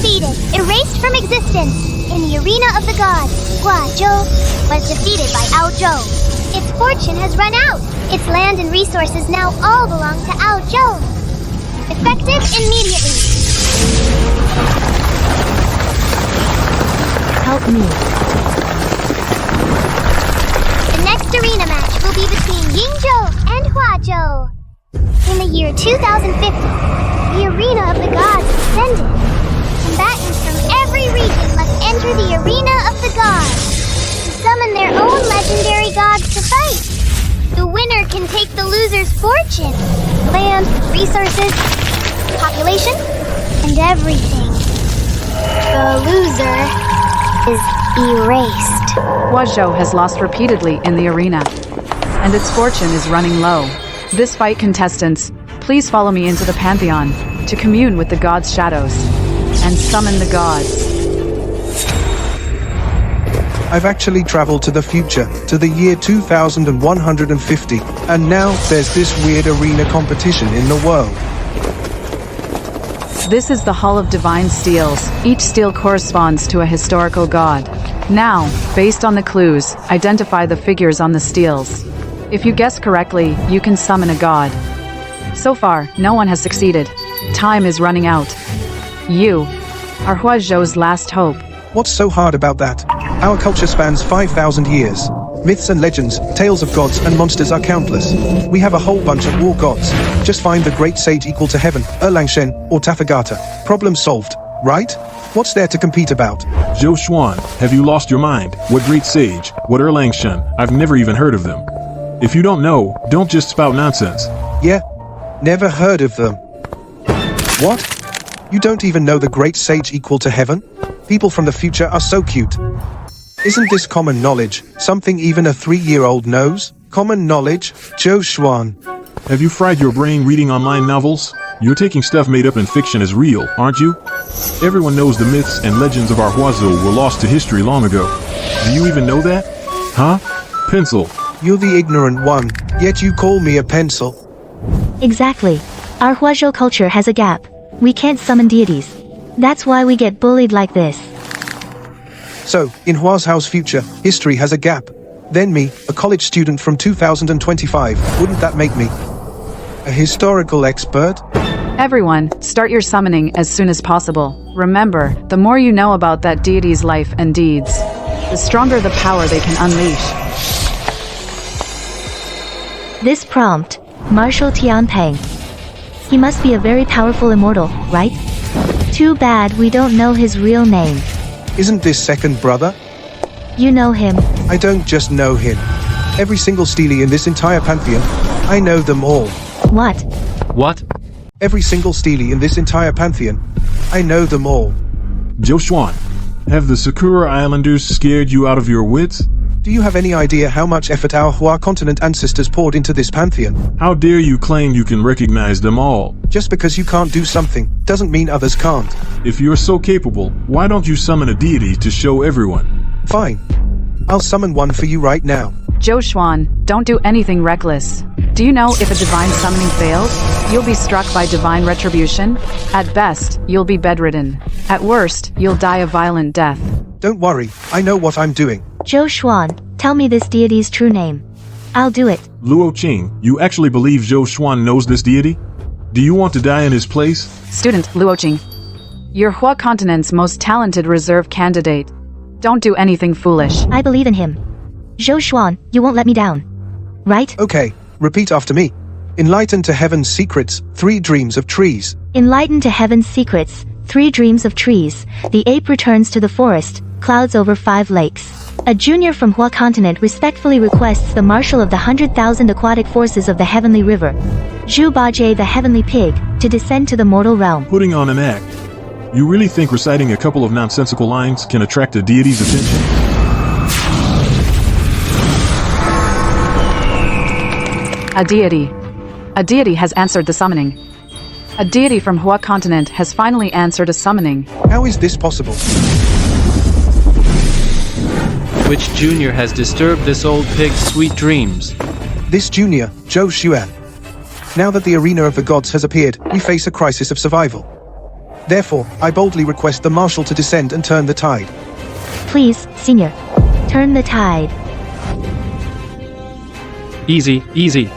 defeated, erased from existence. In the arena of the gods, Huazhou was defeated by Aozhou. Its fortune has run out. Its land and resources now all belong to Aozhou. Effective immediately. Help me. The next arena match will be between Yingzhou and Huazhou. In the year 2050, the arena of the gods ascended. Combatants from every region must enter the arena of the gods to summon their own legendary gods to fight. The winner can take the loser's fortune, land, resources, population, and everything. The loser is erased. Huazhou has lost repeatedly in the arena, and its fortune is running low. This fight, contestants, please follow me into the Pantheon to commune with the gods' shadows and summon the gods. I've actually traveled to the future, to the year 2150, and now there's this weird arena competition in the world. This is the Hall of Divine Steels. Each steel corresponds to a historical god. Now, based on the clues, identify the figures on the steels. If you guess correctly, you can summon a god. So far, no one has succeeded. Time is running out. You are Huazhou's last hope. What's so hard about that? Our culture spans 5,000 years. Myths and legends, tales of gods and monsters are countless. We have a whole bunch of war gods. Just find the great sage equal to heaven, Erlang Shen, or Tathagata. Problem solved, right? What's there to compete about? Zhou Xuan, have you lost your mind? What great sage? What Erlang Shen? I've never even heard of them. If you don't know, don't just spout nonsense. Yeah, never heard of them. What? You don't even know the great sage equal to heaven? People from the future are so cute. Isn't this common knowledge? Something even a 3-year-old knows? Common knowledge? Zhou Xuan. Have you fried your brain reading online novels? You're taking stuff made up in fiction as real, aren't you? Everyone knows the myths and legends of our Huazhou were lost to history long ago. Do you even know that? Huh? Pencil. You're the ignorant one, yet you call me a pencil. Exactly. Our Huazhou culture has a gap. We can't summon deities. That's why we get bullied like this. So, in Huazhou's future, history has a gap. Then me, a college student from 2025, wouldn't that make me a historical expert? Everyone, start your summoning as soon as possible. Remember, the more you know about that deity's life and deeds, the stronger the power they can unleash. This prompt, Marshal Tianpeng. He must be a very powerful immortal, right? Too bad we don't know his real name. Isn't this second brother? You know him. I don't just know him. Every single steely in this entire pantheon, I know them all. What? What? Every single steely in this entire pantheon, I know them all. Zhou Xuan, have the Sakura Islanders scared you out of your wits? Do you have any idea how much effort our Hua continent ancestors poured into this pantheon? How dare you claim you can recognize them all? Just because you can't do something, doesn't mean others can't. If you're so capable, why don't you summon a deity to show everyone? Fine. I'll summon one for you right now. Zhou Xuan, don't do anything reckless. Do you know if a divine summoning fails, you'll be struck by divine retribution? At best, you'll be bedridden. At worst, you'll die a violent death. Don't worry, I know what I'm doing. Zhou Xuan, tell me this deity's true name. I'll do it. Luo Qing, you actually believe Zhou Xuan knows this deity? Do you want to die in his place? Student Luo Qing, you're Hua continent's most talented reserve candidate. Don't do anything foolish. I believe in him. Zhou Xuan, you won't let me down. Right? Okay, repeat after me. Enlighten to heaven's secrets, 3 dreams of trees. Enlighten to heaven's secrets, 3 dreams of trees. The ape returns to the forest, clouds over 5 lakes. A junior from Hua continent respectfully requests the marshal of the 100,000 aquatic forces of the heavenly river, Zhu Bajie the heavenly pig, to descend to the mortal realm. Putting on an act. You really think reciting a couple of nonsensical lines can attract a deity's attention? A deity. A deity has answered the summoning. A deity from Hua continent has finally answered a summoning. How is this possible? Which junior has disturbed this old pig's sweet dreams? This junior, Zhou Xuan. Now that the arena of the gods has appeared, we face a crisis of survival. Therefore, I boldly request the marshal to descend and turn the tide. Please, Senior. Turn the tide. Easy, easy.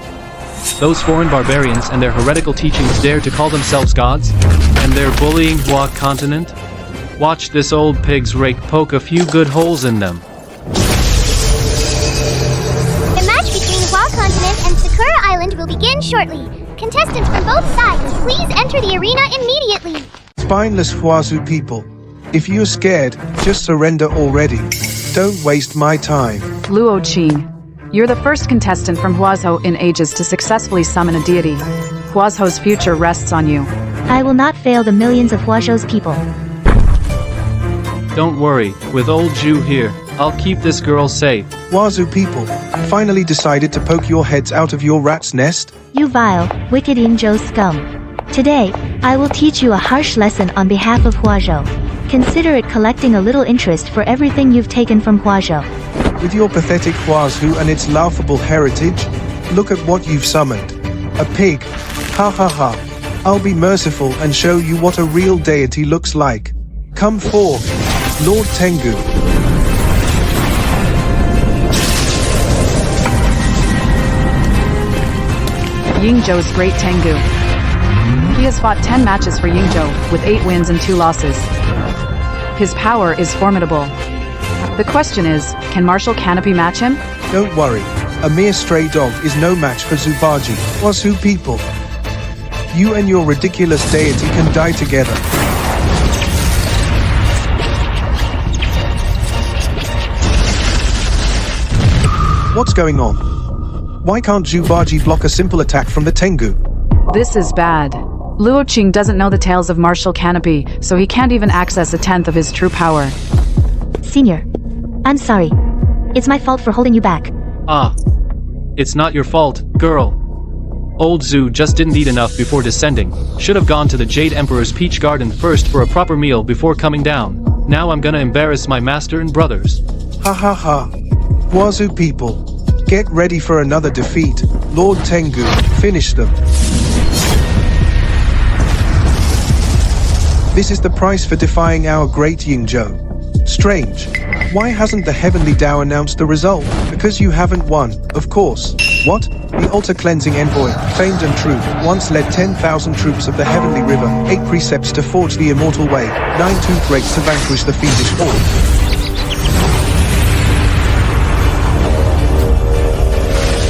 Those foreign barbarians and their heretical teachings dare to call themselves gods? And they're bullying Hua continent? Watch this old pig's rake poke a few good holes in them. The match between Hua continent and Sakura Island will begin shortly. Contestants from both sides, please enter the arena immediately. Spineless Huazhou people. If you're scared, just surrender already. Don't waste my time. Luo-Qi, you're the first contestant from Huazhou in ages to successfully summon a deity. Huazhou's future rests on you. I will not fail the millions of Huazhou's people. Don't worry, with old Zhu here, I'll keep this girl safe. Huazhou people, finally decided to poke your heads out of your rat's nest? You vile, wicked Yingzhou scum. Today, I will teach you a harsh lesson on behalf of Huazhou. Consider it collecting a little interest for everything you've taken from Huazhou. With your pathetic Huazhou and its laughable heritage, look at what you've summoned. A pig. Ha ha ha. I'll be merciful and show you what a real deity looks like. Come forth, Lord Tengu. Yingzhou's great Tengu. He has fought 10 matches for Yingzhou, with 8 wins and 2 losses. His power is formidable. The question is, can Marshal Canopy match him? Don't worry, a mere stray dog is no match for Zhu Bajie. Huazhou people, you and your ridiculous deity can die together. What's going on? Why can't Zhu Bajie block a simple attack from the Tengu? This is bad. Luo-Qi doesn't know the tales of Marshal Canopy, so he can't even access a tenth of his true power. Senior, I'm sorry. It's my fault for holding you back. Ah. It's not your fault, girl. Old Zhu just didn't eat enough before descending. Should have gone to the Jade Emperor's Peach Garden first for a proper meal before coming down. Now I'm gonna embarrass my master and brothers. Ha ha ha. Huazhou people, get ready for another defeat. Lord Tengu, finish them. This is the price for defying our great Yingzhou. Strange. Why hasn't the Heavenly Tao announced the result? Because you haven't won, of course. What? The altar cleansing envoy, famed and true, once led 10,000 troops of the Heavenly River, 8 precepts to forge the immortal way, 9 tooth rakes to vanquish the fiendish horde.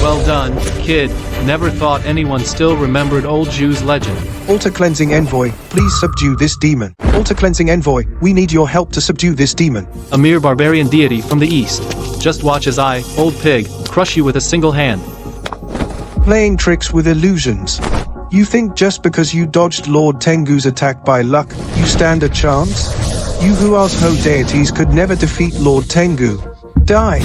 Well done, kid. Never thought anyone still remembered old Zhu's legend. Altar cleansing envoy, please subdue this demon. Altar cleansing envoy, we need your help to subdue this demon. A mere barbarian deity from the east. Just watch as I, old pig, crush you with a single hand. Playing tricks with illusions. You think just because you dodged Lord Tengu's attack by luck, you stand a chance? You Huazhou deities could never defeat Lord Tengu. Die!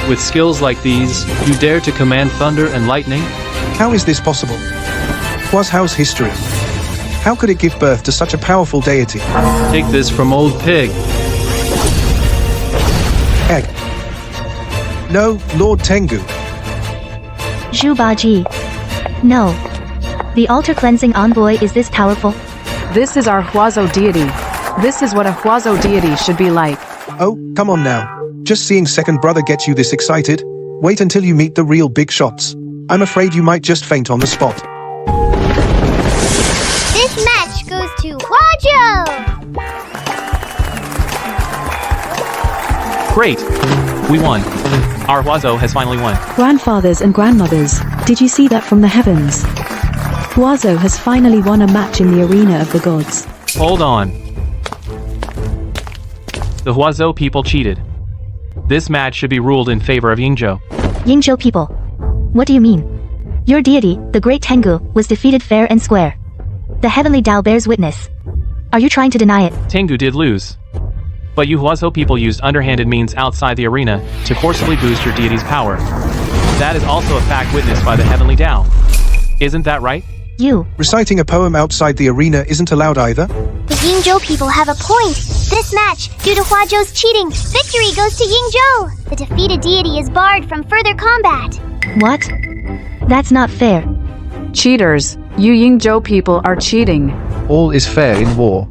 With skills like these, you dare to command thunder and lightning? How is this possible? Huazhou's history. How could it give birth to such a powerful deity? Take this from old pig. Egg. No, Lord Tengu. Zhu Bajie. No. The altar cleansing envoy is this powerful? This is our Huazhou deity. This is what a Huazhou deity should be like. Oh, come on now. Just seeing second brother get you this excited? Wait until you meet the real big shots. I'm afraid you might just faint on the spot. This match goes to Huazhou! Great! We won. Our Huazhou has finally won. Grandfathers and grandmothers, did you see that from the heavens? Huazhou has finally won a match in the arena of the gods. Hold on. The Huazhou people cheated. This match should be ruled in favor of Yingzhou. Yingzhou people. What do you mean? Your deity, the great Tengu, was defeated fair and square. The Heavenly Tao bears witness. Are you trying to deny it? Tengu did lose. But you Huazhou people used underhanded means outside the arena to forcibly boost your deity's power. That is also a fact witnessed by the Heavenly Tao. Isn't that right? You. Reciting a poem outside the arena isn't allowed either? The Yingzhou people have a point. This match, due to Huazhou's cheating, victory goes to Yingzhou. The defeated deity is barred from further combat. What? That's not fair. Cheaters, you Yingzhou people are cheating. All is fair in war.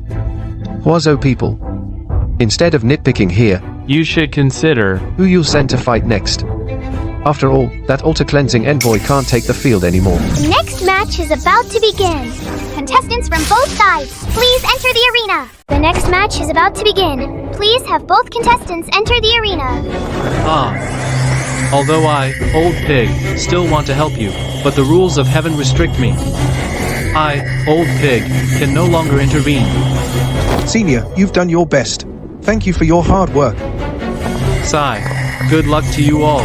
Huazhou people, instead of nitpicking here, You should consider. who you'll send to fight next. After all, that altar-cleansing envoy can't take the field anymore. The next match is about to begin. Contestants from both sides, please enter the arena. The next match is about to begin. Please have both contestants enter the arena. Although I, old pig, still want to help you, but the rules of heaven restrict me. I, old pig, can no longer intervene. Senior, you've done your best. Thank you for your hard work. Sigh. Good luck to you all.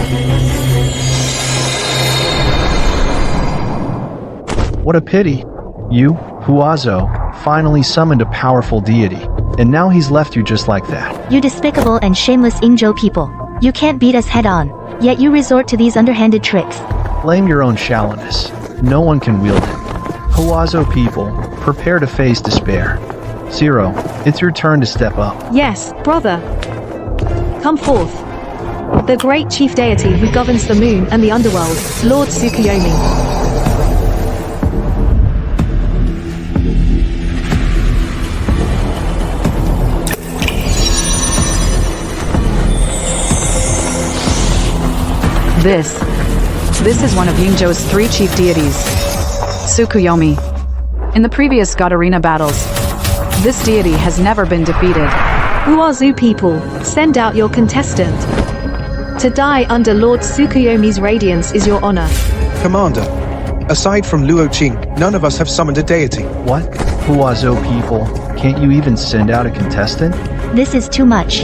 What a pity. You, Huazhou, finally summoned a powerful deity, and now he's left you just like that. You despicable and shameless Yingzhou people. You can't beat us head on, yet you resort to these underhanded tricks. Blame your own shallowness. No one can wield it. Huazhou people, prepare to face despair. Zero, it's your turn to step up. Yes, brother. Come forth. The great chief deity who governs the moon and the underworld, Lord Tsukuyomi. This is one of Yingzhou's 3 chief deities, Tsukuyomi. In the previous God Arena battles, this deity has never been defeated. Huazhou people, send out your contestant. To die under Lord Tsukuyomi's radiance is your honor. Commander, aside from Luo Qing, none of us have summoned a deity. What? Huazhou people, can't you even send out a contestant? This is too much.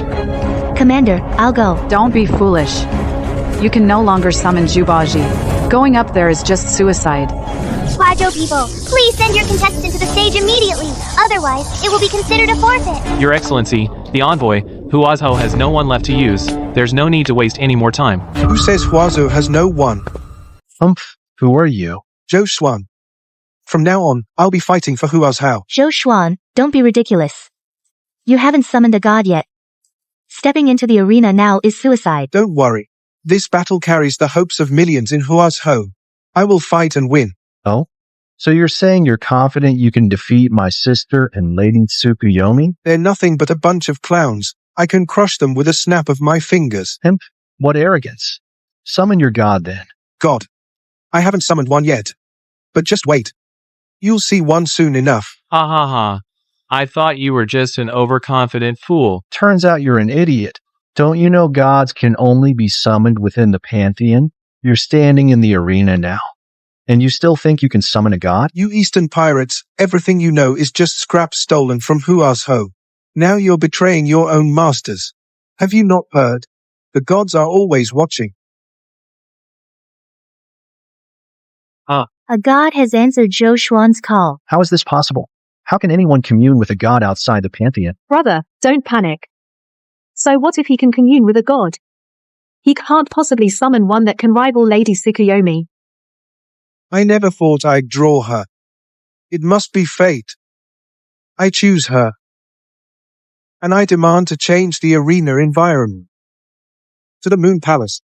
Commander, I'll go. Don't be foolish. You can no longer summon Zhu Bajie. Going up there is just suicide. Huazhou people, please send your contestant to the stage immediately. Otherwise, it will be considered a forfeit. Your Excellency, the envoy, Huazhou has no one left to use. There's no need to waste any more time. Who says Huazhou has no one? Who are you? Zhou Xuan. From now on, I'll be fighting for Huazhou. Zhou Xuan, don't be ridiculous. You haven't summoned a god yet. Stepping into the arena now is suicide. Don't worry. This battle carries the hopes of millions in Huazhou. I will fight and win. Oh? So you're saying you're confident you can defeat my sister and Lady Tsukuyomi? They're nothing but a bunch of clowns. I can crush them with a snap of my fingers. What arrogance. Summon your god then. God. I haven't summoned one yet. But just wait. You'll see one soon enough. Ha ha ha. I thought you were just an overconfident fool. Turns out you're an idiot. Don't you know gods can only be summoned within the pantheon? You're standing in the arena now. And you still think you can summon a god? You Eastern pirates, everything you know is just scrap stolen from Huazhou. Now you're betraying your own masters. Have you not heard? The gods are always watching. A god has answered Zhou Xuan's call. How is this possible? How can anyone commune with a god outside the pantheon? Brother, don't panic. So what if he can commune with a god? He can't possibly summon one that can rival Lady Tsukuyomi. I never thought I'd draw her. It must be fate. I choose her. And I demand to change the arena environment. To the Moon Palace.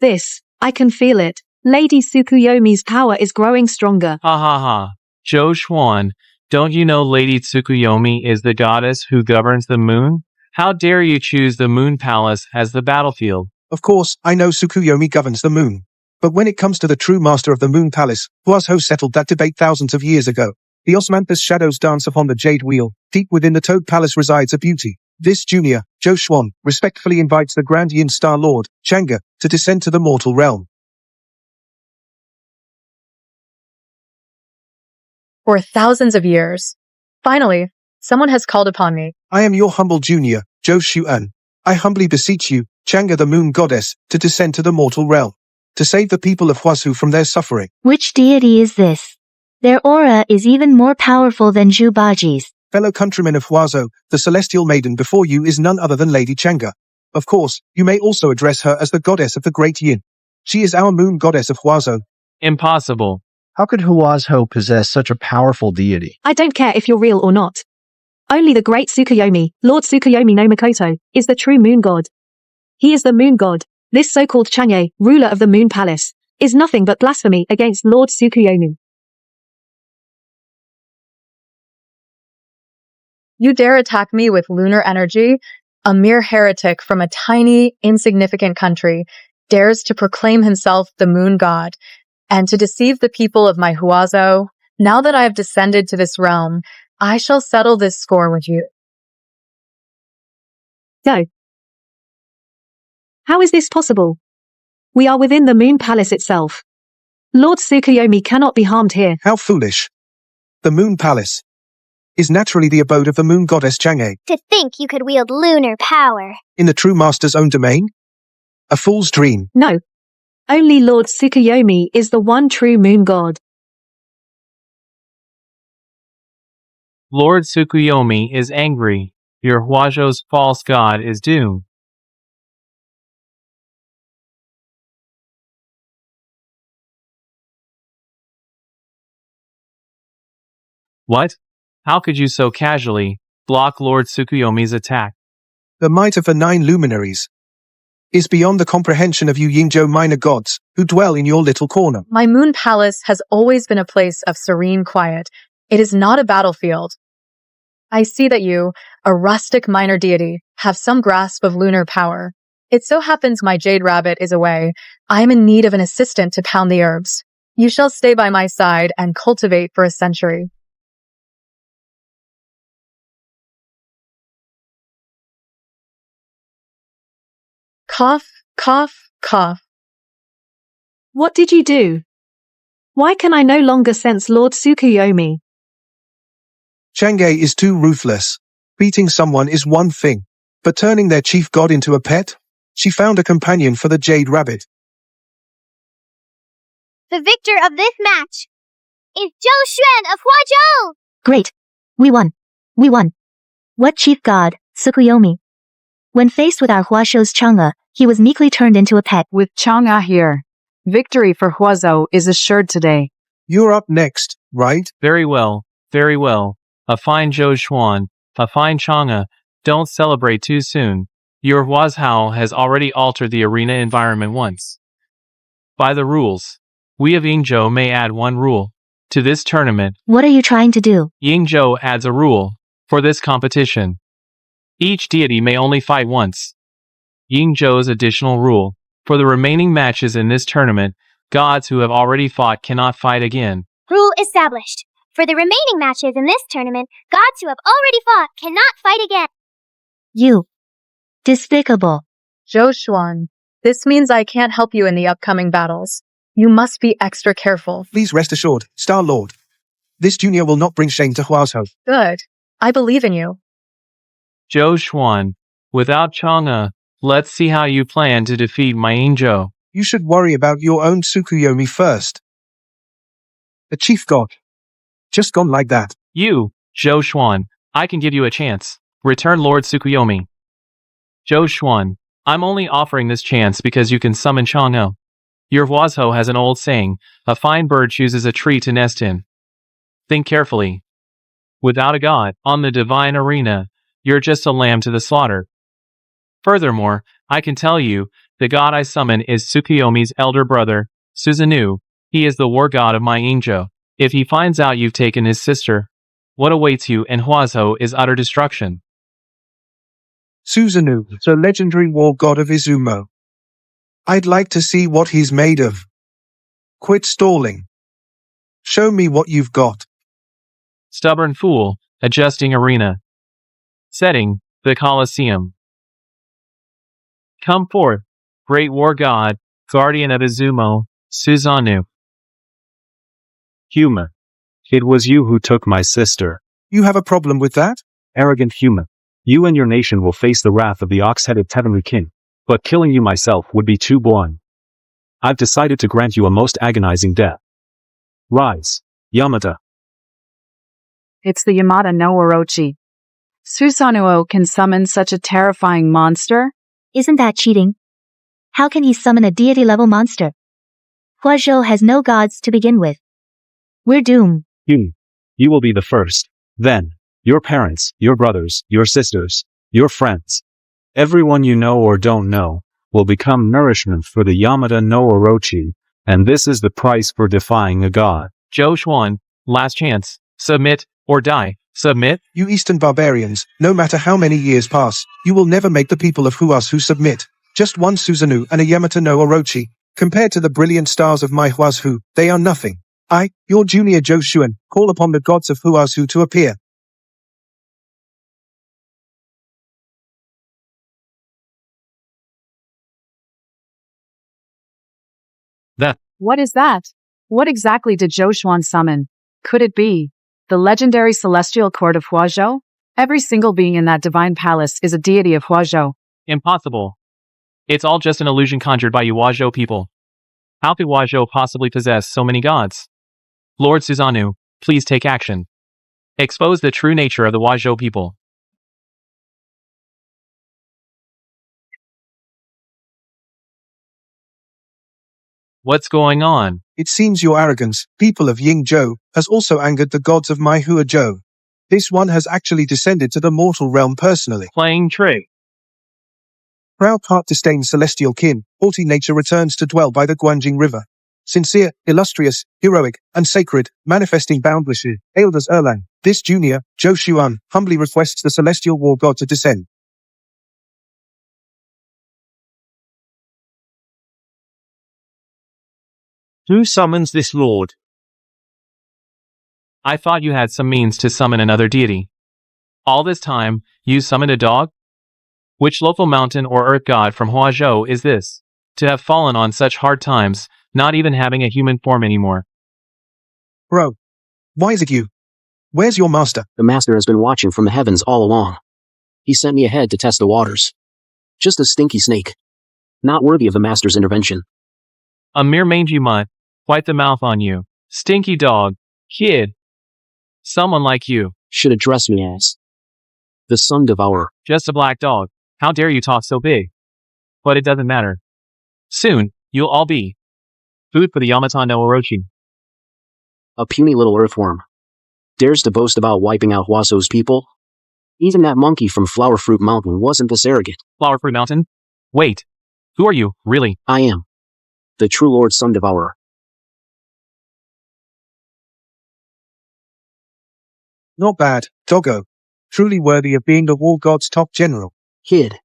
I can feel it. Lady Tsukuyomi's power is growing stronger. Ha ha ha. Zhou Xuan, don't you know Lady Tsukuyomi is the goddess who governs the moon? How dare you choose the Moon Palace as the battlefield? Of course, I know Tsukuyomi governs the moon. But when it comes to the true master of the Moon Palace, Huazhou settled that debate thousands of years ago. The osmanthus shadows dance upon the jade wheel. Deep within the Toad Palace resides a beauty. This junior, Zhou Xuan, respectfully invites the Grand Yin Star Lord, Chang'e, to descend to the mortal realm. For thousands of years. Finally, someone has called upon me. I am your humble junior, Zhou Xuan. I humbly beseech you, Chang'e the moon goddess, to descend to the mortal realm. To save the people of Huazhou from their suffering. Which deity is this? Their aura is even more powerful than Zhu Bajie's. Fellow countrymen of Huazhou, the celestial maiden before you is none other than Lady Chang'e. Of course, you may also address her as the goddess of the great Yin. She is our moon goddess of Huazhou. Impossible. How could Huazhou possess such a powerful deity? I don't care if you're real or not. Only the great Tsukuyomi, Lord Tsukuyomi no Mikoto, is the true moon god. He is the moon god. This so-called Chang'e, ruler of the moon palace, is nothing but blasphemy against Lord Tsukuyomi. You dare attack me with lunar energy? A mere heretic from a tiny, insignificant country dares to proclaim himself the moon god and to deceive the people of my Huazhou. Now that I have descended to this realm, I shall settle this score with you. Go. How is this possible? We are within the moon palace itself. Lord Tsukuyomi cannot be harmed here. How foolish. The moon palace is naturally the abode of the moon goddess Chang'e. To think you could wield lunar power. In the true master's own domain? A fool's dream. No. Only Lord Tsukuyomi is the one true moon god. Lord Tsukuyomi is angry. Your Huazhou's false god is doomed. What? How could you so casually block Lord Tsukuyomi's attack? The might of the 9 luminaries is beyond the comprehension of you Yingzhou minor gods who dwell in your little corner. My moon palace has always been a place of serene quiet. It is not a battlefield. I see that you, a rustic minor deity, have some grasp of lunar power. It so happens my jade rabbit is away. I am in need of an assistant to pound the herbs. You shall stay by my side and cultivate for a century. Cough, cough, cough. What did you do? Why can I no longer sense Lord Tsukuyomi? Chang'e is too ruthless. Beating someone is one thing, but turning their chief god into a pet? She found a companion for the jade rabbit. The victor of this match is Zhou of Huazhou! Great. We won. We won. What chief god, Tsukuyomi? When faced with our Huazhou's Chang'e, he was meekly turned into a pet. With Chang'e here, victory for Huazhou is assured today. You're up next, right? Very well, very well. A fine Zhou, a fine Chang'e. Don't celebrate too soon. Your Huazhou has already altered the arena environment once. By the rules, we of Yingzhou may add one rule to this tournament. What are you trying to do? Yingzhou adds a rule for this competition. Each deity may only fight once. Yingzhou's additional rule: for the remaining matches in this tournament, gods who have already fought cannot fight again. Rule established. For the remaining matches in this tournament, gods who have already fought cannot fight again. You. Despicable. Zhou, this means I can't help you in the upcoming battles. You must be extra careful. Please rest assured, Star Lord. This junior will not bring shame to Huazhou. Good. I believe in you. Zhou, without Chang'e, let's see how you plan to defeat my Yingzhou. You should worry about your own Tsukuyomi first. A chief god. Just gone like that. You, Zhou, I can give you a chance. Return Lord Tsukuyomi. Zhou, I'm only offering this chance because you can summon Chang'e. Your Huazhou has an old saying, a fine bird chooses a tree to nest in. Think carefully. Without a god on the divine arena, you're just a lamb to the slaughter. Furthermore, I can tell you, the god I summon is Tsukuyomi's elder brother, Susanoo. He is the war god of my Yingzhou. If he finds out you've taken his sister, what awaits you in Huazhou is utter destruction. Susanoo, the legendary war god of Izumo. I'd like to see what he's made of. Quit stalling. Show me what you've got. Stubborn fool, adjusting arena. Setting, the Colosseum. Come forth, great war god, guardian of Izumo, Susanoo. Human. It was you who took my sister. You have a problem with that? Arrogant human. You and your nation will face the wrath of the ox-headed heavenly king. But killing you myself would be too boring. I've decided to grant you a most agonizing death. Rise, Yamata. It's the Yamata no Orochi. Susanoo can summon such a terrifying monster? Isn't that cheating? How can he summon a deity-level monster? Huazhou has no gods to begin with. We're doomed. You will be the first. Then, your parents, your brothers, your sisters, your friends, everyone you know or don't know, will become nourishment for the Yama.No Orochi, and this is the price for defying a god. Zhou Xuan, last chance. Submit or die. Submit? You Eastern barbarians, no matter how many years pass, you will never make the people of Huazhou submit. Just one Susanoo and a Yamato-no Orochi. Compared to the brilliant stars of my Huazhou, they are nothing. I, your junior Zhou Xuan, call upon the gods of Huazhou to appear. What is that? What exactly did Zhou Xuan summon? Could it be the legendary celestial court of Huazhou? Every single being in that divine palace is a deity of Huazhou. Impossible. It's all just an illusion conjured by you Huazhou people. How could Huazhou possibly possess so many gods? Lord Susanoo, please take action. Expose the true nature of the Huazhou people. What's going on? It seems your arrogance, people of Yingzhou, has also angered the gods of my Huazhou. This one has actually descended to the mortal realm personally. Playing trick. Proud heart-disdained celestial kin, haughty nature returns to dwell by the Guanjing River. Sincere, illustrious, heroic, and sacred, manifesting boundless, hailed as Erlang. This junior, Zhou Xuan, humbly requests the celestial war god to descend. Who summons this lord? I thought you had some means to summon another deity. All this time, you summoned a dog? Which local mountain or earth god from Huazhou is this? To have fallen on such hard times, not even having a human form anymore. Bro, why is it you? Where's your master? The master has been watching from the heavens all along. He sent me ahead to test the waters. Just a stinky snake. Not worthy of the master's intervention. A mere mangy mutt. Wipe the mouth on you. Stinky dog. Kid. Someone like you. Should address me as the Sun Devourer. Just a black dog. How dare you talk so big? But it doesn't matter. Soon, you'll all be food for the Yamato-no Orochi. A puny little earthworm. Dares to boast about wiping out Huazhou's people? Even that monkey from Flower Fruit Mountain wasn't this arrogant. Flower Fruit Mountain? Wait. Who are you, really? I am the true Lord Sun Devourer. Not bad, doggo. Truly worthy of being the war god's top general. Kid.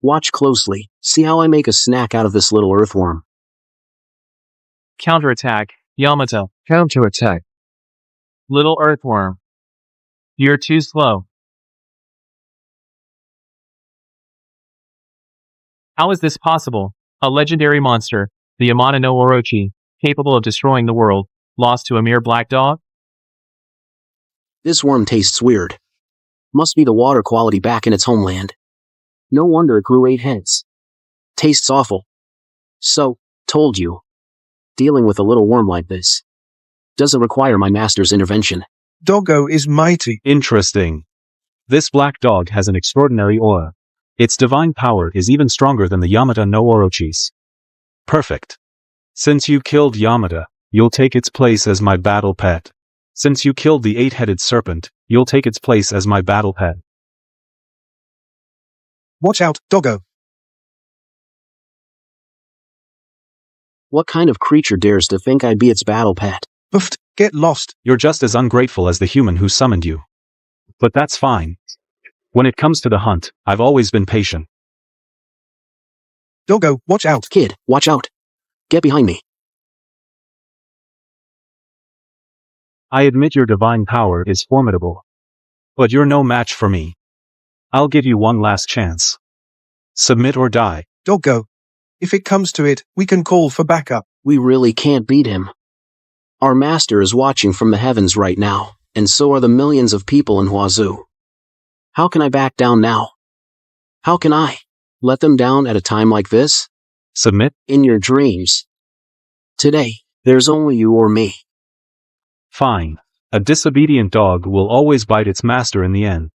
Watch closely. See how I make a snack out of this little earthworm. Counterattack, Yamato. Counterattack. Little earthworm. You're too slow. How is this possible? A legendary monster, the Yamato-no Orochi, capable of destroying the world, lost to a mere black dog? This worm tastes weird. Must be the water quality back in its homeland. No wonder it grew 8 heads. Tastes awful. So, told you. Dealing with a little worm like this doesn't require my master's intervention. Doggo is mighty. Interesting. This black dog has an extraordinary aura. Its divine power is even stronger than the Yamato-no Orochi's. Perfect. Since you killed Yamada, you'll take its place as my battle pet. Since you killed the 8-headed serpent, you'll take its place as my battle pet. Watch out, doggo. What kind of creature dares to think I'd be its battle pet? Oofed, get lost. You're just as ungrateful as the human who summoned you. But that's fine. When it comes to the hunt, I've always been patient. Doggo, watch out. Kid, watch out. Get behind me. I admit your divine power is formidable. But you're no match for me. I'll give you one last chance. Submit or die. Doggo. If it comes to it, we can call for backup. We really can't beat him. Our master is watching from the heavens right now, and so are the millions of people in Huazhou. How can I back down now? How can I let them down at a time like this? Submit? In your dreams. Today, there's only you or me. Fine. A disobedient dog will always bite its master in the end.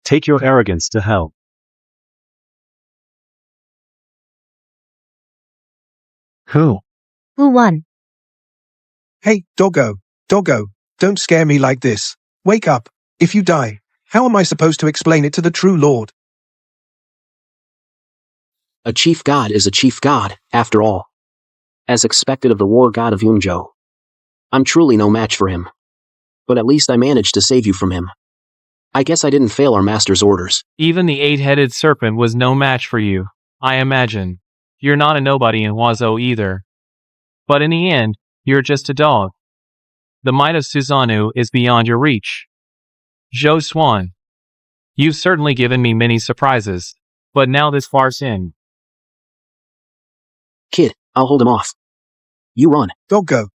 Take your arrogance to hell. Who? Who won? Hey, doggo, don't scare me like this. Wake up. If you die, how am I supposed to explain it to the true Lord? A chief god is a chief god, after all. As expected of the war god of Yingzhou. I'm truly no match for him. But at least I managed to save you from him. I guess I didn't fail our master's orders. Even the 8-headed serpent was no match for you, I imagine. You're not a nobody in Huazhou either. But in the end, you're just a dog. The might of Susanoo is beyond your reach. Zhou Xuan. You've certainly given me many surprises, but now this farce ends. Kid, I'll hold him off. You run. Doggo.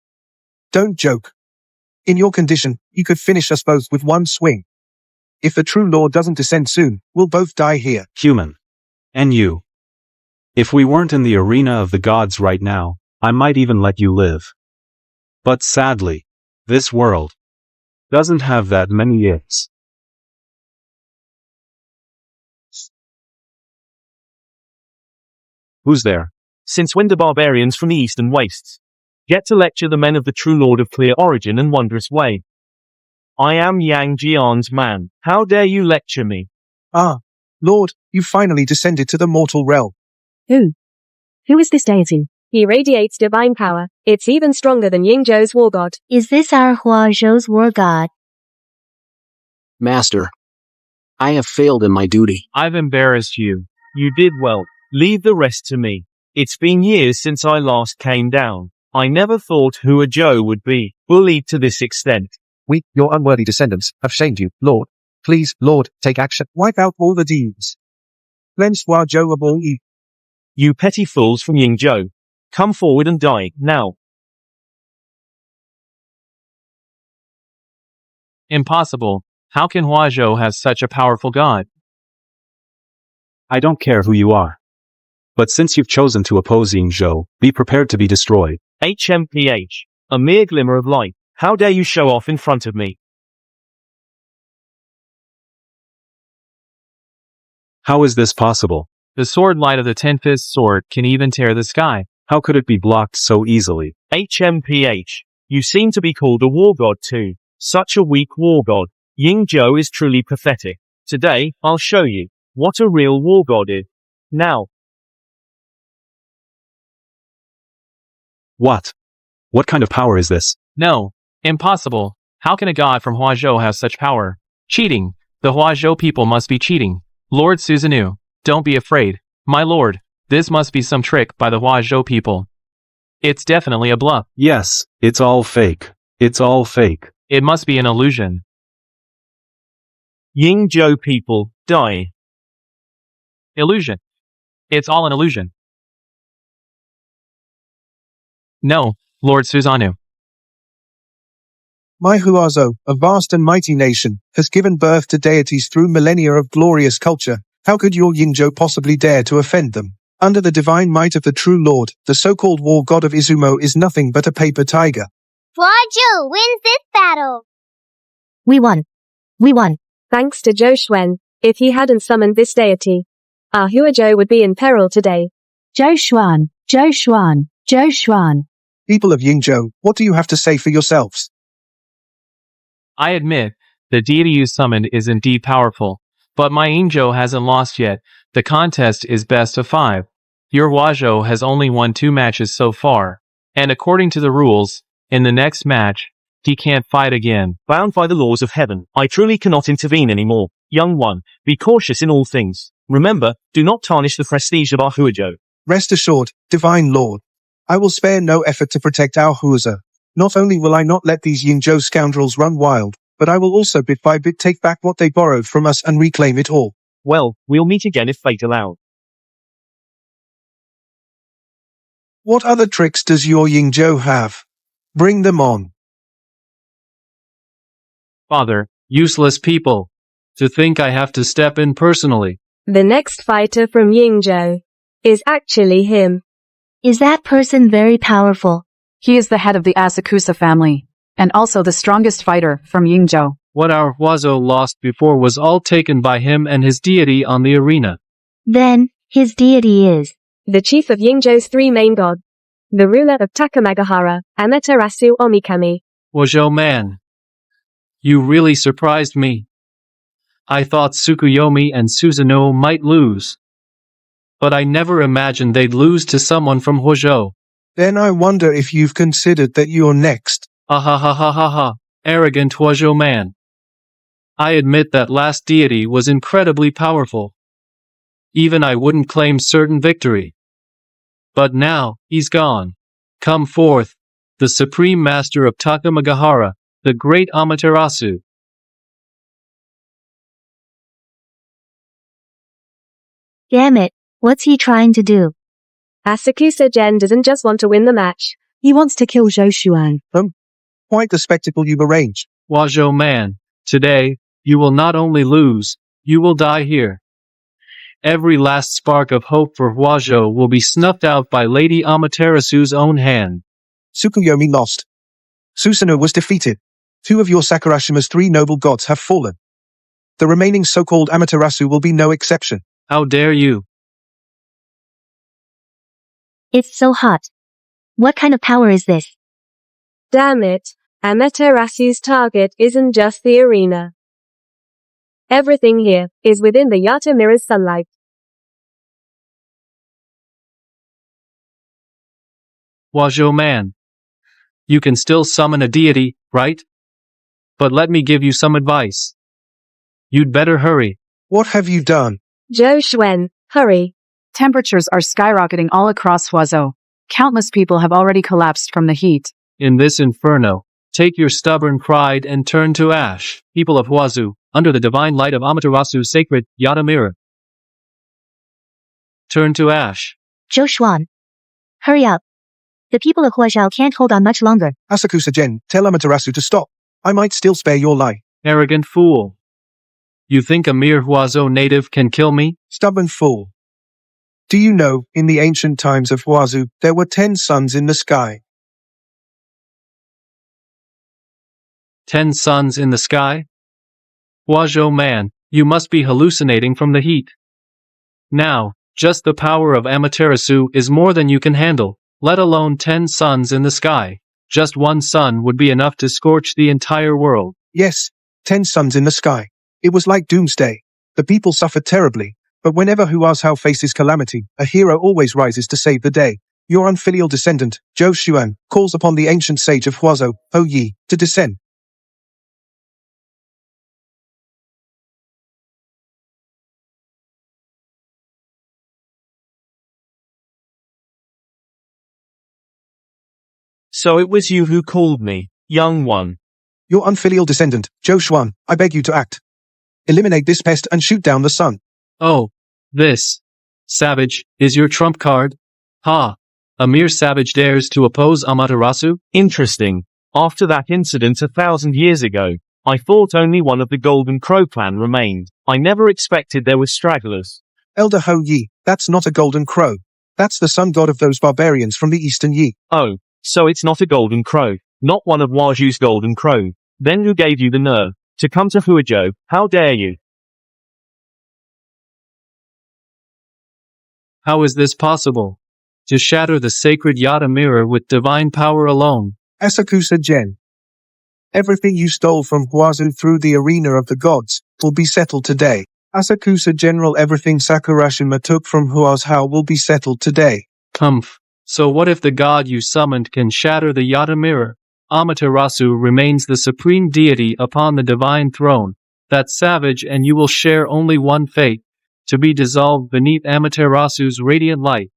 Don't joke. In your condition, you could finish us both with one swing. If the true Lord doesn't descend soon, we'll both die here. Human. And you. If we weren't in the arena of the gods right now, I might even let you live. But sadly, this world doesn't have that many ifs. Who's there? Since when do barbarians from the eastern wastes get to lecture the men of the true Lord of clear origin and wondrous way? I am Yang Jian's man. How dare you lecture me? Ah, Lord, you finally descended to the mortal realm. Who? Who is this deity? He radiates divine power. It's even stronger than Yingzhou's war god. Is this our Huazhou's war god? Master, I have failed in my duty. I've embarrassed you. You did well. Leave the rest to me. It's been years since I last came down. I never thought Huazhou would be bullied to this extent. We, your unworthy descendants, have shamed you, Lord. Please, Lord, take action. Wipe out all the demons. Cleanse Huazhou of all evil. You petty fools from Yingzhou. Come forward and die, now. Impossible. How can Huazhou have such a powerful god? I don't care who you are. But since you've chosen to oppose Yingzhou, be prepared to be destroyed. HMPH. A mere glimmer of light. How dare you show off in front of me? How is this possible? The sword light of the 10-fist sword can even tear the sky. How could it be blocked so easily? HMPH. You seem to be called a war god too. Such a weak war god. Yingzhou is truly pathetic. Today, I'll show you what a real war god is. Now. What? What kind of power is this? No. Impossible. How can a god from Huazhou have such power? Cheating. The Huazhou people must be cheating. Lord Susanoo, don't be afraid. My lord, this must be some trick by the Huazhou people. It's definitely a bluff. Yes, it's all fake. It's all fake. It must be an illusion. Yingzhou people, die. Illusion. It's all an illusion. No, Lord Susanoo. My Huazhou, a vast and mighty nation, has given birth to deities through millennia of glorious culture. How could your Yingzhou possibly dare to offend them? Under the divine might of the true Lord, the so-called war god of Izumo is nothing but a paper tiger. Huazhou wins this battle. We won. We won. Thanks to Zhou Xuan. If he hadn't summoned this deity, our Huazhou would be in peril today. Zhou Xuan, Zhou Xuan, Zhou Xuan. People of Yingzhou, what do you have to say for yourselves? I admit, the deity you summoned is indeed powerful, but my Yingzhou hasn't lost yet. The contest is best of 5. Your Huazhou has only won 2 matches so far, and according to the rules, in the next match, he can't fight again. Bound by the laws of heaven, I truly cannot intervene anymore. Young one, be cautious in all things. Remember, do not tarnish the prestige of our Huazhou. Rest assured, divine Lord, I will spare no effort to protect our Huazhou. Not only will I not let these Yingzhou scoundrels run wild, but I will also bit by bit take back what they borrowed from us and reclaim it all. Well, we'll meet again if fate allows. What other tricks does your Yingzhou have? Bring them on. Father, useless people. To think I have to step in personally. The next fighter from Yingzhou is actually him. Is that person very powerful? He is the head of the Asakusa family, and also the strongest fighter from Yingzhou. What our Huazhou lost before was all taken by him and his deity on the arena. Then, his deity is the chief of Yingzhou's 3 main gods. the ruler of Takamagahara, Amaterasu Omikami. Huazhou man. You really surprised me. I thought Tsukuyomi and Susanoo might lose. But I never imagined they'd lose to someone from Huazhou. Then I wonder if you've considered that you're next. Ha, arrogant Huazhou man. I admit that last deity was incredibly powerful. Even I wouldn't claim certain victory. But now, he's gone. Come forth, the supreme master of Takamagahara, the great Amaterasu. Damn it, what's he trying to do? Asakusa Jian doesn't just want to win the match. He wants to kill Zhou Xuan. Quite the spectacle you've arranged. Huazhou man, today, you will not only lose, you will die here. Every last spark of hope for Huazhou will be snuffed out by Lady Amaterasu's own hand. Tsukuyomi lost. Susanoo was defeated. 2 of your Sakurashima's 3 noble gods have fallen. The remaining so-called Amaterasu will be no exception. How dare you? It's so hot. What kind of power is this? Damn it, Amaterasu's target isn't just the arena. Everything here is within the Yata mirror's sunlight. Huazhou man. You can still summon a deity, right? But let me give you some advice. You'd better hurry. What have you done? Zhou Xuan, hurry. Temperatures are skyrocketing all across Huazhou. Countless people have already collapsed from the heat. In this inferno, take your stubborn pride and turn to ash, people of Huazhou, under the divine light of Amaterasu's sacred Yata mirror. Turn to ash. Zhou Xuan. Hurry up. The people of Huazhou can't hold on much longer. Asakusa Jian, tell Amaterasu to stop. I might still spare your life. Arrogant fool. You think a mere Huazhou native can kill me? Stubborn fool. Do you know, in the ancient times of Huazhou, there were 10 suns in the sky. 10 suns in the sky? Huazhou man, you must be hallucinating from the heat. Now, just the power of Amaterasu is more than you can handle, let alone 10 suns in the sky. Just one sun would be enough to scorch the entire world. Yes, 10 suns in the sky. It was like doomsday. The people suffered terribly, but whenever Huazhou faces calamity, a hero always rises to save the day. Your unfilial descendant, Zhou Xuan, calls upon the ancient sage of Huazhou, Hou Yi, to descend. So it was you who called me, young one. Your unfilial descendant, Zhou Xuan, I beg you to act. Eliminate this pest and shoot down the sun. Oh, this, savage, is your trump card? Ha! A mere savage dares to oppose Amaterasu? Interesting. After that incident 1,000 years ago, I thought only one of the Golden Crow clan remained. I never expected there were stragglers. Elder Hou Yi, that's not a golden crow. That's the sun god of those barbarians from the eastern Yi. Oh, so it's not a Golden Crow, not one of Huazhou's Golden Crow. Then who gave you the nerve to come to Huazhou? How dare you? How is this possible? To shatter the sacred Yata mirror with divine power alone. Asakusa Jian. Everything you stole from Huazhou through the arena of the gods will be settled today. Asakusa General, everything Sakurashima took from Huazhou will be settled today. Humph. So what if the god you summoned can shatter the Yata mirror? Amaterasu remains the supreme deity upon the divine throne. That's savage, and you will share only one fate, to be dissolved beneath Amaterasu's radiant light.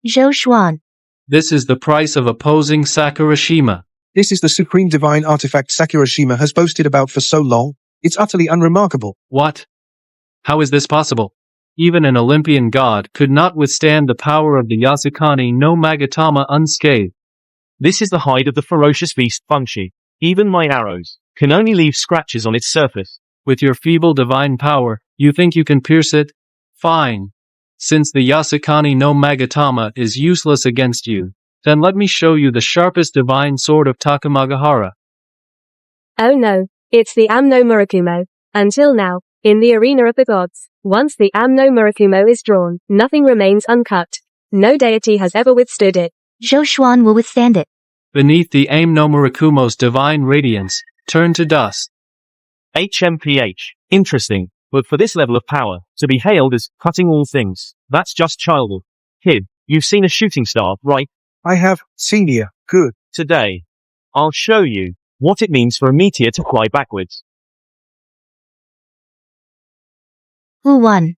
Zhou Xuan. This is the price of opposing Sakurashima. This is the supreme divine artifact Sakurashima has boasted about for so long. It's utterly unremarkable. What? How is this possible? Even an Olympian god could not withstand the power of the Yasukani no Magatama unscathed. This is the hide of the ferocious beast Bunshi. Even my arrows can only leave scratches on its surface. With your feeble divine power, you think you can pierce it? Fine. Since the Yasukani no Magatama is useless against you, then let me show you the sharpest divine sword of Takamagahara. Oh no, it's the Amno Murakumo. Until now, in the arena of the gods, Once the Am-no Murakumo is drawn, nothing remains uncut. No deity has ever withstood it. Zhou Xuan will withstand it. Beneath the Am-no Murakumo's divine radiance, turn to dust. HMPH. Interesting. But for this level of power, to be hailed as cutting all things, that's just childish. Kid, you've seen a shooting star, right? I have, senior. Good. Today, I'll show you what it means for a meteor to fly backwards. Who won?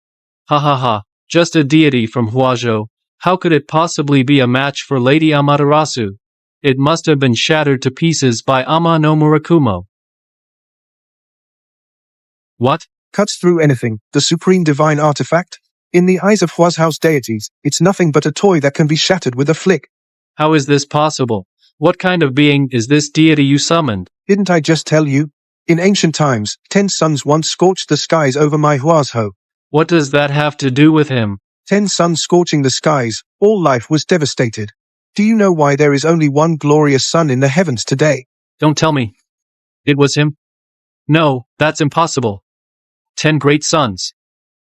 Ha ha ha, just a deity from Huazhou. How could it possibly be a match for Lady Amaterasu? It must have been shattered to pieces by Ama no Murakumo. What? Cuts through anything, the supreme divine artifact? In the eyes of Huazhou's deities, it's nothing but a toy that can be shattered with a flick. How is this possible? What kind of being is this deity you summoned? Didn't I just tell you? In ancient times, 10 suns once scorched the skies over my Huazhou. What does that have to do with him? 10 suns scorching the skies, all life was devastated. Do you know why there is only one glorious sun in the heavens today? Don't tell me. It was him? No, that's impossible. 10 great suns.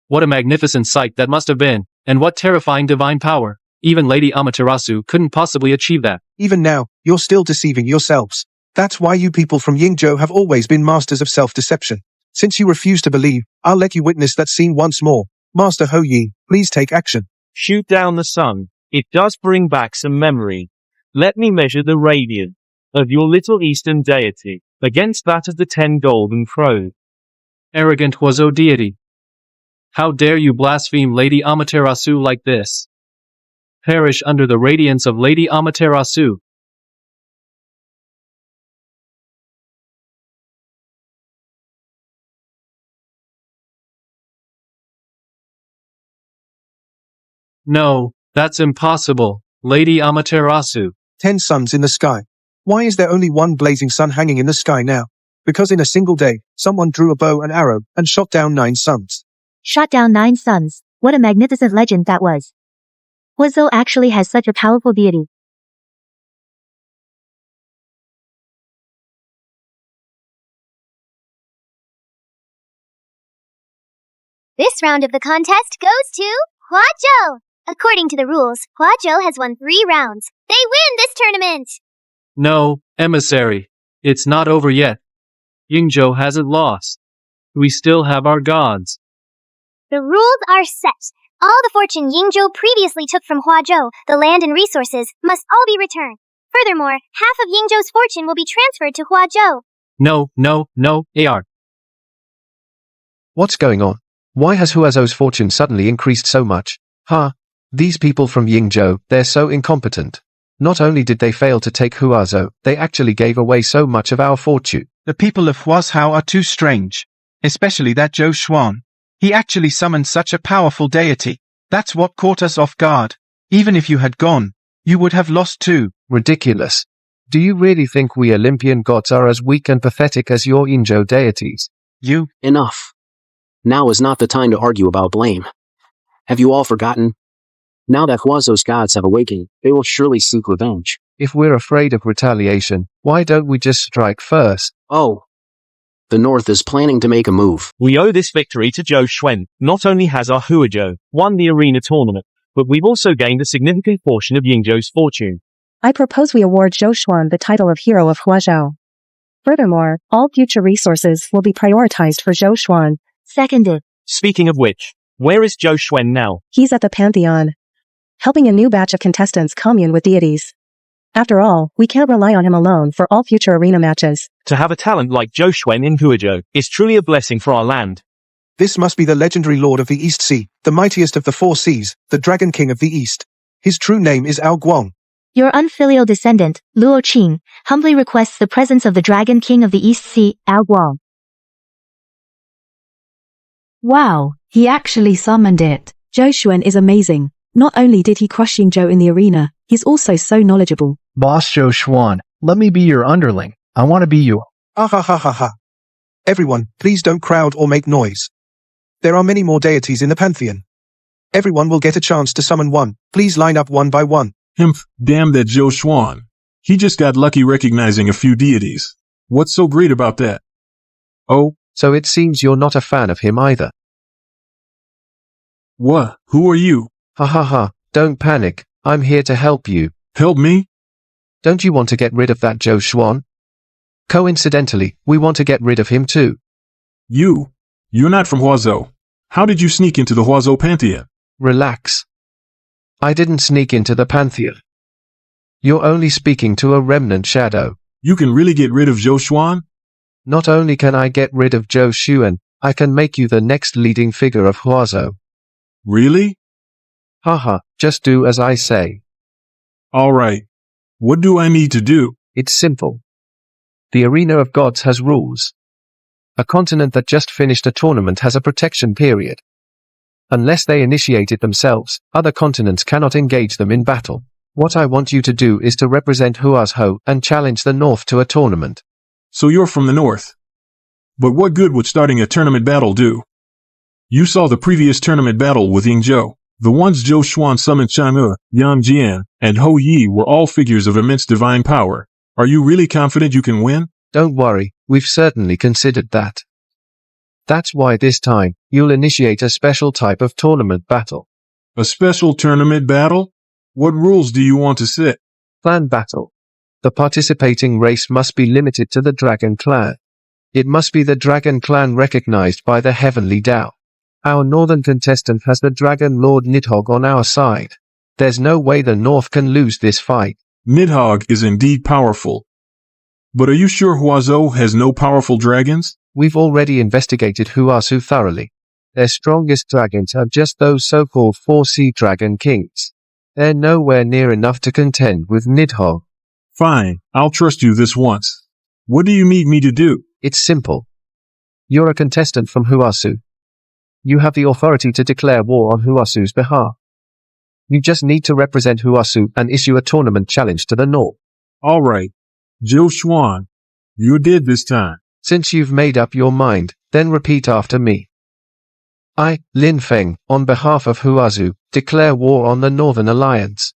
What a magnificent sight that must have been, and what terrifying divine power. Even Lady Amaterasu couldn't possibly achieve that. Even now, you're still deceiving yourselves. That's why you people from Yingzhou have always been masters of self-deception. Since you refuse to believe, I'll let you witness that scene once more. Master Hou Yi, please take action. Shoot down the sun. It does bring back some memory. Let me measure the radiance of your little eastern deity against that of the 10 golden crows. Arrogant Huazhou deity. How dare you blaspheme Lady Amaterasu like this? Perish under the radiance of Lady Amaterasu. No, that's impossible, Lady Amaterasu. 10 suns in the sky. Why is there only one blazing sun hanging in the sky now? Because in a single day, someone drew a bow and arrow and shot down 9 suns. Shot down 9 suns. What a magnificent legend that was. Huazhou actually has such a powerful deity. This round of the contest goes to Huazhou. According to the rules, Huazhou has won 3 rounds. They win this tournament! No, emissary. It's not over yet. Yingzhou hasn't lost. We still have our gods. The rules are set. All the fortune Yingzhou previously took from Huazhou, the land and resources, must all be returned. Furthermore, half of Yingzhou's fortune will be transferred to Huazhou. No, AR. What's going on? Why has Huazhou's fortune suddenly increased so much? These people from Yingzhou, they're so incompetent. Not only did they fail to take Huazhou, they actually gave away so much of our fortune. The people of Huazhou are too strange. Especially that Zhou Xuan. He actually summoned such a powerful deity. That's what caught us off guard. Even if you had gone, you would have lost too. Ridiculous. Do you really think we Olympian gods are as weak and pathetic as your Yingzhou deities? Enough. Now is not the time to argue about blame. Have you all forgotten? Now that Huazhou's gods have awakened, they will surely seek revenge. If we're afraid of retaliation, why don't we just strike first? Oh. The North is planning to make a move. We owe this victory to Zhou Xuan. Not only has our Huazhou won the arena tournament, but we've also gained a significant portion of Yingzhou's fortune. I propose we award Zhou Xuan the title of Hero of Huazhou. Furthermore, all future resources will be prioritized for Zhou Xuan. Seconded. Speaking of which, where is Zhou Xuan now? He's at the Pantheon, helping a new batch of contestants commune with deities. After all, we can't rely on him alone for all future arena matches. To have a talent like Zhou Xuan in Huazhou is truly a blessing for our land. This must be the legendary Lord of the East Sea, the mightiest of the 4 seas, the Dragon King of the East. His true name is Ao Guang. Your unfilial descendant, Luo Qing, humbly requests the presence of the Dragon King of the East Sea, Ao Guang. Wow, he actually summoned it. Zhou Xuan is amazing. Not only did he crush Yingzhou in the arena, he's also so knowledgeable. Boss Zhou Xuan, let me be your underling. I want to be you. Ha. Everyone, please don't crowd or make noise. There are many more deities in the pantheon. Everyone will get a chance to summon one. Please line up one by one. Damn that Zhou Xuan. He just got lucky recognizing a few deities. What's so great about that? Oh, so it seems you're not a fan of him either. What? Who are you? Ha ha ha, don't panic, I'm here to help you. Help me? Don't you want to get rid of that Zhou Xuan? Coincidentally, we want to get rid of him too. You're not from Huazhou. How did you sneak into the Huazhou pantheon? Relax. I didn't sneak into the pantheon. You're only speaking to a remnant shadow. You can really get rid of Zhou Xuan? Not only can I get rid of Zhou Xuan, I can make you the next leading figure of Huazhou. Really? Haha, just do as I say. Alright. What do I need to do? It's simple. The Arena of Gods has rules. A continent that just finished a tournament has a protection period. Unless they initiate it themselves, other continents cannot engage them in battle. What I want you to do is to represent Huazhou and challenge the North to a tournament. So you're from the North. But what good would starting a tournament battle do? You saw the previous tournament battle with Yingzhou. The ones Zhou Xuan summoned Chang'e, Jian, and Hou Yi were all figures of immense divine power. Are you really confident you can win? Don't worry, we've certainly considered that. That's why this time, you'll initiate a special type of tournament battle. A special tournament battle? What rules do you want to set? Clan battle. The participating race must be limited to the Dragon Clan. It must be the Dragon Clan recognized by the Heavenly Tao. Our northern contestant has the Dragon Lord Nidhogg on our side. There's no way the North can lose this fight. Nidhogg is indeed powerful. But are you sure Huazhou has no powerful dragons? We've already investigated Huazhou thoroughly. Their strongest dragons are just those so-called 4 sea dragon kings. They're nowhere near enough to contend with Nidhogg. Fine, I'll trust you this once. What do you need me to do? It's simple. You're a contestant from Huazhou. You have the authority to declare war on Huazhou's behalf. You just need to represent Huazhou and issue a tournament challenge to the North. Alright. Zhou Xuan, you did this time. Since you've made up your mind, then repeat after me. I, Lin Feng, on behalf of Huazhou, declare war on the Northern Alliance.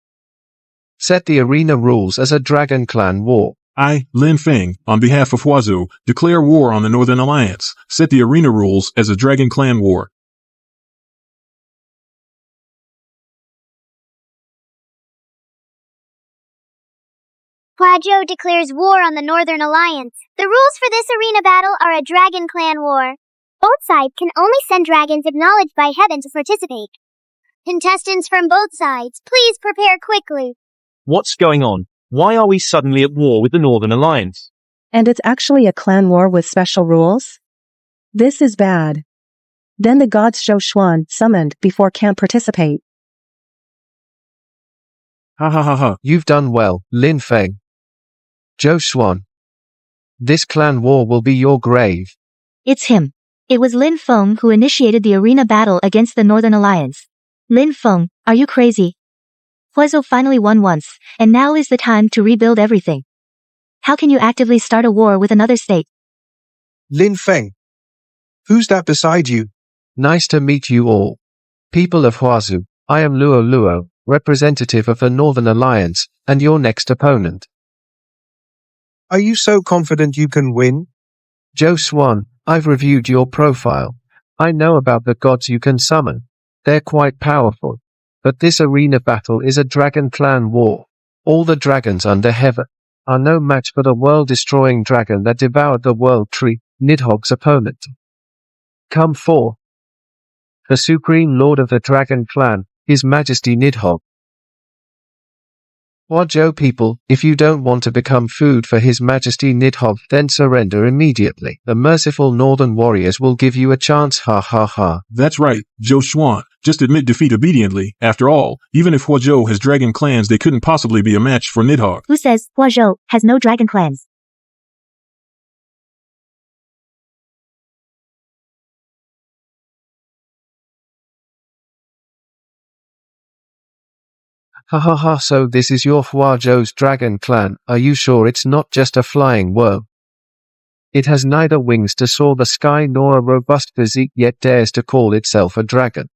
Set the arena rules as a Dragon Clan war. I, Lin Feng, on behalf of Huazhou, declare war on the Northern Alliance. Set the arena rules as a Dragon Clan war. Huazhou declares war on the Northern Alliance. The rules for this arena battle are a Dragon Clan war. Both sides can only send dragons acknowledged by heaven to participate. Contestants from both sides, please prepare quickly. What's going on? Why are we suddenly at war with the Northern Alliance? And it's actually a clan war with special rules? This is bad. Then the gods Zhou Xuan summoned before can't participate. Ha ha ha ha. You've done well, Lin Feng. Zhou Xuan. This clan war will be your grave. It's him. It was Lin Feng who initiated the arena battle against the Northern Alliance. Lin Feng, are you crazy? Huazhou finally won once, and now is the time to rebuild everything. How can you actively start a war with another state? Lin Feng. Who's that beside you? Nice to meet you all. People of Huazhou, I am Luo Luo, representative of the Northern Alliance, and your next opponent. Are you so confident you can win? Zhou Xuan, I've reviewed your profile. I know about the gods you can summon. They're quite powerful. But this arena battle is a Dragon Clan war. All the dragons under heaven are no match for the world-destroying dragon that devoured the world tree, Nidhogg's opponent. Come forth. The Supreme Lord of the Dragon Clan, His Majesty Nidhogg. Huazhou people, if you don't want to become food for His Majesty Nidhogg, then surrender immediately. The merciful northern warriors will give you a chance, ha ha ha. That's right, Zhou Xuan. Just admit defeat obediently. After all, even if Huazhou has dragon clans, they couldn't possibly be a match for Nidhogg. Who says Huazhou has no dragon clans? Ha ha ha, so this is your Huazhou's dragon clan. Are you sure it's not just a flying worm? It has neither wings to soar the sky nor a robust physique, yet dares to call itself a dragon.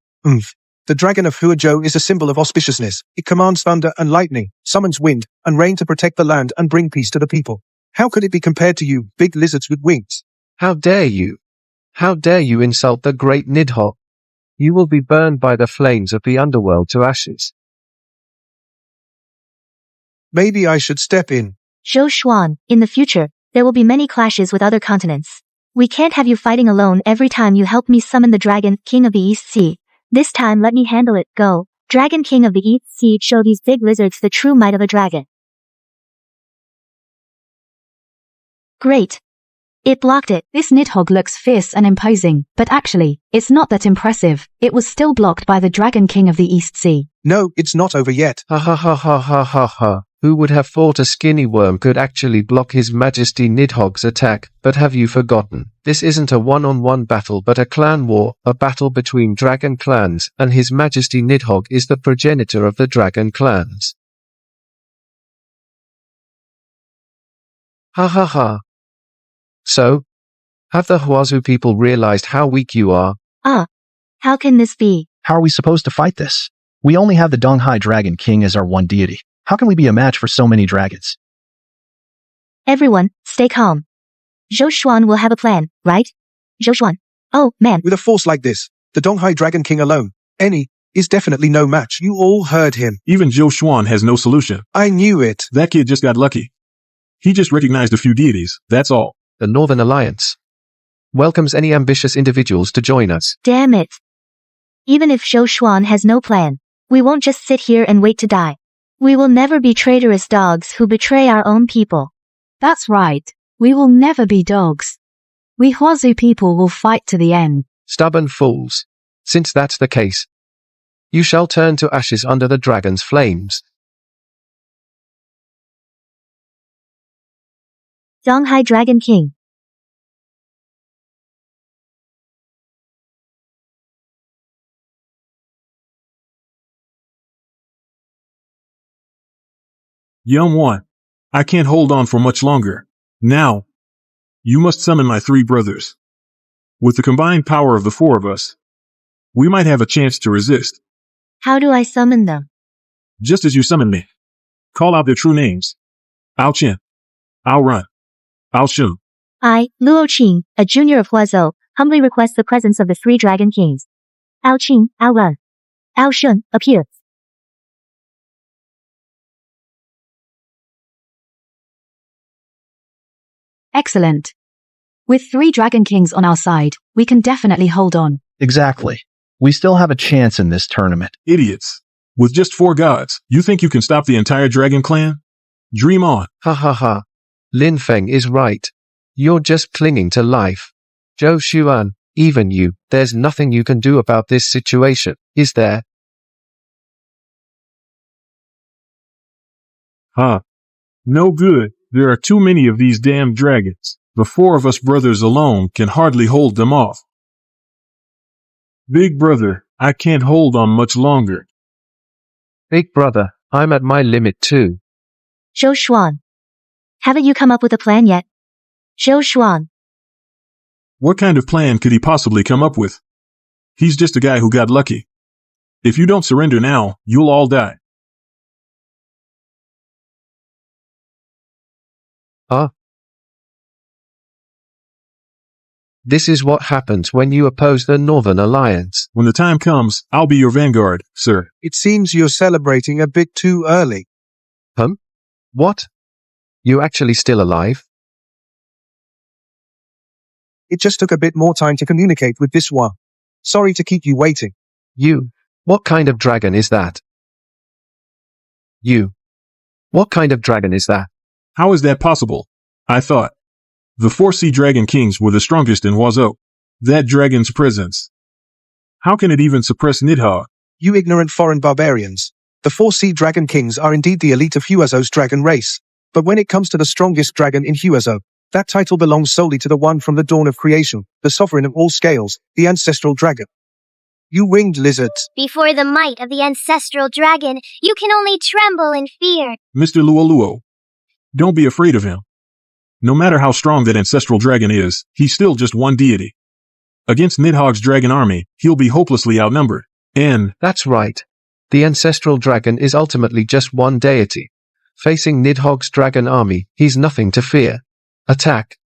The dragon of Huazhou is a symbol of auspiciousness. It commands thunder and lightning, summons wind and rain to protect the land and bring peace to the people. How could it be compared to you, big lizards with wings? How dare you? How dare you insult the great Nidhogg? You will be burned by the flames of the underworld to ashes. Maybe I should step in. Zhou Xuan, in the future, there will be many clashes with other continents. We can't have you fighting alone every time you help me summon the Dragon King of the East Sea. This time let me handle it. Go, Dragon King of the East Sea, show these big lizards the true might of a dragon. Great. It blocked it. This Nidhogg looks fierce and imposing, but actually, it's not that impressive. It was still blocked by the Dragon King of the East Sea. No, it's not over yet. Ha ha ha ha ha ha ha. Who would have thought a skinny worm could actually block His Majesty Nidhogg's attack? But have you forgotten? This isn't a one-on-one battle but a clan war, a battle between dragon clans, and His Majesty Nidhogg is the progenitor of the dragon clans. Ha ha ha. So, have the Huazhou people realized how weak you are? How can this be? How are we supposed to fight this? We only have the Donghai Dragon King as our one deity. How can we be a match for so many dragons? Everyone, stay calm. Zhou Xuan will have a plan, right? Zhou Xuan. Oh, man. With a force like this, the Donghai Dragon King alone, is definitely no match. You all heard him. Even Zhou Xuan has no solution. I knew it. That kid just got lucky. He just recognized a few deities, that's all. The Northern Alliance welcomes any ambitious individuals to join us. Damn it. Even if Zhou Xuan has no plan, we won't just sit here and wait to die. We will never be traitorous dogs who betray our own people. That's right. We will never be dogs. We Huazhou people will fight to the end. Stubborn fools. Since that's the case, you shall turn to ashes under the dragon's flames. Donghai Dragon King. Young one, I can't hold on for much longer. Now, you must summon my three brothers. With the combined power of the four of us, we might have a chance to resist. How do I summon them? Just as you summoned me. Call out their true names. Ao Qian, Ao Run, Ao Shun. I, Luo Qing, a junior of Huazhou, humbly request the presence of the three Dragon Kings. Ao Qing, Ao Run, Ao Shun, appear. Excellent. With three Dragon Kings on our side, we can definitely hold on. Exactly. We still have a chance in this tournament. Idiots. With just 4 gods, you think you can stop the entire dragon clan? Dream on. Ha ha ha. Lin Feng is right. You're just clinging to life. Zhou Xuan, even you, there's nothing you can do about this situation, is there? Huh. No good. There are too many of these damn dragons. The 4 of us brothers alone can hardly hold them off. Big brother, I can't hold on much longer. Big brother, I'm at my limit too. Zhou Xuan. Haven't you come up with a plan yet? Zhou Xuan. What kind of plan could he possibly come up with? He's just a guy who got lucky. If you don't surrender now, you'll all die. This is what happens when you oppose the Northern Alliance. When the time comes, I'll be your vanguard, sir. It seems you're celebrating a bit too early. What? You actually still alive? It just took a bit more time to communicate with this one. Sorry to keep you waiting. You. What kind of dragon is that? You. What kind of dragon is that? How is that possible? I thought the 4 sea dragon kings were the strongest in Huazhou. That dragon's presence. How can it even suppress Nidhogg? You ignorant foreign barbarians. The 4 sea dragon kings are indeed the elite of Huazhou's dragon race. But when it comes to the strongest dragon in Huazhou, that title belongs solely to the one from the dawn of creation, the sovereign of all scales, the Ancestral Dragon. You winged lizards. Before the might of the Ancestral Dragon, you can only tremble in fear. Mr. Luo, don't be afraid of him. No matter how strong that Ancestral Dragon is, he's still just one deity. Against Nidhogg's dragon army, he'll be hopelessly outnumbered. And that's right. The Ancestral Dragon is ultimately just one deity. Facing Nidhogg's dragon army, he's nothing to fear. Attack.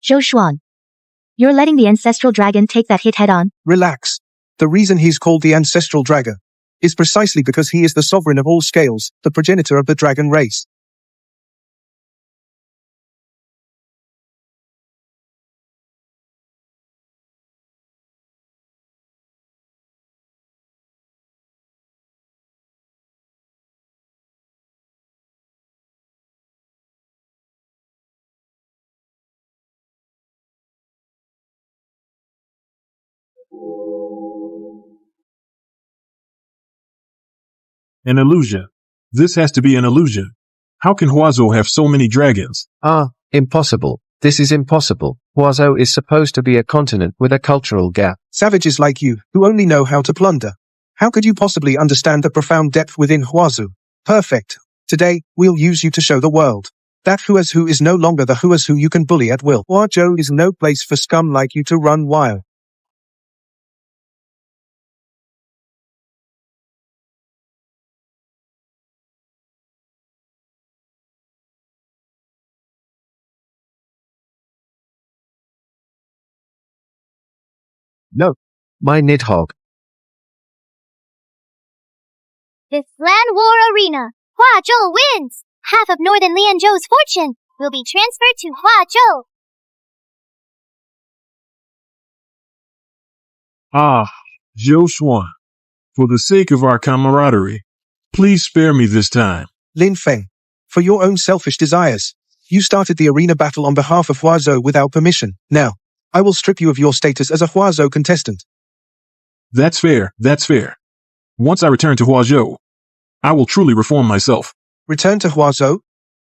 Zhou Xuan. You're letting the Ancestral Dragon take that hit head on? Relax. The reason he's called the Ancestral Dragon is precisely because he is the sovereign of all scales, the progenitor of the dragon race. An illusion. This has to be an illusion. How can Huazhou have so many dragons? Impossible. This is impossible. Huazhou is supposed to be a continent with a cultural gap. Savages like you, who only know how to plunder. How could you possibly understand the profound depth within Huazhou? Perfect. Today, we'll use you to show the world that Huazhou is no longer the Huazhou you can bully at will. Huazhou is no place for scum like you to run wild. No. My Nidhogg. This land war arena, Huazhou wins! Half of northern Lianzhou's fortune will be transferred to Huazhou. Zhou Xuan. For the sake of our camaraderie, please spare me this time. Lin Feng, for your own selfish desires, you started the arena battle on behalf of Huazhou without permission. Now, I will strip you of your status as a Huazhou contestant. That's fair, that's fair. Once I return to Huazhou, I will truly reform myself. Return to Huazhou?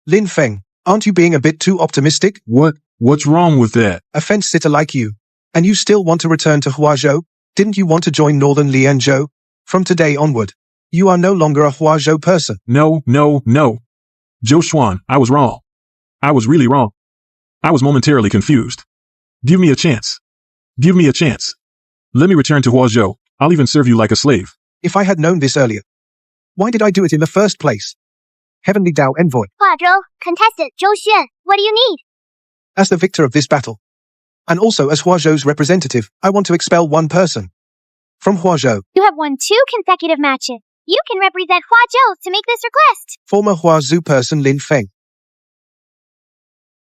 Lin Feng, aren't you being a bit too optimistic? What's wrong with that? A fence-sitter like you. And you still want to return to Huazhou? Didn't you want to join northern Lianzhou? From today onward, you are no longer a Huazhou person. No. Zhou Xuan, I was wrong. I was really wrong. I was momentarily confused. Give me a chance. Give me a chance. Let me return to Huazhou. I'll even serve you like a slave. If I had known this earlier, why did I do it in the first place? Heavenly Dao Envoy. Huazhou, contestant Zhou Xuan, what do you need? As the victor of this battle, and also as Huazhou's representative, I want to expel one person from Huazhou. You have won 2 consecutive matches. You can represent Huazhou to make this request. Former Huazhou person Lin Feng.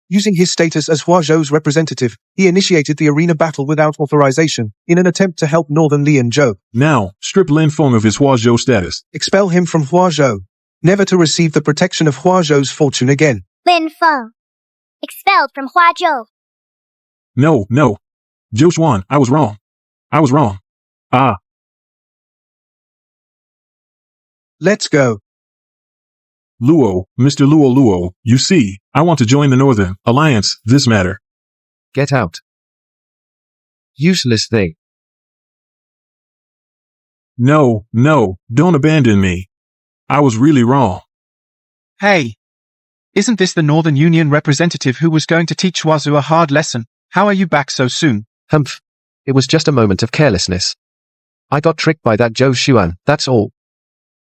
Using his status as Huazhou's representative, he initiated the arena battle without authorization, in an attempt to help northern Lianzhou. Now, strip Lin Feng of his Huazhou status. Expel him from Huazhou, never to receive the protection of Huazhou's fortune again. Lin Feng, expelled from Huazhou. No. Zhou Xuan, I was wrong. I was wrong. Let's go. Luo, Mr. Luo, you see, I want to join the Northern Alliance, this matter. Get out. Useless thing. No, don't abandon me. I was really wrong. Hey. Isn't this the Northern Union representative who was going to teach Huazhou a hard lesson? How are you back so soon? Humph. It was just a moment of carelessness. I got tricked by that Zhou Xuan, that's all.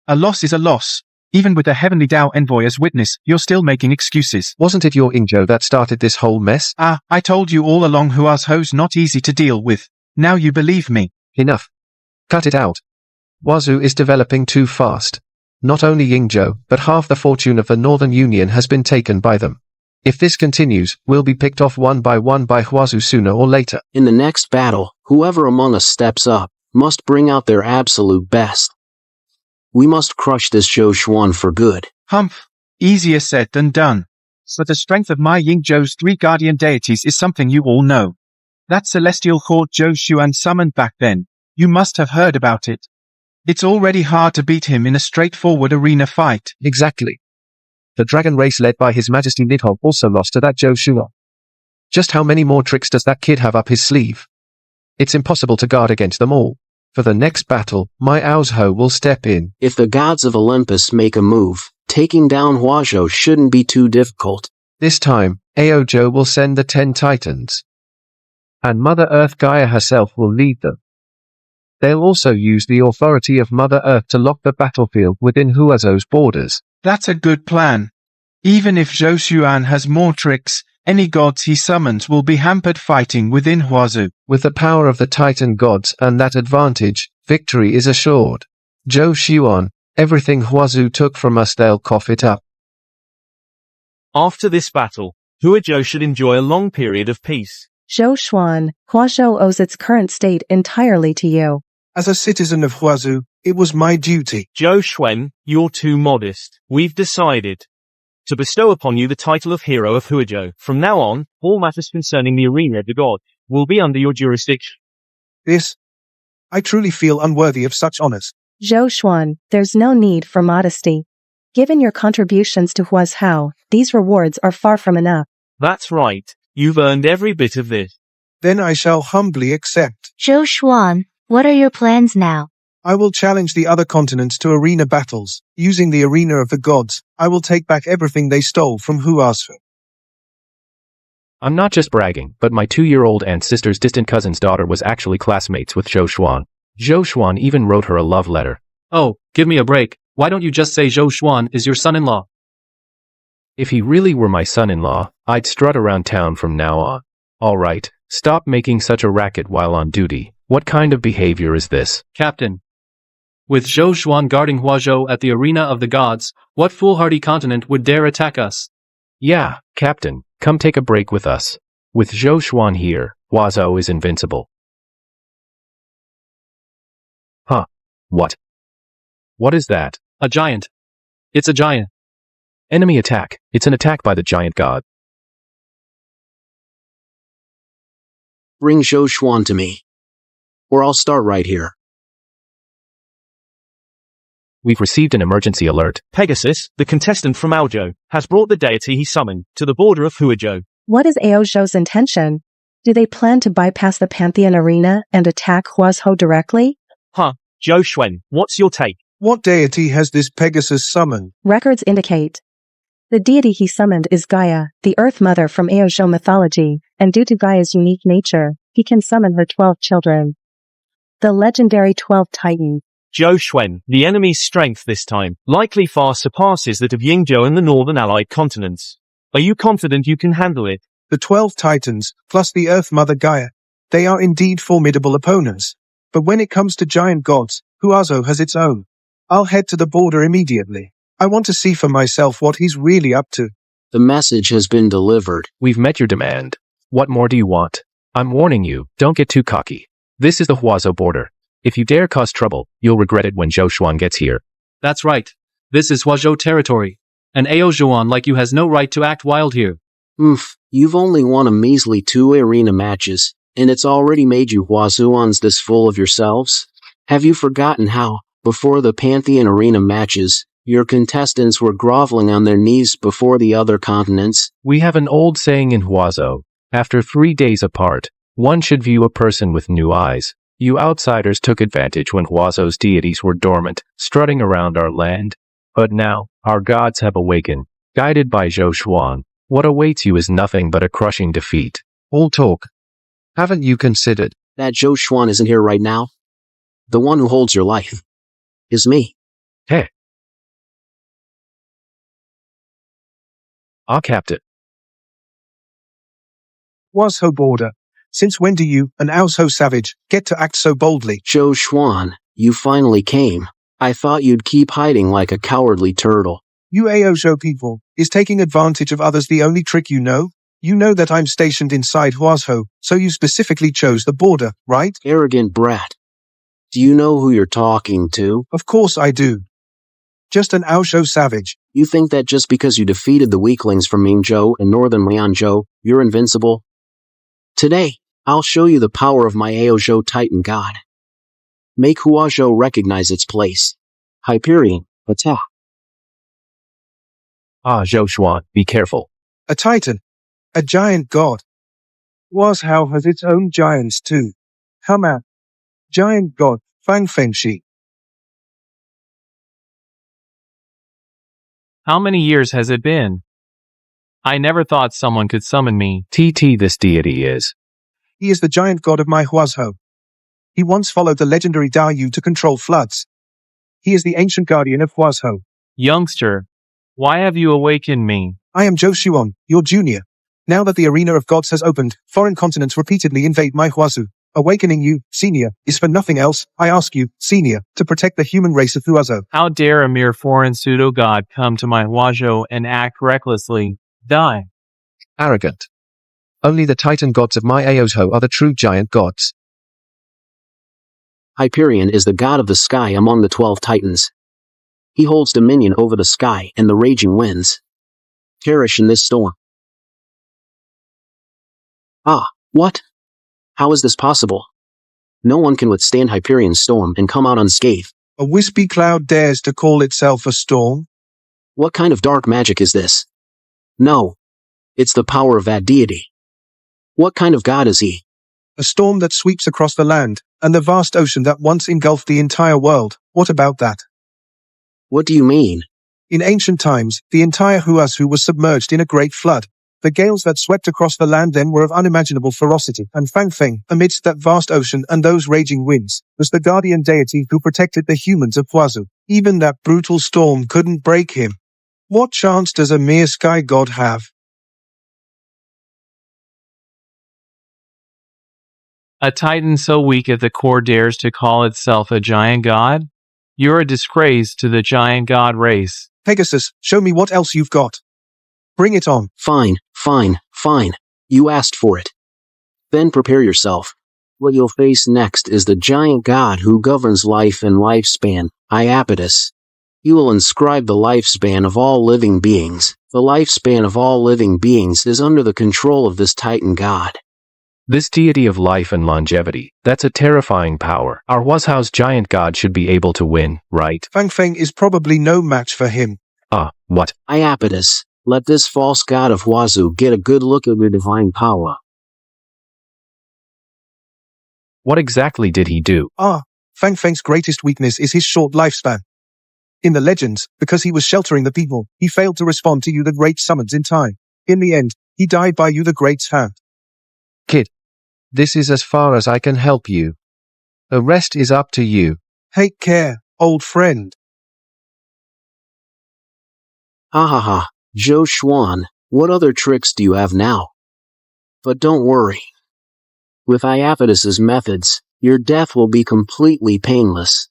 A loss is a loss. Even with the Heavenly Dao Envoy as witness, you're still making excuses. Wasn't it your Yingzhou that started this whole mess? I told you all along Huazhou's not easy to deal with. Now you believe me. Enough. Cut it out. Huazhou is developing too fast. Not only Yingzhou, but half the fortune of the Northern Union has been taken by them. If this continues, we'll be picked off one by Huazhou sooner or later. In the next battle, whoever among us steps up must bring out their absolute best. We must crush this Zhou Xuan for good. Humph. Easier said than done. But the strength of my Yingzhou's 3 guardian deities is something you all know. That celestial horde Zhou Xuan summoned back then. You must have heard about it. It's already hard to beat him in a straightforward arena fight. Exactly. The dragon race led by His Majesty Nidhogg also lost to that Zhou Xuan. Just how many more tricks does that kid have up his sleeve? It's impossible to guard against them all. For the next battle, my Huazhou will step in. If the gods of Olympus make a move, taking down Huazhou shouldn't be too difficult. This time, Aozhou will send the 10 titans. And Mother Earth Gaia herself will lead them. They'll also use the authority of Mother Earth to lock the battlefield within Huazhou's borders. That's a good plan. Even if Zhou Xuan has more tricks, Any gods he summons will be hampered fighting within Huazhou. With the power of the Titan gods and that advantage, victory is assured. Zhou Xuan, everything Huazhou took from us they'll cough it up. After this battle, Huazhou should enjoy a long period of peace. Zhou Xuan, Huazhou owes its current state entirely to you. As a citizen of Huazhou, it was my duty. Zhou Xuan, you're too modest. We've decided to bestow upon you the title of Hero of Huazhou. From now on, all matters concerning the arena of the god will be under your jurisdiction. I truly feel unworthy of such honors. Zhou Xuan, there's no need for modesty. Given your contributions to Huazhou, these rewards are far from enough. That's right. You've earned every bit of this. Then I shall humbly accept. Zhou Xuan, what are your plans now? I will challenge the other continents to arena battles. Using the arena of the gods, I will take back everything they stole from Huazhou. I'm not just bragging, but my 2-year-old aunt's sister's distant cousin's daughter was actually classmates with Zhou Xuan. Zhou Xuan even wrote her a love letter. Oh, give me a break. Why don't you just say Zhou Xuan is your son-in-law? If he really were my son-in-law, I'd strut around town from now on. Alright, stop making such a racket while on duty. What kind of behavior is this? Captain. With Zhou Xuan guarding Huazhou at the arena of the gods, what foolhardy continent would dare attack us? Yeah, Captain, come take a break with us. With Zhou Xuan here, Huazhou is invincible. Huh. What? What is that? A giant. It's a giant. Enemy attack. It's an attack by the giant god. Bring Zhou Xuan to me. Or I'll start right here. We've received an emergency alert. Pegasus, the contestant from Alzhou, has brought the deity he summoned to the border of Huazhou. What is Aozhou's intention? Do they plan to bypass the Pantheon arena and attack Huazhou directly? Huh, Zhou Xuan, what's your take? What deity has this Pegasus summoned? Records indicate the deity he summoned is Gaia, the Earth Mother from Aozhou mythology, and due to Gaia's unique nature, he can summon her 12 children. The legendary 12 Titans. Zhou Xuan, the enemy's strength this time likely far surpasses that of Yingzhou and the northern allied continents. Are you confident you can handle it? The 12 Titans, plus the Earth Mother Gaia. They are indeed formidable opponents. But when it comes to giant gods, Huazhou has its own. I'll head to the border immediately. I want to see for myself what he's really up to. The message has been delivered. We've met your demand. What more do you want? I'm warning you, don't get too cocky. This is the Huazhou border. If you dare cause trouble, you'll regret it when Zhou Xuan gets here. That's right. This is Huazhou territory. And Aozhouan like you has no right to act wild here. You've only won a measly 2 arena matches, and it's already made you Huazhouans this full of yourselves? Have you forgotten how, before the Pantheon arena matches, your contestants were groveling on their knees before the other continents? We have an old saying in Huazhou. After 3 days apart, one should view a person with new eyes. You outsiders took advantage when Huazhou's deities were dormant, strutting around our land. But now, our gods have awakened. Guided by Zhou Xuan, what awaits you is nothing but a crushing defeat. All talk. Haven't you considered that Zhou Xuan isn't here right now? The one who holds your life is me. Hey. Captain. Huazhou border. Since when do you, an Aozhou savage, get to act so boldly? Zhou Xuan, you finally came. I thought you'd keep hiding like a cowardly turtle. You Aozhou people, is taking advantage of others the only trick you know? You know that I'm stationed inside Huazhou, so you specifically chose the border, right? Arrogant brat. Do you know who you're talking to? Of course I do. Just an Aozhou savage. You think that just because you defeated the weaklings from Yingzhou and northern Lianzhou, you're invincible? Today, I'll show you the power of my Aozhou Titan God. Make Huazhou recognize its place. Hyperion, attack. Zhou Xuan, be careful. A Titan. A giant god. Huazhou has its own giants too. Come out. Giant god, Fang Fengshi. How many years has it been? I never thought someone could summon me. This deity is. He is the giant god of my Huazhou. He once followed the legendary Dayu to control floods. He is the ancient guardian of Huazhou. Youngster, why have you awakened me? I am Zhou Xuan, your junior. Now that the arena of gods has opened, foreign continents repeatedly invade my Huazhou. Awakening you, Senior, is for nothing else, I ask you, Senior, to protect the human race of Huazhou. How dare a mere foreign pseudo-god come to my Huazhou and act recklessly? Die. Arrogant. Only the titan gods of my Huazhou are the true giant gods. Hyperion is the god of the sky among the 12 titans. He holds dominion over the sky and the raging winds. Perish in this storm. Ah, what? How is this possible? No one can withstand Hyperion's storm and come out unscathed. A wispy cloud dares to call itself a storm? What kind of dark magic is this? No. It's the power of that deity. What kind of god is he? A storm that sweeps across the land, and the vast ocean that once engulfed the entire world. What about that? What do you mean? In ancient times, the entire Huazhou was submerged in a great flood. The gales that swept across the land then were of unimaginable ferocity, and Fang Feng, amidst that vast ocean and those raging winds, was the guardian deity who protected the humans of Huazhou. Even that brutal storm couldn't break him. What chance does a mere sky god have? A titan so weak at the core dares to call itself a giant god? You're a disgrace to the giant god race. Pegasus, show me what else you've got. Bring it on. Fine. You asked for it. Then prepare yourself. What you'll face next is the giant god who governs life and lifespan, Iapetus. You will inscribe the lifespan of all living beings. The lifespan of all living beings is under the control of this titan god. This deity of life and longevity, that's a terrifying power. Our Huazhou's giant god should be able to win, right? Fang Feng is probably no match for him. What? Iapetus, let this false god of Huazhou get a good look at your divine power. What exactly did he do? Fang Feng's greatest weakness is his short lifespan. In the legends, because he was sheltering the people, he failed to respond to you the great summons in time. In the end, he died by you the great's hand. Kid, this is as far as I can help you. The rest is up to you. Take care, old friend. Ha. Zhou Xuan, what other tricks do you have now? But don't worry. With Iapetus's methods, your death will be completely painless.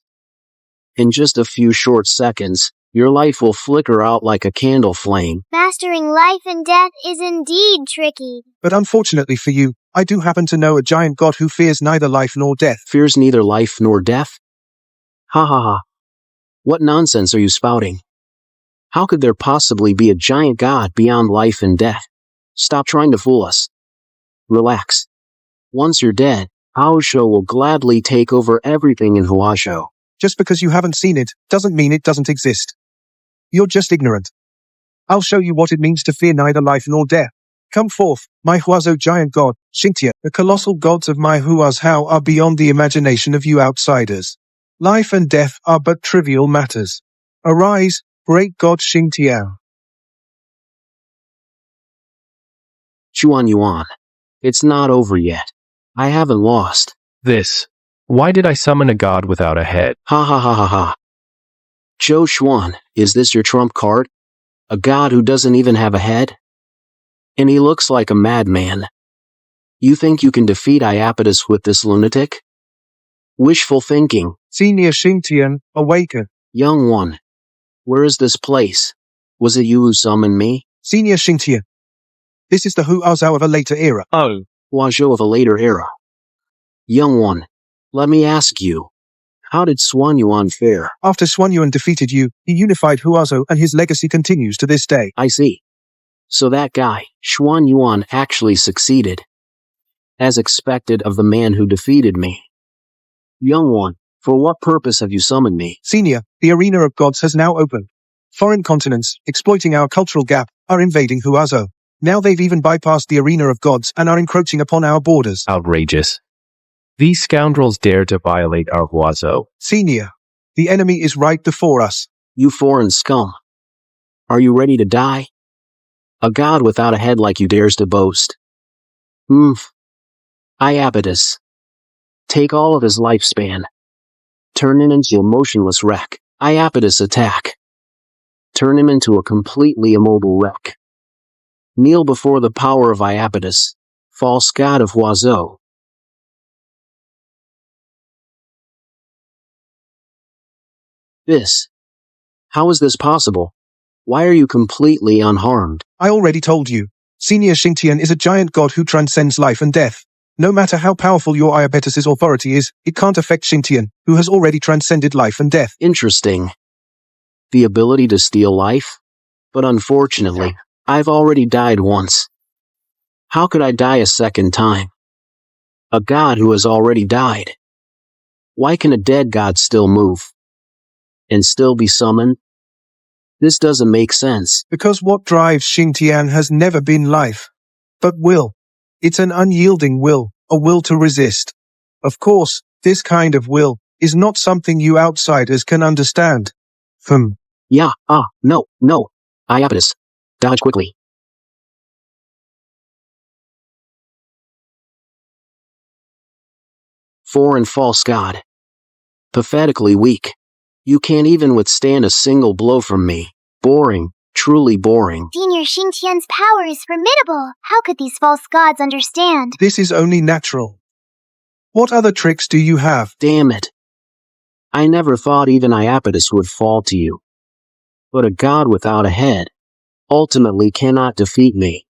In just a few short seconds, your life will flicker out like a candle flame. Mastering life and death is indeed tricky. But unfortunately for you, I do happen to know a giant god who fears neither life nor death. Fears neither life nor death? Ha. What nonsense are you spouting? How could there possibly be a giant god beyond life and death? Stop trying to fool us. Relax. Once you're dead, Huazhou will gladly take over everything in Huazhou. Just because you haven't seen it, doesn't mean it doesn't exist. You're just ignorant. I'll show you what it means to fear neither life nor death. Come forth, my Huazhou giant god, Xingtia. The colossal gods of my Huazhou are beyond the imagination of you outsiders. Life and death are but trivial matters. Arise, great god Xingtia. Xuan Yuan. It's not over yet. I haven't lost. Why did I summon a god without a head? Ha. Zhou Xuan, is this your trump card? A god who doesn't even have a head? And he looks like a madman. You think you can defeat Iapetus with this lunatic? Wishful thinking. Senior Xingtian, awaken. Young one. Where is this place? Was it you who summoned me? Senior Xingtia. This is the Huazhou of a later era. Oh. Huazhou of a later era. Young one. Let me ask you. How did Xuan Yuan fare? After Xuan Yuan defeated you, he unified Huazhou and his legacy continues to this day. I see. So that guy, Xuan Yuan, actually succeeded. As expected of the man who defeated me. Young one, for what purpose have you summoned me? Senior, the arena of gods has now opened. Foreign continents, exploiting our cultural gap, are invading Huazhou. Now they've even bypassed the arena of gods and are encroaching upon our borders. Outrageous. These scoundrels dare to violate our Huazhou. Senior, the enemy is right before us. You foreign scum. Are you ready to die? A god without a head like you dares to boast. Iapetus. Take all of his lifespan. Turn him into a motionless wreck. Iapetus attack. Turn him into a completely immobile wreck. Kneel before the power of Iapetus, false god of Huazhou. This. How is this possible? Why are you completely unharmed? I already told you. Senior Xingtian is a giant god who transcends life and death. No matter how powerful your Iapetus' authority is, it can't affect Xingtian, who has already transcended life and death. Interesting. The ability to steal life? But unfortunately, I've already died once. How could I die a second time? A god who has already died. Why can a dead god still move? And still be summoned? This doesn't make sense. Because what drives Xingtian has never been life, but will. It's an unyielding will, a will to resist. Of course, this kind of will is not something you outsiders can understand. Yeah, no. Iapetus. Dodge quickly. Foreign false god. Pathetically weak. You can't even withstand a single blow from me. Boring, truly boring. Senior Xingtian's power is formidable. How could these false gods understand? This is only natural. What other tricks do you have? Damn it. I never thought even Iapetus would fall to you. But a god without a head ultimately cannot defeat me.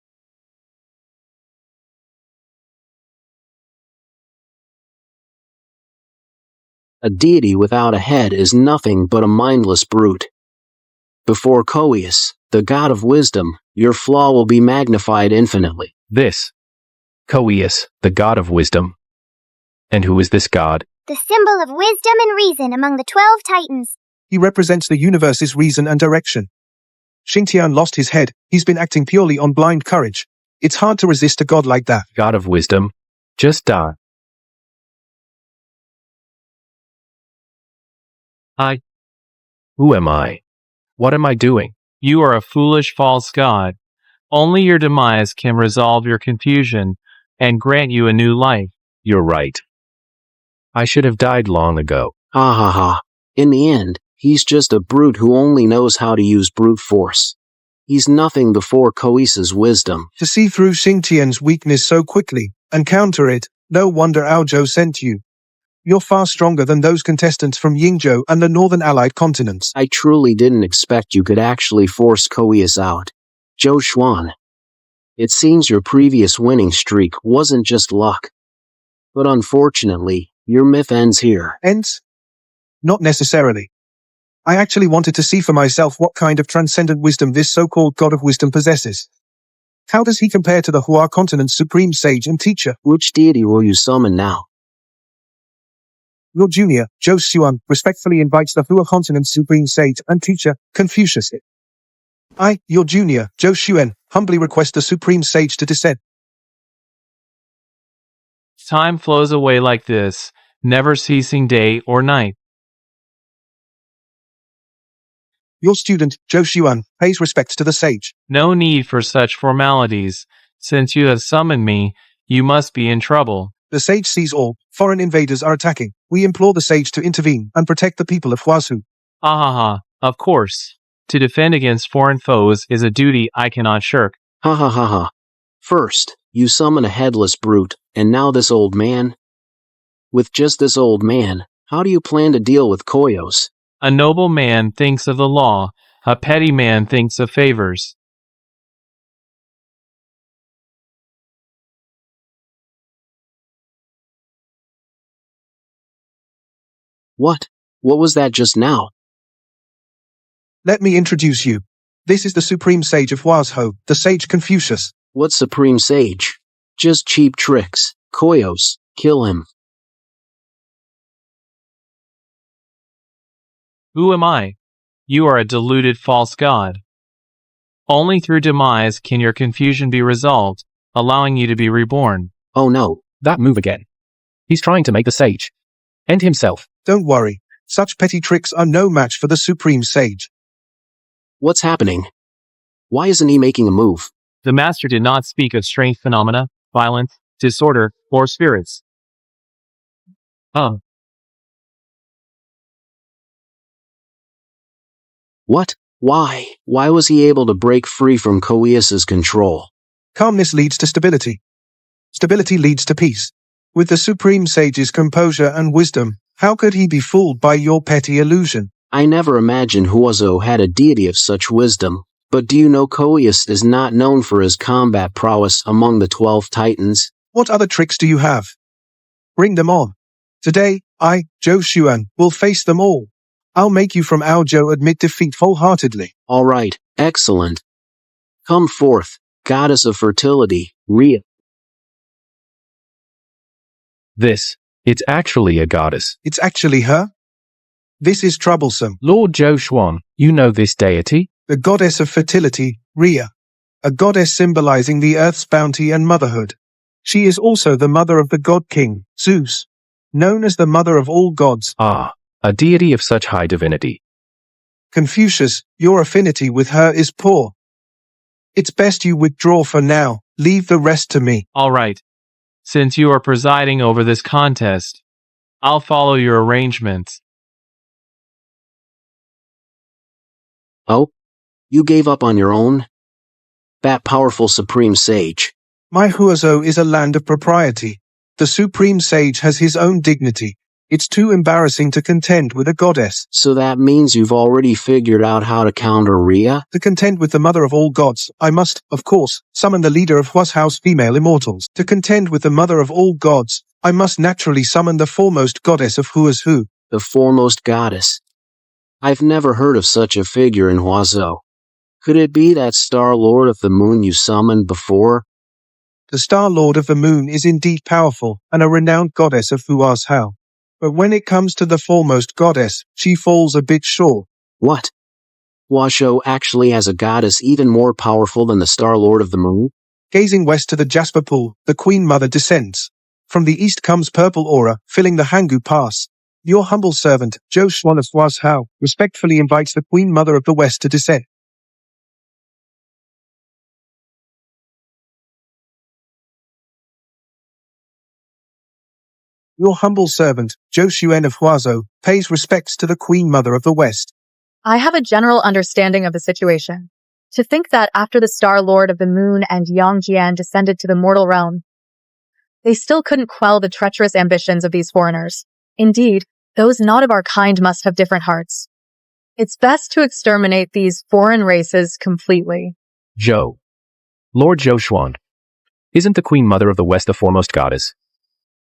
A deity without a head is nothing but a mindless brute. Before Coeus, the god of wisdom, your flaw will be magnified infinitely. This. Coeus, the god of wisdom. And who is this god? The symbol of wisdom and reason among the 12 titans. He represents the universe's reason and direction. Xingtian lost his head. He's been acting purely on blind courage. It's hard to resist a god like that. God of wisdom. Just die. Who am I? What am I doing? You are a foolish false god. Only your demise can resolve your confusion and grant you a new life. You're right. I should have died long ago. Ha ha ha. In the end, he's just a brute who only knows how to use brute force. He's nothing before Coeus's wisdom. To see through Xingtian's weakness so quickly, and counter it, no wonder Aozhou sent you. You're far stronger than those contestants from Yingzhou and the northern allied continents. I truly didn't expect you could actually force Coeus out. Zhou Xuan. It seems your previous winning streak wasn't just luck. But unfortunately, your myth ends here. Ends? Not necessarily. I actually wanted to see for myself what kind of transcendent wisdom this so-called god of wisdom possesses. How does he compare to the Hua continent's supreme sage and teacher? Which deity will you summon now? Your junior, Zhou Xuan, respectfully invites the Hua continent's supreme sage and teacher, Confucius. I, your junior, Zhou Xuan, humbly request the supreme sage to descend. Time flows away like this, never ceasing day or night. Your student, Zhou Xuan, pays respects to the sage. No need for such formalities. Since you have summoned me, you must be in trouble. The sage sees all. Foreign invaders are attacking. We implore the sage to intervene and protect the people of Huazhou. Of course. To defend against foreign foes is a duty I cannot shirk. Ha. First, you summon a headless brute, and now this old man? With just this old man, how do you plan to deal with Coeus? A noble man thinks of the law, a petty man thinks of favors. What? What was that just now? Let me introduce you. This is the supreme sage of Huazhou, the sage Confucius. What supreme sage? Just cheap tricks. Coeus, kill him. Who am I? You are a deluded false god. Only through demise can your confusion be resolved, allowing you to be reborn. Oh no. That move again. He's trying to make the sage. And himself. Don't worry. Such petty tricks are no match for the supreme sage. What's happening? Why isn't he making a move? The master did not speak of strange phenomena, violence, disorder, or spirits. What? Why? Why was he able to break free from Coeus's control? Calmness leads to stability. Stability leads to peace. With the Supreme Sage's composure and wisdom, how could he be fooled by your petty illusion? I never imagined Huazhou had a deity of such wisdom. But do you know Koius is not known for his combat prowess among the 12 titans? What other tricks do you have? Bring them on. Today, I, Zhou Xuan, will face them all. I'll make you from Aozhou admit defeat wholeheartedly. All right, excellent. Come forth, goddess of fertility, Rhea. It's actually a goddess. It's actually her? This is troublesome. Lord Zhou Xuan, you know this deity? The goddess of fertility, Rhea. A goddess symbolizing the earth's bounty and motherhood. She is also the mother of the god king, Zeus, known as the mother of all gods. Ah, a deity of such high divinity. Confucius, your affinity with her is poor. It's best you withdraw for now. Leave the rest to me. All right. Since you are presiding over this contest, I'll follow your arrangements. Oh? You gave up on your own? That powerful Supreme Sage. My Huazhou is a land of propriety. The Supreme Sage has his own dignity. It's too embarrassing to contend with a goddess. So that means you've already figured out how to counter Rhea? To contend with the mother of all gods, I must, of course, summon the leader of Huazhou's female immortals. To contend with the mother of all gods, I must naturally summon the foremost goddess of Huazhou. The foremost goddess. I've never heard of such a figure in Huazhou. Could it be that Star Lord of the Moon you summoned before? The Star Lord of the Moon is indeed powerful and a renowned goddess of Huazhou. But when it comes to the foremost goddess, she falls a bit short. What? Huazhou actually has a goddess even more powerful than the Star Lord of the Moon? Gazing west to the Jasper Pool, the Queen Mother descends. From the east comes purple aura, filling the Hangu Pass. Your humble servant, Zhou Xuan of Huazhou, respectfully invites the Queen Mother of the West to descend. Your humble servant, Zhou Xuan of Huazhou, pays respects to the Queen Mother of the West. I have a general understanding of the situation. To think that after the Star Lord of the Moon and Jian descended to the mortal realm, they still couldn't quell the treacherous ambitions of these foreigners. Indeed, those not of our kind must have different hearts. It's best to exterminate these foreign races completely. Zhou. Lord Zhou Xuan. Isn't the Queen Mother of the West the foremost goddess?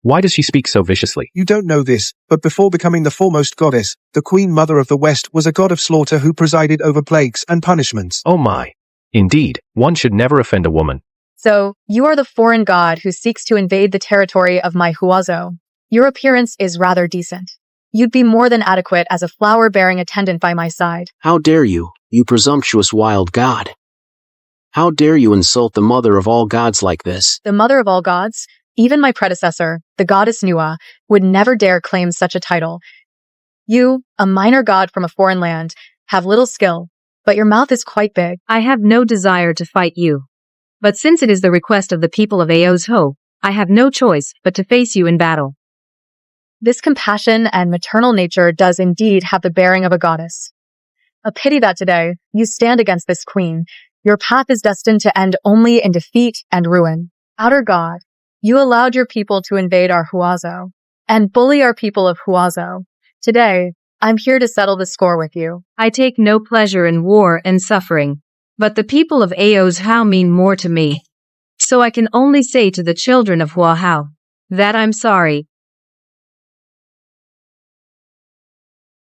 Why does she speak so viciously? You don't know this, but before becoming the foremost goddess, the Queen Mother of the West was a god of slaughter who presided over plagues and punishments. Oh my. Indeed, one should never offend a woman. So, you are the foreign god who seeks to invade the territory of my Huazhou. Your appearance is rather decent. You'd be more than adequate as a flower-bearing attendant by my side. How dare you, you presumptuous wild god? How dare you insult the mother of all gods like this? The mother of all gods? Even my predecessor, the goddess Nua, would never dare claim such a title. You, a minor god from a foreign land, have little skill, but your mouth is quite big. I have no desire to fight you. But since it is the request of the people of Huazhou, I have no choice but to face you in battle. This compassion and maternal nature does indeed have the bearing of a goddess. A pity that today, you stand against this queen. Your path is destined to end only in defeat and ruin. Outer god, you allowed your people to invade our Huazhou and bully our people of Huazhou. Today, I'm here to settle the score with you. I take no pleasure in war and suffering, but the people of Huazhou mean more to me. So I can only say to the children of Huazhou that I'm sorry.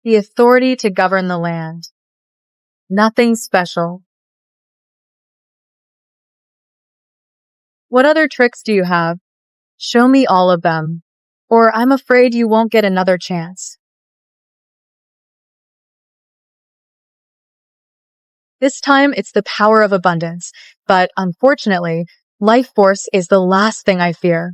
The authority to govern the land. Nothing special. What other tricks do you have? Show me all of them, or I'm afraid you won't get another chance. This time it's the power of abundance, but unfortunately, life force is the last thing I fear.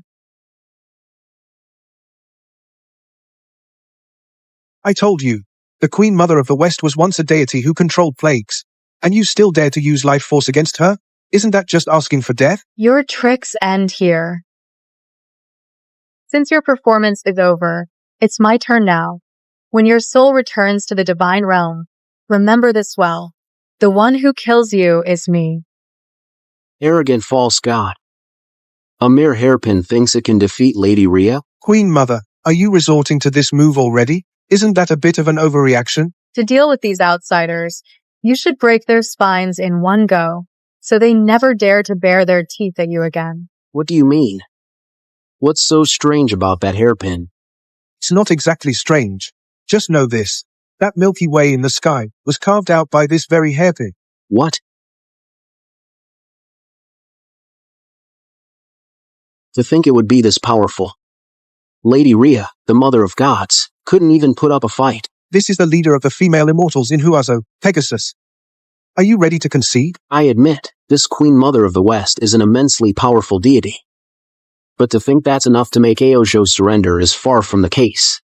I told you, the Queen Mother of the West was once a deity who controlled plagues, and you still dare to use life force against her? Isn't that just asking for death? Your tricks end here. Since your performance is over, it's my turn now. When your soul returns to the divine realm, remember this well. The one who kills you is me. Arrogant false god. A mere hairpin thinks it can defeat Lady Rhea? Queen Mother, are you resorting to this move already? Isn't that a bit of an overreaction? To deal with these outsiders, you should break their spines in one go, so they never dare to bare their teeth at you again. What do you mean? What's so strange about that hairpin? It's not exactly strange. Just know this. That Milky Way in the sky was carved out by this very hairpin. What? To think it would be this powerful. Lady Rhea, the mother of gods, couldn't even put up a fight. This is the leader of the female immortals in Huazhou, Pegasus. Are you ready to concede? I admit, this Queen Mother of the West is an immensely powerful deity. But to think that's enough to make Huazhou surrender is far from the case.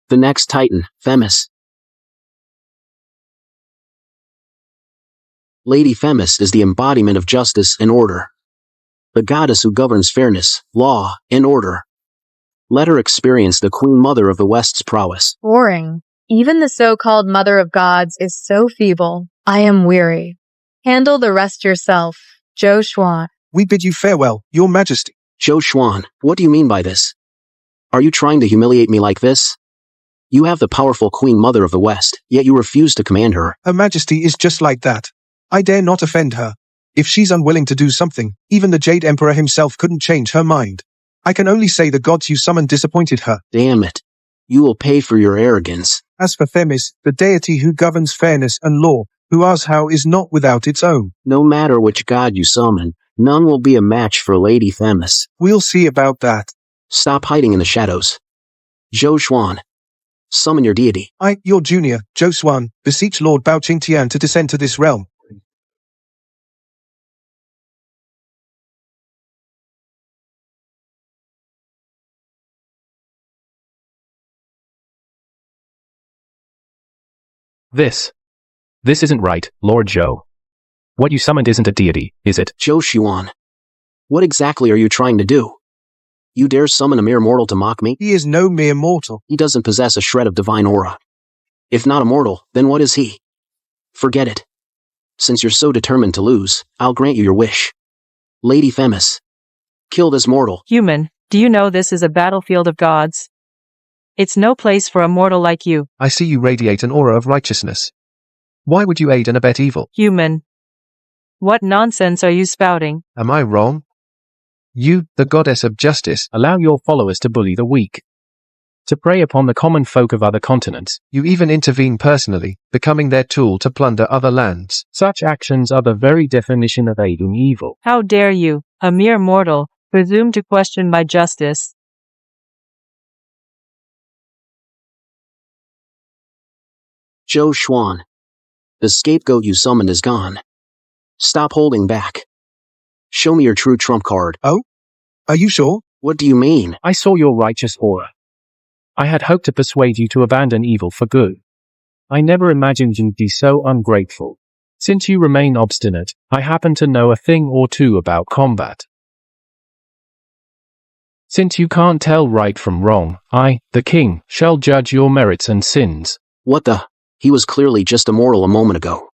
The next titan, Themis. Lady Themis is the embodiment of justice and order. The goddess who governs fairness, law, and order. Let her experience the Queen Mother of the West's prowess. Boring. Even the so-called Mother of Gods is so feeble. I am weary. Handle the rest yourself, Zhou Xuan. We bid you farewell, Your Majesty. Zhou Xuan, what do you mean by this? Are you trying to humiliate me like this? You have the powerful Queen Mother of the West, yet you refuse to command her. Her Majesty is just like that. I dare not offend her. If she's unwilling to do something, even the Jade Emperor himself couldn't change her mind. I can only say the gods you summoned disappointed her. Damn it. You will pay for your arrogance. As for Themis, the deity who governs fairness and law, Huazhou is not without its own. No matter which god you summon, none will be a match for Lady Themis. We'll see about that. Stop hiding in the shadows. Zhou Xuan, summon your deity. I, your junior, Zhou Xuan, beseech Lord Bao Qingtian to descend to this realm. This isn't right, Lord Zhou. What you summoned isn't a deity, is it? Zhou Xuan, what exactly are you trying to do? You dare summon a mere mortal to mock me? He is no mere mortal. He doesn't possess a shred of divine aura. If not a mortal, then what is he? Forget it. Since you're so determined to lose, I'll grant you your wish. Lady Themis, kill this mortal. Human, do you know this is a battlefield of gods? It's no place for a mortal like you. I see you radiate an aura of righteousness. Why would you aid and abet evil? Human. What nonsense are you spouting? Am I wrong? You, the goddess of justice, allow your followers to bully the weak, to prey upon the common folk of other continents. You even intervene personally, becoming their tool to plunder other lands. Such actions are the very definition of aiding evil. How dare you, a mere mortal, presume to question my justice? Zhou Xuan, the scapegoat you summoned is gone. Stop holding back. Show me your true trump card. Oh? Are you sure? What do you mean? I saw your righteous aura. I had hoped to persuade you to abandon evil for good. I never imagined you'd be so ungrateful. Since you remain obstinate, I happen to know a thing or two about combat. Since you can't tell right from wrong, I, the king, shall judge your merits and sins. What the? He was clearly just a mortal a moment ago.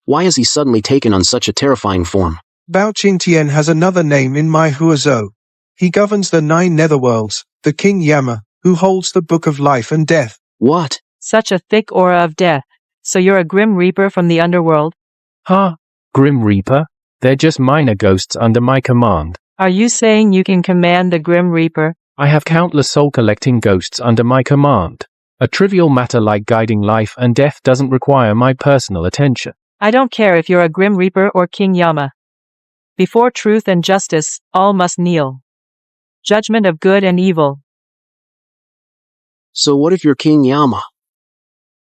Why has he suddenly taken on such a terrifying form? Bao Qingtian has another name in my Huazhou. He governs the 9 netherworlds, the King Yama, who holds the Book of Life and Death. What? Such a thick aura of death. So you're a Grim Reaper from the underworld? Huh? Grim Reaper? They're just minor ghosts under my command. Are you saying you can command the Grim Reaper? I have countless soul-collecting ghosts under my command. A trivial matter like guiding life and death doesn't require my personal attention. I don't care if you're a Grim Reaper or King Yama. Before truth and justice, all must kneel. Judgment of good and evil. So what if you're King Yama?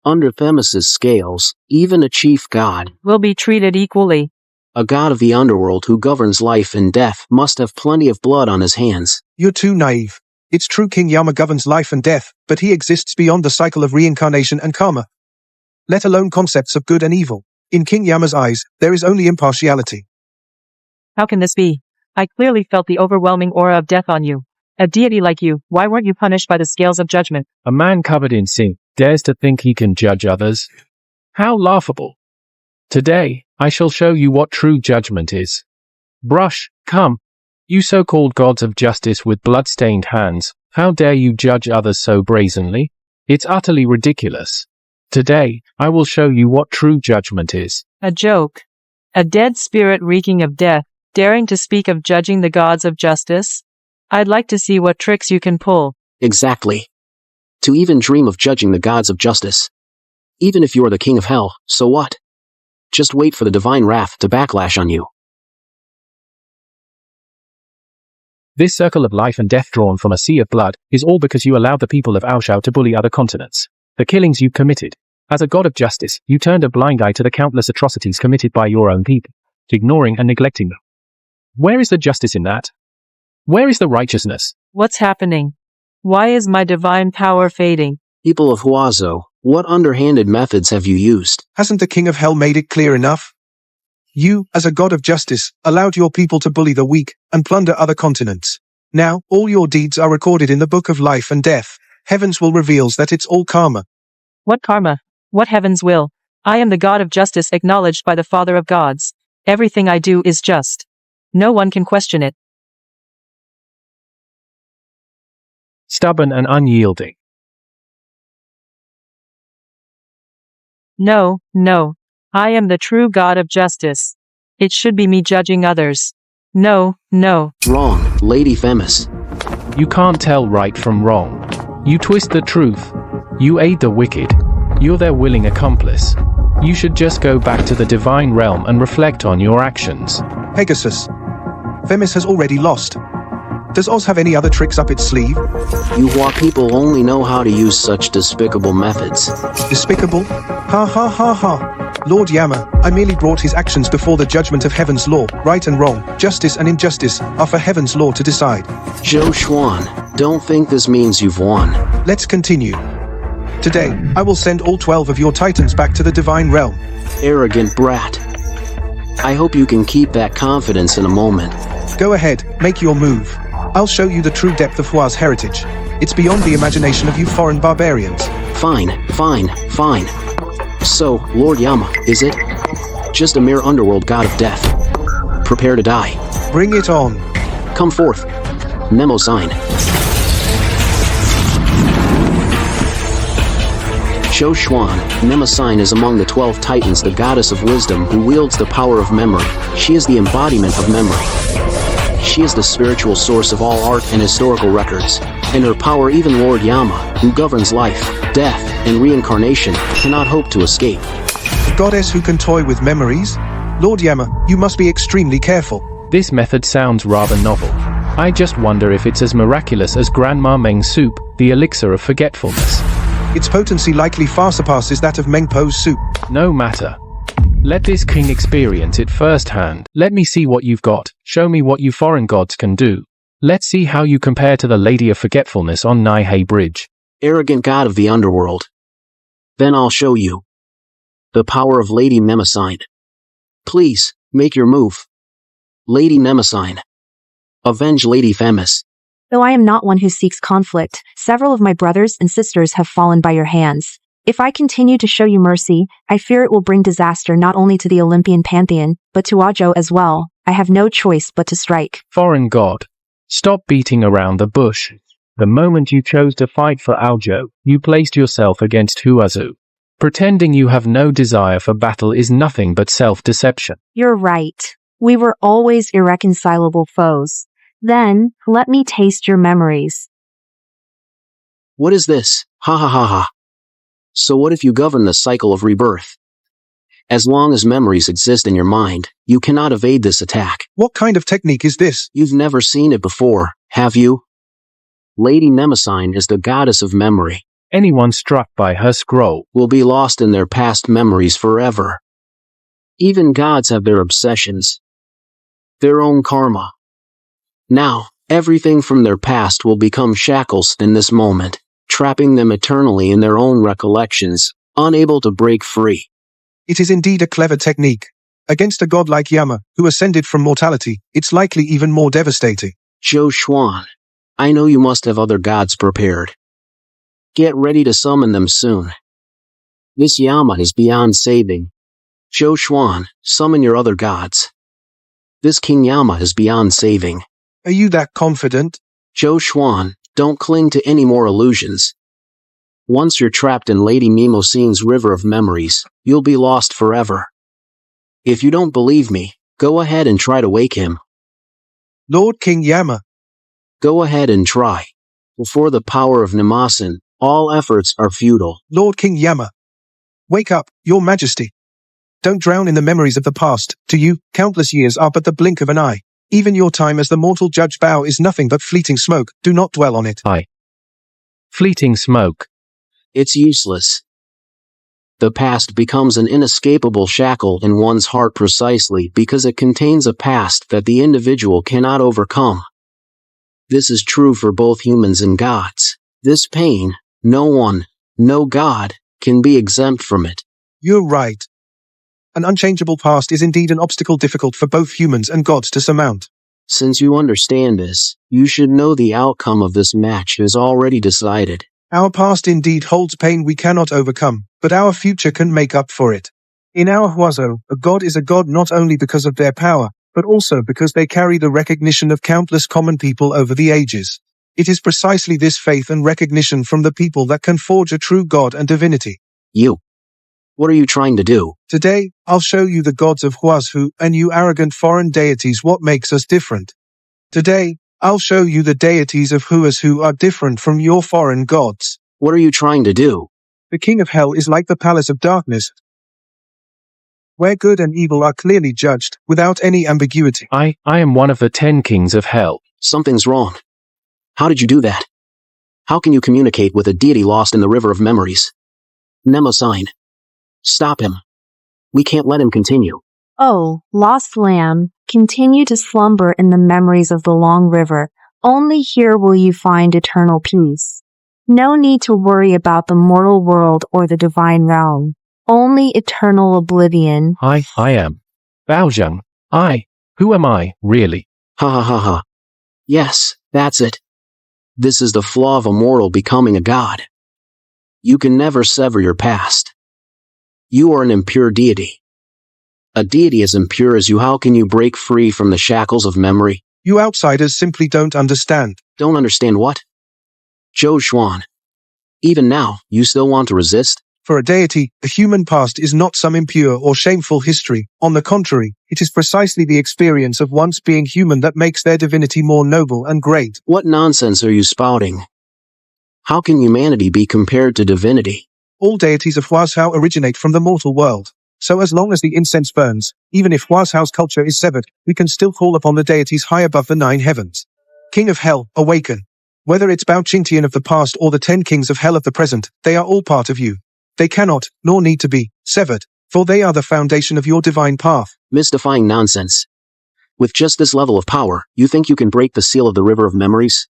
Under Themis's scales, even a chief god will be treated equally. A god of the underworld who governs life and death must have plenty of blood on his hands. You're too naive. It's true King Yama governs life and death, but he exists beyond the cycle of reincarnation and karma. Let alone concepts of good and evil. In King Yama's eyes, there is only impartiality. How can this be? I clearly felt the overwhelming aura of death on you. A deity like you, why weren't you punished by the scales of judgment? A man covered in sin dares to think he can judge others. How laughable. Today, I shall show you what true judgment is. Brush, come. You so-called gods of justice with blood-stained hands, how dare you judge others so brazenly? It's utterly ridiculous. Today, I will show you what true judgment is. A joke. A dead spirit reeking of death, daring to speak of judging the gods of justice? I'd like to see what tricks you can pull. Exactly. To even dream of judging the gods of justice. Even if you're the king of hell, so what? Just wait for the divine wrath to backlash on you. This circle of life and death drawn from a sea of blood is all because you allowed the people of Huazhou to bully other continents. The killings you committed. As a god of justice, you turned a blind eye to the countless atrocities committed by your own people, ignoring and neglecting them. Where is the justice in that? Where is the righteousness? What's happening? Why is my divine power fading? People of Huazhou, what underhanded methods have you used? Hasn't the king of hell made it clear enough? You, as a god of justice, allowed your people to bully the weak and plunder other continents. Now, all your deeds are recorded in the book of life and death. Heavens will reveals that it's all karma. What karma? What heavens will? I am the god of justice acknowledged by the Father of gods. Everything I do is just. No one can question it. Stubborn and unyielding. No, no. I am the true god of justice. It should be me judging others. No, no. Wrong, Lady Themis. You can't tell right from wrong. You twist the truth. You aid the wicked. You're their willing accomplice. You should just go back to the divine realm and reflect on your actions. Pegasus. Themis has already lost. Does Oz have any other tricks up its sleeve? You Hua people only know how to use such despicable methods. Despicable? Ha ha ha ha. Lord Yama, I merely brought his actions before the judgment of heaven's law. Right and wrong, justice and injustice, are for heaven's law to decide. Zhou Xuan, don't think this means you've won. Let's continue. Today, I will send all 12 of your titans back to the divine realm. Arrogant brat. I hope you can keep that confidence in a moment. Go ahead, make your move. I'll show you the true depth of Hua's heritage. It's beyond the imagination of you foreign barbarians. Fine, fine, fine. So, Lord Yama, is it? Just a mere underworld god of death. Prepare to die. Bring it on. Come forth. Memo sign. Zhou Xuan, Nemesign is among the 12 titans, the goddess of wisdom who wields the power of memory. She is the embodiment of memory. She is the spiritual source of all art and historical records. In her power, even Lord Yama, who governs life, death, and reincarnation, cannot hope to escape. A goddess who can toy with memories? Lord Yama, you must be extremely careful. This method sounds rather novel. I just wonder if it's as miraculous as Grandma Meng's soup, the elixir of forgetfulness. Its potency likely far surpasses that of Meng Po's soup. No matter. Let this king experience it firsthand. Let me see what you've got. Show me what you foreign gods can do. Let's see how you compare to the Lady of Forgetfulness on Nihei Bridge. Arrogant god of the underworld. Then I'll show you. The power of Lady Nemesign. Please, make your move. Lady Nemesign. Avenge Lady Themis. Though I am not one who seeks conflict, several of my brothers and sisters have fallen by your hands. If I continue to show you mercy, I fear it will bring disaster not only to the Olympian pantheon, but to Huazhou as well. I have no choice but to strike. Foreign god. Stop beating around the bush. The moment you chose to fight for Huazhou, you placed yourself against Huazhou. Pretending you have no desire for battle is nothing but self-deception. You're right. We were always irreconcilable foes. Then, let me taste your memories. What is this? Ha ha ha ha. So what if you govern the cycle of rebirth? As long as memories exist in your mind, you cannot evade this attack. What kind of technique is this? You've never seen it before, have you? Lady Nemesign is the goddess of memory. Anyone struck by her scroll will be lost in their past memories forever. Even gods have their obsessions. Their own karma. Now, everything from their past will become shackles in this moment, trapping them eternally in their own recollections, unable to break free. It is indeed a clever technique. Against a god like Yama, who ascended from mortality, it's likely even more devastating. Zhou Xuan, I know you must have other gods prepared. Get ready to summon them soon. This Yama is beyond saving. Zhou Xuan, summon your other gods. This King Yama is beyond saving. Are you that confident? Zhou Xuan, don't cling to any more illusions. Once you're trapped in Lady Mimosine's river of memories, you'll be lost forever. If you don't believe me, go ahead and try to wake him. Lord King Yama. Go ahead and try. Before the power of Namasan, all efforts are futile. Lord King Yama. Wake up, Your Majesty. Don't drown in the memories of the past. To you, countless years are but the blink of an eye. Even your time as the mortal Judge Bao is nothing but fleeting smoke. Do not dwell on it. Fleeting smoke. It's useless. The past becomes an inescapable shackle in one's heart precisely because it contains a past that the individual cannot overcome. This is true for both humans and gods. This pain, no one, no god, can be exempt from it. You're right. An unchangeable past is indeed an obstacle difficult for both humans and gods to surmount. Since you understand this, you should know the outcome of this match is already decided. Our past indeed holds pain we cannot overcome, but our future can make up for it. In our Huazhou, a god is a god not only because of their power, but also because they carry the recognition of countless common people over the ages. It is precisely this faith and recognition from the people that can forge a true god and divinity. What are you trying to do? Today, I'll show you the gods of Huazhou and you arrogant foreign deities what makes us different. Today, I'll show you the deities of Huazhou are different from your foreign gods. What are you trying to do? The King of Hell is like the Palace of Darkness, where good and evil are clearly judged, without any ambiguity. I am one of the 10 kings of hell. Something's wrong. How did you do that? How can you communicate with a deity lost in the river of memories? Mnemosyne. Stop him. We can't let him continue. Oh, lost lamb, continue to slumber in the memories of the long river. Only here will you find eternal peace. No need to worry about the mortal world or the divine realm. Only eternal oblivion. I am Baozheng. Who am I, really? Ha ha ha ha. Yes, that's it. This is the flaw of a mortal becoming a god. You can never sever your past. You are an impure deity. A deity as impure as you, how can you break free from the shackles of memory? You outsiders simply don't understand. Don't understand what? Zhou Xuan. Even now, you still want to resist? For a deity, the human past is not some impure or shameful history. On the contrary, it is precisely the experience of once being human that makes their divinity more noble and great. What nonsense are you spouting? How can humanity be compared to divinity? All deities of Huazhou originate from the mortal world. So as long as the incense burns, even if Huazhou's culture is severed, we can still call upon the deities high above the 9 heavens. King of Hell, awaken. Whether it's Bao Qingtian of the past or the 10 kings of hell of the present, they are all part of you. They cannot, nor need to be, severed, for they are the foundation of your divine path. Mystifying nonsense. With just this level of power, you think you can break the seal of the river of memories?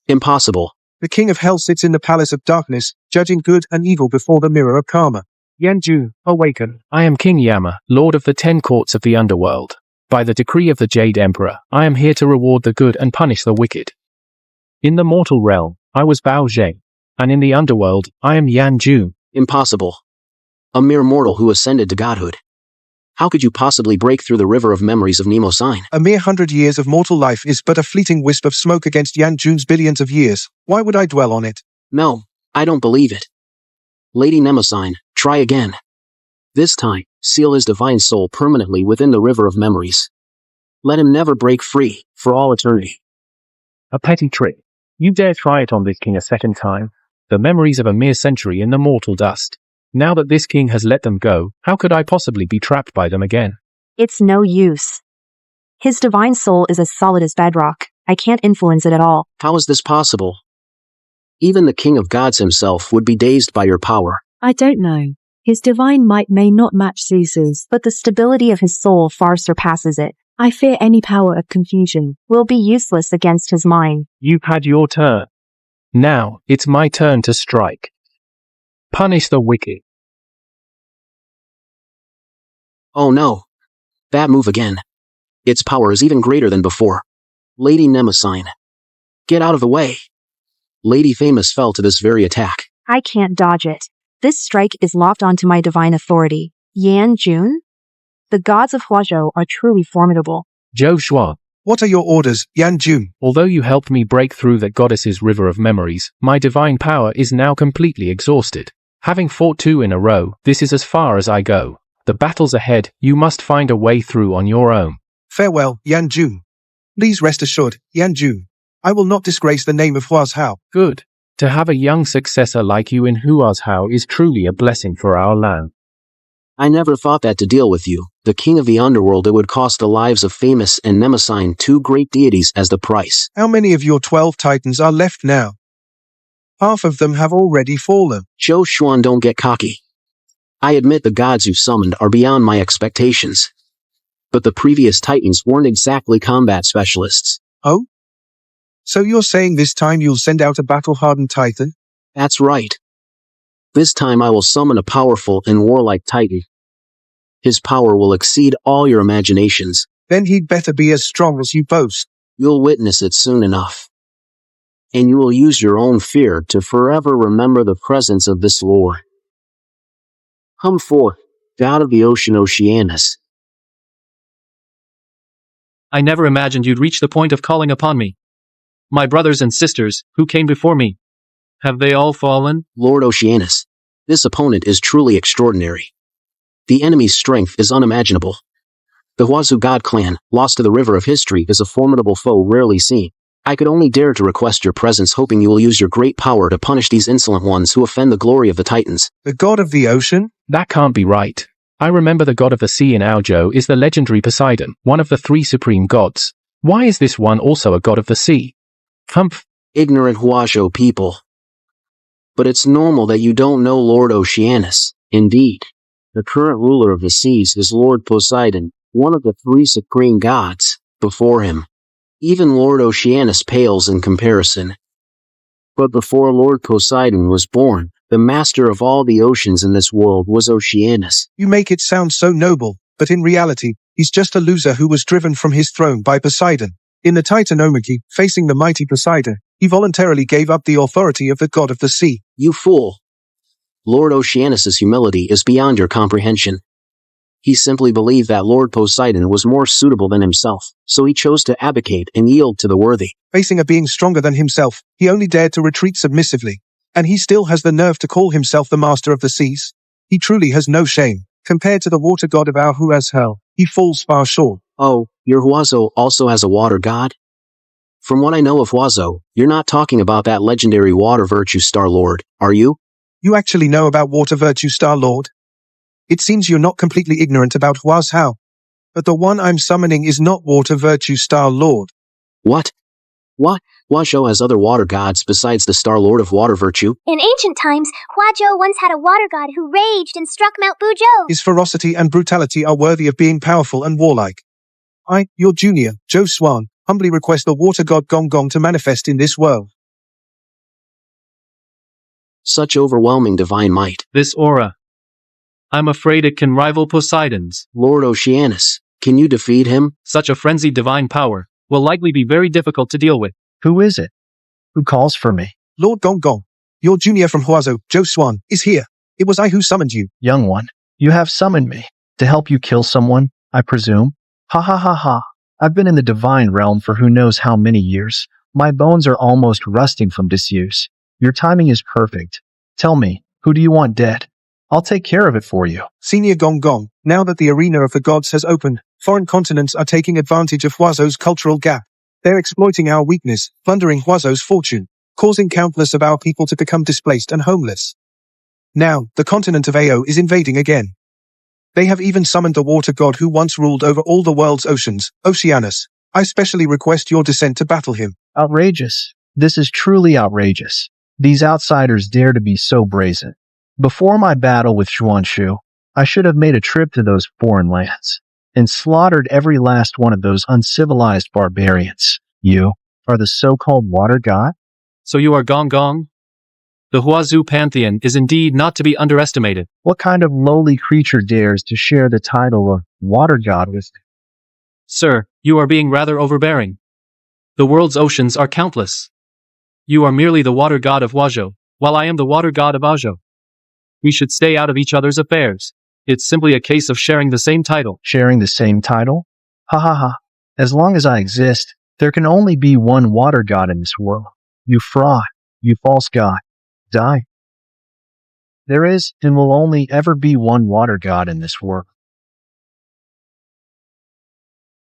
Impossible. The King of Hell sits in the Palace of Darkness, judging good and evil before the mirror of karma. Yingzhou, awaken. I am King Yama, Lord of the 10 courts of the underworld. By the decree of the Jade Emperor, I am here to reward the good and punish the wicked. In the mortal realm, I was Bao Zheng, and in the underworld, I am Yangzhou. Impossible. A mere mortal who ascended to godhood. How could you possibly break through the river of memories of Mnemosyne? A mere 100 years of mortal life is but a fleeting wisp of smoke against Yangzhou's billions of years. Why would I dwell on it? No, I don't believe it. Lady Mnemosyne, try again. This time, seal his divine soul permanently within the river of memories. Let him never break free, for all eternity. A petty trick. You dare try it on this king a second time? The memories of a mere century in the mortal dust. Now that this king has let them go, how could I possibly be trapped by them again? It's no use. His divine soul is as solid as bedrock. I can't influence it at all. How is this possible? Even the king of gods himself would be dazed by your power. I don't know. His divine might may not match Zeus's, But the stability of his soul far surpasses it. I fear any power of confusion will be useless against his mind. You've had your turn. Now, it's my turn to strike. Punish the wicked. Oh no. That move again. Its power is even greater than before. Lady Mnemosyne. Get out of the way. Lady Famous fell to this very attack. I can't dodge it. This strike is locked onto my divine authority. Yangzhou? The gods of Huazhou are truly formidable. Zhou Xuan. What are your orders, Yangzhou? Although you helped me break through that goddess's river of memories, my divine power is now completely exhausted. Having fought 2 in a row, this is as far as I go. The battle's ahead, you must find a way through on your own. Farewell, Yangzhou. Please rest assured, Yangzhou. I will not disgrace the name of Huazhou. Good. To have a young successor like you in Huazhou is truly a blessing for our land. I never thought that to deal with you, the king of the underworld, it would cost the lives of famous and Nemesis, 2 great deities, as the price. How many of your 12 titans are left now? Half of them have already fallen. Zhou Xuan, don't get cocky. I admit the gods you summoned are beyond my expectations. But the previous titans weren't exactly combat specialists. Oh? So you're saying this time you'll send out a battle-hardened titan? That's right. This time I will summon a powerful and warlike titan. His power will exceed all your imaginations. Then he'd better be as strong as you boast. You'll witness it soon enough. And you will use your own fear to forever remember the presence of this lord. Come forth, god of the ocean Oceanus. I never imagined you'd reach the point of calling upon me. My brothers and sisters, who came before me, have they all fallen? Lord Oceanus, this opponent is truly extraordinary. The enemy's strength is unimaginable. The Huazhou god clan, lost to the river of history, is a formidable foe rarely seen. I could only dare to request your presence, hoping you will use your great power to punish these insolent ones who offend the glory of the titans. The god of the ocean? That can't be right. I remember the god of the sea in Huazhou is the legendary Poseidon, one of the 3 supreme gods. Why is this one also a god of the sea? Humph. Ignorant Huazhou people. But it's normal that you don't know Lord Oceanus. Indeed, the current ruler of the seas is Lord Poseidon, one of the 3 supreme gods. Before him, even Lord Oceanus pales in comparison. But before Lord Poseidon was born, the master of all the oceans in this world was Oceanus. You make it sound so noble, but in reality, he's just a loser who was driven from his throne by Poseidon. In the Titanomachy, facing the mighty Poseidon, he voluntarily gave up the authority of the god of the sea. You fool! Lord Oceanus's humility is beyond your comprehension. He simply believed that Lord Poseidon was more suitable than himself, so he chose to abdicate and yield to the worthy. Facing a being stronger than himself, he only dared to retreat submissively. And he still has the nerve to call himself the master of the seas? He truly has no shame. Compared to the water god of our Huazhou, he falls far short. Oh, your Huazhou also has a water god? From what I know of Huazhou, you're not talking about that legendary water virtue star lord, are you? You actually know about water virtue star lord? It seems you're not completely ignorant about Huazhou. But the one I'm summoning is not water virtue star lord. What? What? Huazhou has other water gods besides the Star Lord of Water Virtue? In ancient times, Huazhou once had a water god who raged and struck Mount Buzhou. His ferocity and brutality are worthy of being powerful and warlike. I, your junior, Zhou Xuan, humbly request the water god Gong Gong to manifest in this world. Such overwhelming divine might. This aura. I'm afraid it can rival Poseidon's. Lord Oceanus, can you defeat him? Such a frenzied divine power will likely be very difficult to deal with. Who is it? Who calls for me? Lord Gong Gong, your junior from Huazhou, Zhou Xuan, is here. It was I who summoned you. Young one, you have summoned me. To help you kill someone, I presume? Ha ha ha ha. I've been in the divine realm for who knows how many years. My bones are almost rusting from disuse. Your timing is perfect. Tell me, who do you want dead? I'll take care of it for you. Senior Gong Gong, now that the arena of the gods has opened, foreign continents are taking advantage of Huazhou's cultural gap. They're exploiting our weakness, plundering Huazhou's fortune, causing countless of our people to become displaced and homeless. Now, the continent of Ao is invading again. They have even summoned the water god who once ruled over all the world's oceans, Oceanus. I specially request your descent to battle him. Outrageous. This is truly outrageous. These outsiders dare to be so brazen. Before my battle with Xuanshu, I should have made a trip to those foreign lands and slaughtered every last one of those uncivilized barbarians. You are the so-called water god? So you are Gong Gong? The Huazhou pantheon is indeed not to be underestimated. What kind of lowly creature dares to share the title of water god with me? Sir, you are being rather overbearing. The world's oceans are countless. You are merely the water god of Huazhou, while I am the water god of Huazhou. We should stay out of each other's affairs. It's simply a case of sharing the same title. Sharing the same title? Ha ha ha. As long as I exist, there can only be one water god in this world. You fraud, you false god, die. There is and will only ever be one water god in this world.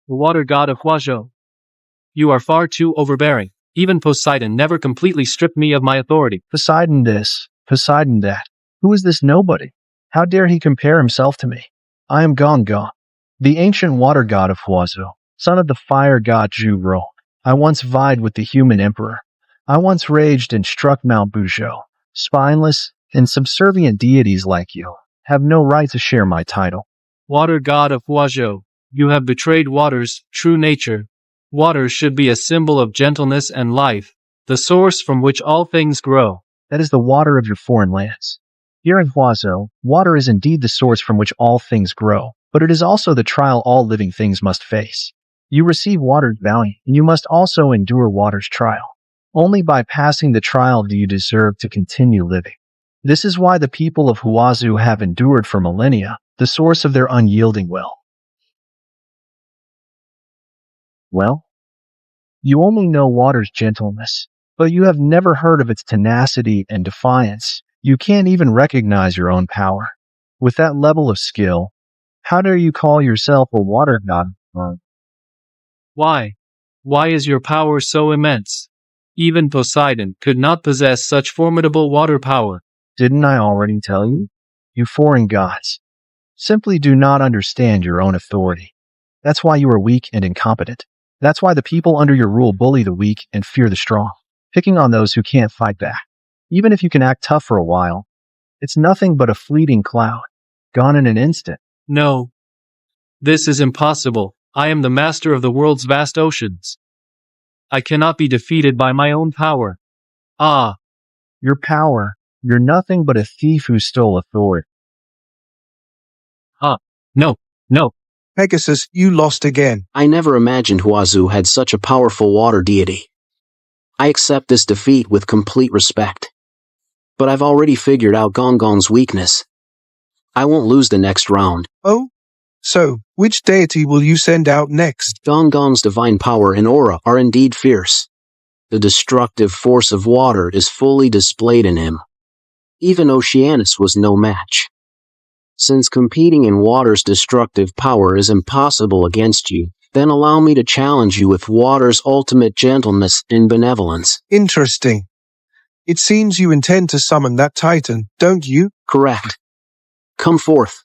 The water god of Huazhou. You are far too overbearing. Even Poseidon never completely stripped me of my authority. Poseidon this, Poseidon that. Who is this nobody? How dare he compare himself to me? I am Gong Gong, the ancient water god of Huazhou, son of the fire god Zhu. I once vied with the human emperor. I once raged and struck Mount Buzhou. Spineless and subservient deities like you have no right to share my title. Water god of Huazhou, you have betrayed water's true nature. Water should be a symbol of gentleness and life, the source from which all things grow. That is the water of your foreign lands. Here in Huazhou, water is indeed the source from which all things grow, but it is also the trial all living things must face. You receive water's bounty, and you must also endure water's trial. Only by passing the trial do you deserve to continue living. This is why the people of Huazhou have endured for millennia, the source of their unyielding will. Well, you only know water's gentleness, but you have never heard of its tenacity and defiance. You can't even recognize your own power. With that level of skill, how dare you call yourself a water god? Why? Why is your power so immense? Even Poseidon could not possess such formidable water power. Didn't I already tell you? You foreign gods simply do not understand your own authority. That's why you are weak and incompetent. That's why the people under your rule bully the weak and fear the strong, picking on those who can't fight back. Even if you can act tough for a while, it's nothing but a fleeting cloud, gone in an instant. No. This is impossible. I am the master of the world's vast oceans. I cannot be defeated by my own power. Ah. Your power. You're nothing but a thief who stole authority. No. Pegasus, you lost again. I never imagined Huazhou had such a powerful water deity. I accept this defeat with complete respect. But I've already figured out Gong Gong's weakness. I won't lose the next round. Oh? So, which deity will you send out next? Gong Gong's divine power and aura are indeed fierce. The destructive force of water is fully displayed in him. Even Oceanus was no match. Since competing in water's destructive power is impossible against you, then allow me to challenge you with water's ultimate gentleness and benevolence. Interesting. It seems you intend to summon that titan, don't you? Correct. Come forth.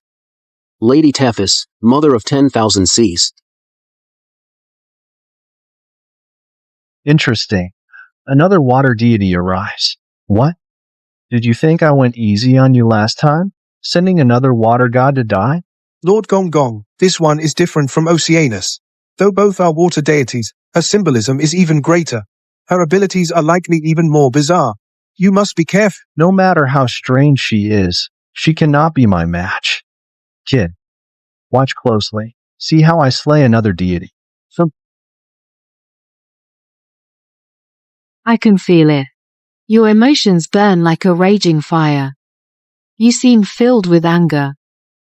Lady Tethys, mother of 10,000 seas. Interesting. Another water deity arrives. What? Did you think I went easy on you last time? Sending another water god to die? Lord Gong Gong, this one is different from Oceanus. Though both are water deities, her symbolism is even greater. Her abilities are likely even more bizarre. You must be careful. No matter how strange she is, she cannot be my match. Kid, watch closely. See how I slay another deity. I can feel it. Your emotions burn like a raging fire. You seem filled with anger.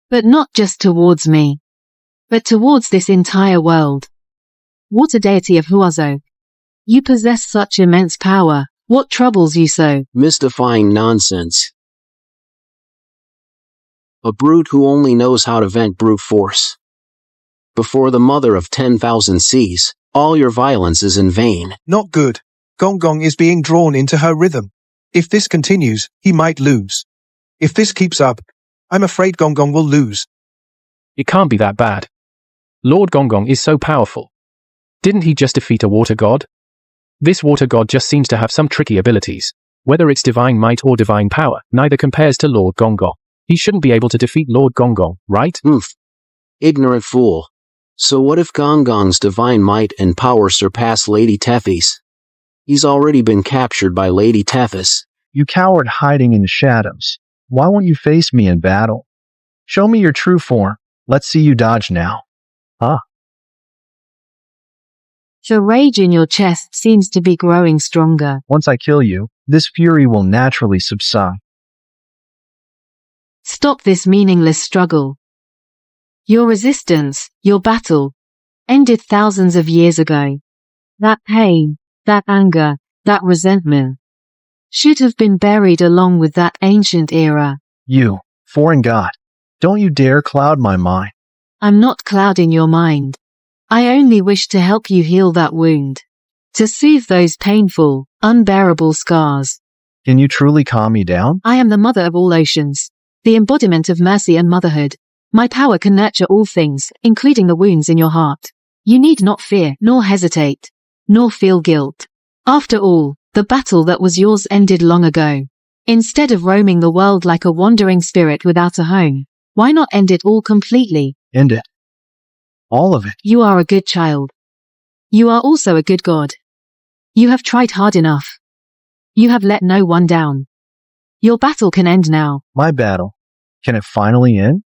But not just towards me, but towards this entire world. Water deity of Huazhou, you possess such immense power. What troubles you so? Mystifying nonsense. A brute who only knows how to vent brute force. Before the mother of 10,000 seas, all your violence is in vain. Not good. Gong Gong is being drawn into her rhythm. If this continues, he might lose. If this keeps up, I'm afraid Gong Gong will lose. It can't be that bad. Lord Gong Gong is so powerful. Didn't he just defeat a water god? This water god just seems to have some tricky abilities. Whether it's divine might or divine power, neither compares to Lord Gong Gong. He shouldn't be able to defeat Lord Gong Gong, right? Ignorant fool. So what if Gong Gong's divine might and power surpass Lady Tethys? He's already been captured by Lady Tethys. You coward hiding in the shadows. Why won't you face me in battle? Show me your true form. Let's see you dodge now. The rage in your chest seems to be growing stronger. Once I kill you, this fury will naturally subside. Stop this meaningless struggle. Your resistance, your battle, ended thousands of years ago. That pain, that anger, that resentment should have been buried along with that ancient era. You, foreign god, don't you dare cloud my mind. I'm not clouding your mind. I only wish to help you heal that wound. To soothe those painful, unbearable scars. Can you truly calm me down? I am the mother of all oceans, the embodiment of mercy and motherhood. My power can nurture all things, including the wounds in your heart. You need not fear, nor hesitate, nor feel guilt. After all, the battle that was yours ended long ago. Instead of roaming the world like a wandering spirit without a home, why not end it all completely? End it. All of it. You are a good child. You are also a good god. You have tried hard enough. You have let no one down. Your battle can end now. My battle. Can it finally end?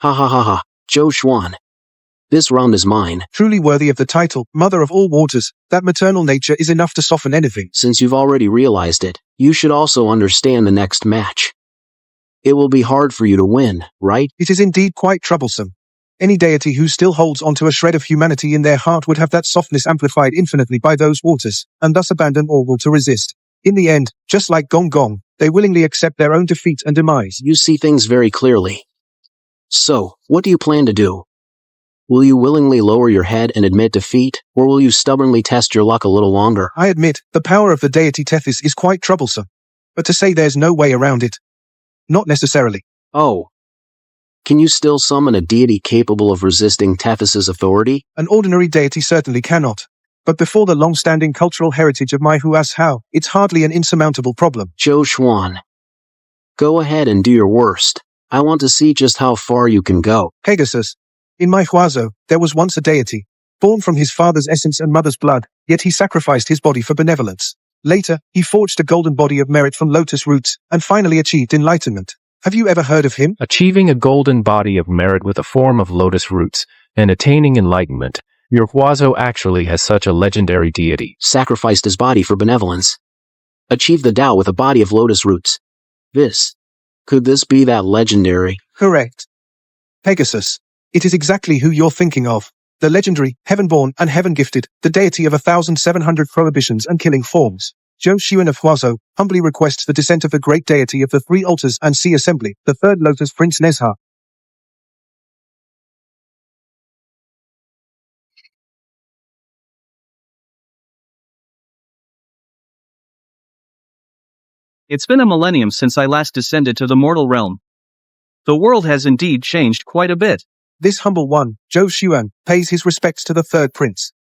Ha ha ha ha, Zhou Xuan. This round is mine. Truly worthy of the title, Mother of all waters, that maternal nature is enough to soften anything. Since you've already realized it, you should also understand the next match. It will be hard for you to win, right? It is indeed quite troublesome. Any deity who still holds onto a shred of humanity in their heart would have that softness amplified infinitely by those waters, and thus abandon all will to resist. In the end, just like Gong Gong, they willingly accept their own defeat and demise. You see things very clearly. So, what do you plan to do? Will you willingly lower your head and admit defeat, or will you stubbornly test your luck a little longer? I admit, the power of the deity Tethys is quite troublesome. But to say there's no way around it. Not necessarily. Oh. Can you still summon a deity capable of resisting Tethys' authority? An ordinary deity certainly cannot. But before the long-standing cultural heritage of my Huazhou, it's hardly an insurmountable problem. Zhou Xuan. Go ahead and do your worst. I want to see just how far you can go. Pegasus. In my Huazhou, there was once a deity, born from his father's essence and mother's blood, yet he sacrificed his body for benevolence. Later, he forged a golden body of merit from lotus roots, and finally achieved enlightenment. Have you ever heard of him? Achieving a golden body of merit with a form of lotus roots, and attaining enlightenment. Your Huazhou actually has such a legendary deity. Sacrificed his body for benevolence. Achieved the Tao with a body of lotus roots. Could this be that legendary? Correct. Pegasus. It is exactly who you're thinking of. The legendary, heaven-born and heaven-gifted, the deity of 1,700 prohibitions and killing forms. Zhou Xuan of Huazhou humbly requests the descent of the great deity of the three altars and sea assembly, the third lotus Prince Nezha. It's been a millennium since I last descended to the mortal realm. The world has indeed changed quite a bit. This humble one, Zhou Xuan, pays his respects to the third prince.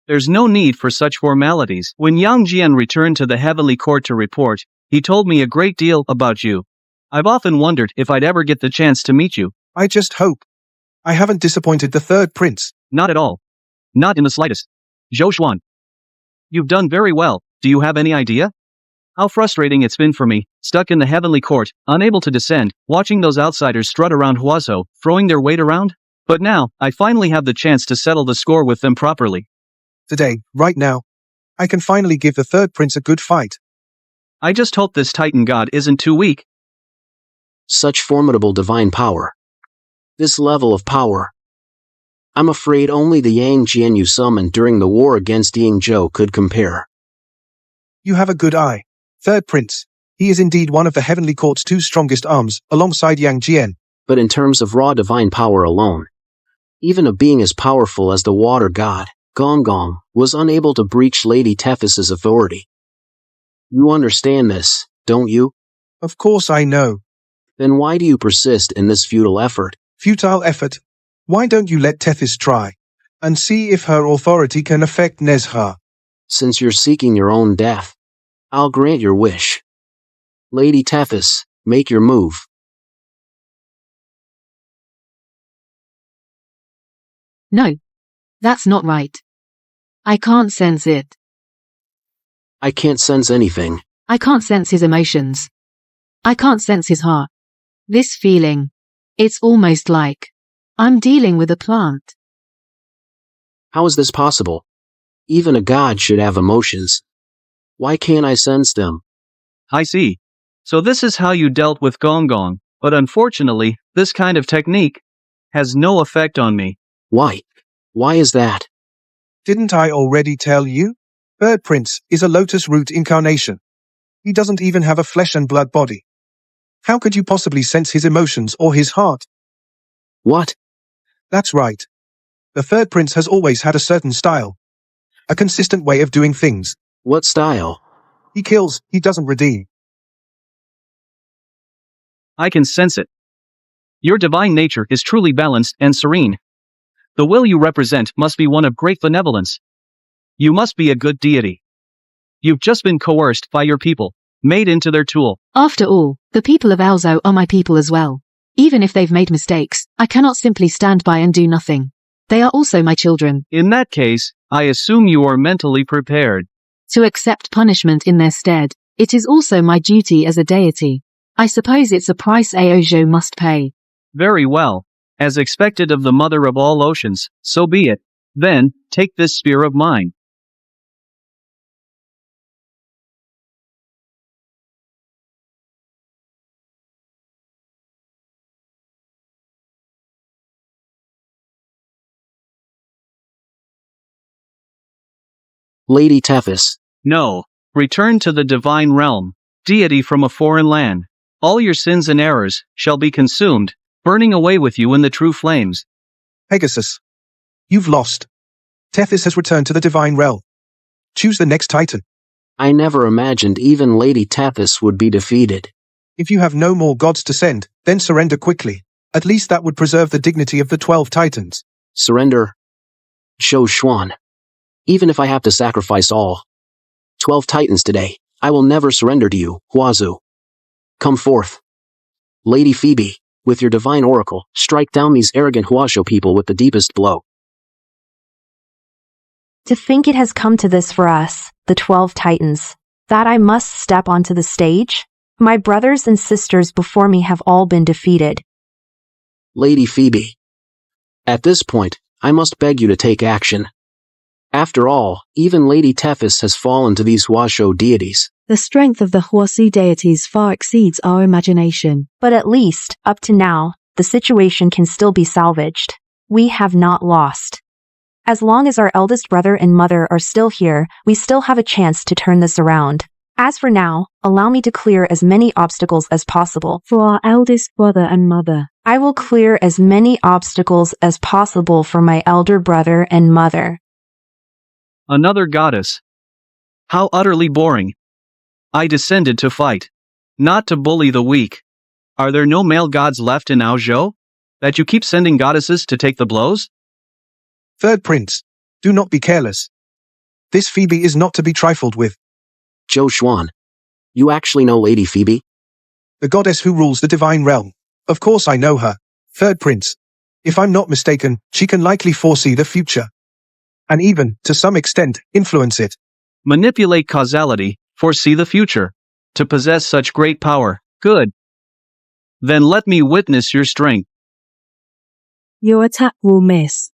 There's no need for such formalities. When Jian returned to the heavenly court to report, he told me a great deal about you. I've often wondered if I'd ever get the chance to meet you. I just hope. I haven't disappointed the third prince. Not at all. Not in the slightest. Zhou Xuan. You've done very well. Do you have any idea? How frustrating it's been for me, stuck in the heavenly court, unable to descend, watching those outsiders strut around Huazhou, throwing their weight around? But now, I finally have the chance to settle the score with them properly. Today, right now, I can finally give the third prince a good fight. I just hope this Titan god isn't too weak. Such formidable divine power. This level of power. I'm afraid only the Jian you summoned during the war against Yingzhou could compare. You have a good eye. Third prince. He is indeed one of the heavenly court's two strongest arms, alongside Jian. But in terms of raw divine power alone, even a being as powerful as the water god, Gong Gong, was unable to breach Lady Tethys' authority. You understand this, don't you? Of course I know. Then why do you persist in this futile effort? Futile effort? Why don't you let Tethys try, and see if her authority can affect Nezha? Since you're seeking your own death, I'll grant your wish. Lady Tethys, make your move. No. That's not right. I can't sense it. I can't sense anything. I can't sense his emotions. I can't sense his heart. This feeling. It's almost like I'm dealing with a plant. How is this possible? Even a god should have emotions. Why can't I sense them? I see. So this is how you dealt with Gong Gong, but unfortunately, this kind of technique has no effect on me. Why? Why is that? Didn't I already tell you? Third Prince is a lotus root incarnation. He doesn't even have a flesh and blood body. How could you possibly sense his emotions or his heart? What? That's right. The Third Prince has always had a certain style. A consistent way of doing things. What style? He kills, he doesn't redeem. I can sense it. Your divine nature is truly balanced and serene. The will you represent must be one of great benevolence. You must be a good deity. You've just been coerced by your people, made into their tool. After all, the people of Huazhou are my people as well. Even if they've made mistakes, I cannot simply stand by and do nothing. They are also my children. In that case, I assume you are mentally prepared to accept punishment in their stead. It is also my duty as a deity. I suppose it's a price Huazhou must pay. Very well. As expected of the mother of all oceans, so be it. Then, take this spear of mine. Lady Tethys. No. Return to the divine realm, deity from a foreign land. All your sins and errors shall be consumed, burning away with you in the true flames. Pegasus. You've lost. Tethys has returned to the divine realm. Choose the next titan. I never imagined even Lady Tethys would be defeated. If you have no more gods to send, then surrender quickly. At least that would preserve the dignity of the 12 titans. Surrender. Zhou Xuan. Even if I have to sacrifice all 12 titans today, I will never surrender to you, Huazhou. Come forth. Lady Phoebe, with your divine oracle, strike down these arrogant Huazhou people with the deepest blow. To think it has come to this for us, the 12 titans, that I must step onto the stage? My brothers and sisters before me have all been defeated. Lady Phoebe. At this point, I must beg you to take action. After all, even Lady Tethys has fallen to these Huazhou deities. The strength of the Huazhou deities far exceeds our imagination. But at least, up to now, the situation can still be salvaged. We have not lost. As long as our eldest brother and mother are still here, we still have a chance to turn this around. As for now, allow me to clear as many obstacles as possible. For our eldest brother and mother. I will clear as many obstacles as possible for my elder brother and mother. Another goddess. How utterly boring. I descended to fight, not to bully the weak. Are there no male gods left in Huazhou? That you keep sending goddesses to take the blows? Third Prince, do not be careless. This Phoebe is not to be trifled with. Zhou Xuan. You actually know Lady Phoebe? The goddess who rules the divine realm. Of course I know her. Third Prince. If I'm not mistaken, she can likely foresee the future. And even, to some extent, influence it. Manipulate causality, foresee the future. To possess such great power, good. Then let me witness your strength. Your attack will miss.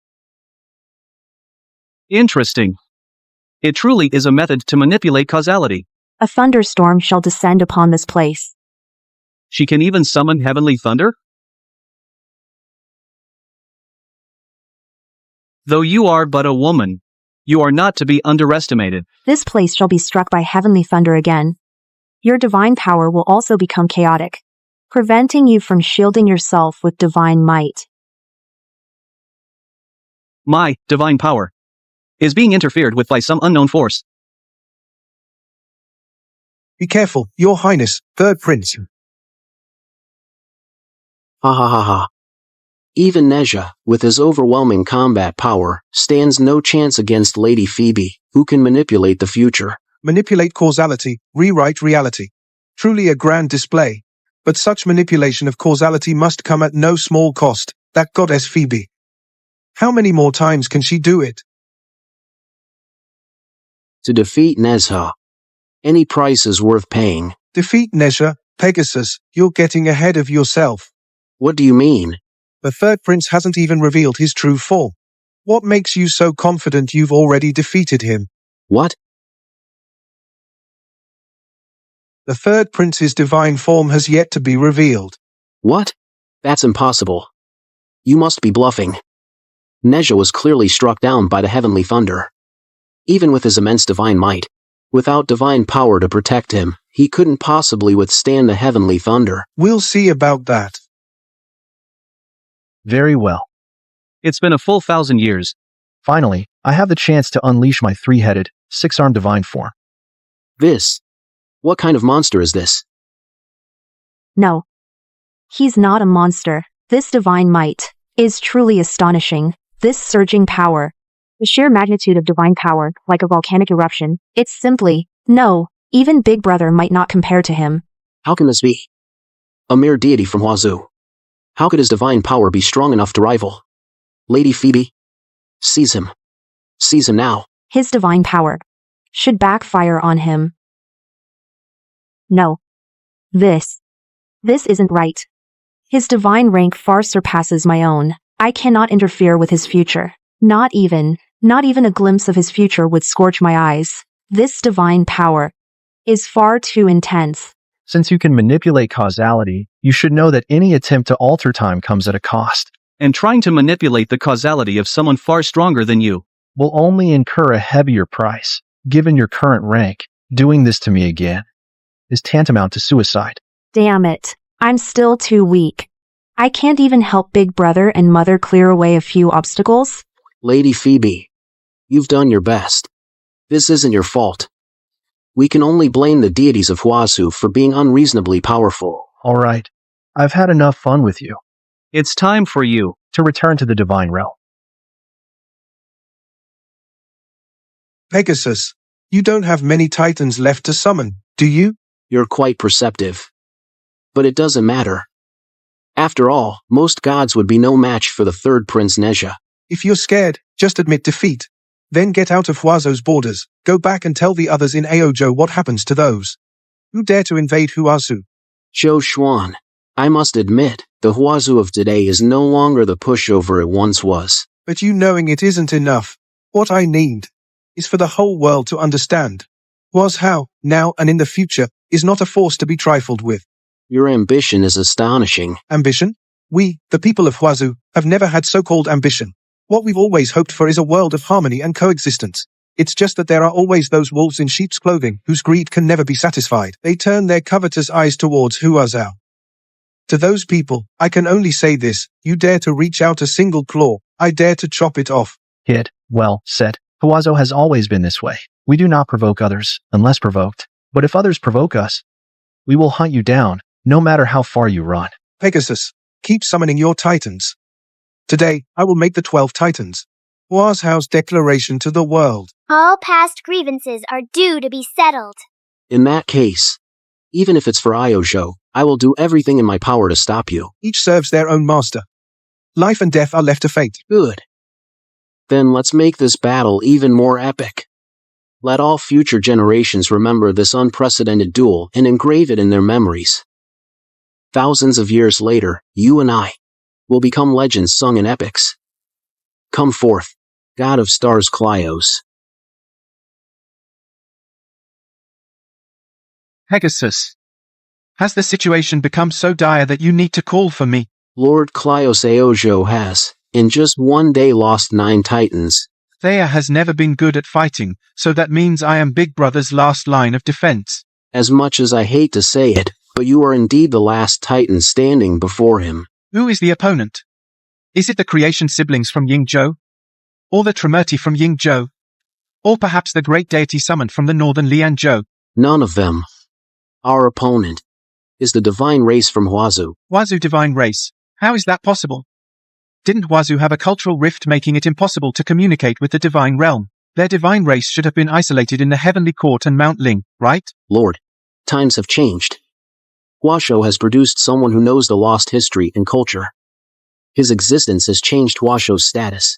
Interesting. It truly is a method to manipulate causality. A thunderstorm shall descend upon this place. She can even summon heavenly thunder? Though you are but a woman, you are not to be underestimated. This place shall be struck by heavenly thunder again. Your divine power will also become chaotic, preventing you from shielding yourself with divine might. My divine power is being interfered with by some unknown force. Be careful, Your Highness, Third Prince. Ha ha ha ha. Even Nezha, with his overwhelming combat power, stands no chance against Lady Phoebe, who can manipulate the future. Manipulate causality, rewrite reality. Truly a grand display. But such manipulation of causality must come at no small cost, that goddess Phoebe. How many more times can she do it? To defeat Nezha, any price is worth paying. Defeat Nezha, Pegasus, you're getting ahead of yourself. What do you mean? The Third Prince hasn't even revealed his true form. What makes you so confident you've already defeated him? What? The Third Prince's divine form has yet to be revealed. What? That's impossible. You must be bluffing. Nezha was clearly struck down by the heavenly thunder. Even with his immense divine might, without divine power to protect him, he couldn't possibly withstand the heavenly thunder. We'll see about that. Very well. It's been a full 1,000 years. Finally, I have the chance to unleash my three-headed, six-armed divine form. What kind of monster is this? No. He's not a monster. This divine might is truly astonishing. This surging power. The sheer magnitude of divine power, like a volcanic eruption, it's simply, no, even Big Brother might not compare to him. How can this be? A mere deity from Huazhou. How could his divine power be strong enough to rival? Lady Phoebe? Seize him. Seize him now. His divine power should backfire on him. No. This isn't right. His divine rank far surpasses my own. I cannot interfere with his future. Not even a glimpse of his future would scorch my eyes. This divine power is far too intense. Since you can manipulate causality, you should know that any attempt to alter time comes at a cost. And trying to manipulate the causality of someone far stronger than you will only incur a heavier price. Given your current rank, doing this to me again is tantamount to suicide. Damn it. I'm still too weak. I can't even help Big Brother and Mother clear away a few obstacles. Lady Phoebe, you've done your best. This isn't your fault. We can only blame the deities of Huazhou for being unreasonably powerful. All right. I've had enough fun with you. It's time for you to return to the divine realm. Pegasus, you don't have many titans left to summon, do you? You're quite perceptive. But it doesn't matter. After all, most gods would be no match for the third Prince Nezha. If you're scared, just admit defeat. Then get out of Huazhou's borders, go back and tell the others in Aozhou what happens to those who dare to invade Huazhou. Zhou Xuan, I must admit, the Huazhou of today is no longer the pushover it once was. But you knowing it isn't enough. What I need is for the whole world to understand. Huazhou, now and in the future, is not a force to be trifled with. Your ambition is astonishing. Ambition? We, the people of Huazhou, have never had so-called ambition. What we've always hoped for is a world of harmony and coexistence. It's just that there are always those wolves in sheep's clothing whose greed can never be satisfied. They turn their covetous eyes towards Huazhou. To those people, I can only say this: you dare to reach out a single claw, I dare to chop it off. Hit, well said. Huazhou has always been this way. We do not provoke others, unless provoked. But if others provoke us, we will hunt you down, no matter how far you run. Pegasus, keep summoning your titans. Today, I will make the 12 titans. Huazhou's declaration to the world. All past grievances are due to be settled. In that case, even if it's for Aozhou, I will do everything in my power to stop you. Each serves their own master. Life and death are left to fate. Good. Then let's make this battle even more epic. Let all future generations remember this unprecedented duel and engrave it in their memories. Thousands of years later, you and I will become legends sung in epics. Come forth, God of Stars Klios. Pegasus, has the situation become so dire that you need to call for me? Lord Klios Aozhou has, in just one day, lost 9 titans. Thea has never been good at fighting, so that means I am Big Brother's last line of defense. As much as I hate to say it, but you are indeed the last titan standing before him. Who is the opponent? Is it the creation siblings from Yingzhou? Or the Tremurti from Yingzhou? Or perhaps the great deity summoned from the northern Lianzhou? None of them. Our opponent is the divine race from Huazhou. Huazhou divine race? How is that possible? Didn't Huazhou have a cultural rift making it impossible to communicate with the divine realm? Their divine race should have been isolated in the heavenly court and Mount Ling, right? Lord, times have changed. Huazhou has produced someone who knows the lost history and culture. His existence has changed Huazhou's status.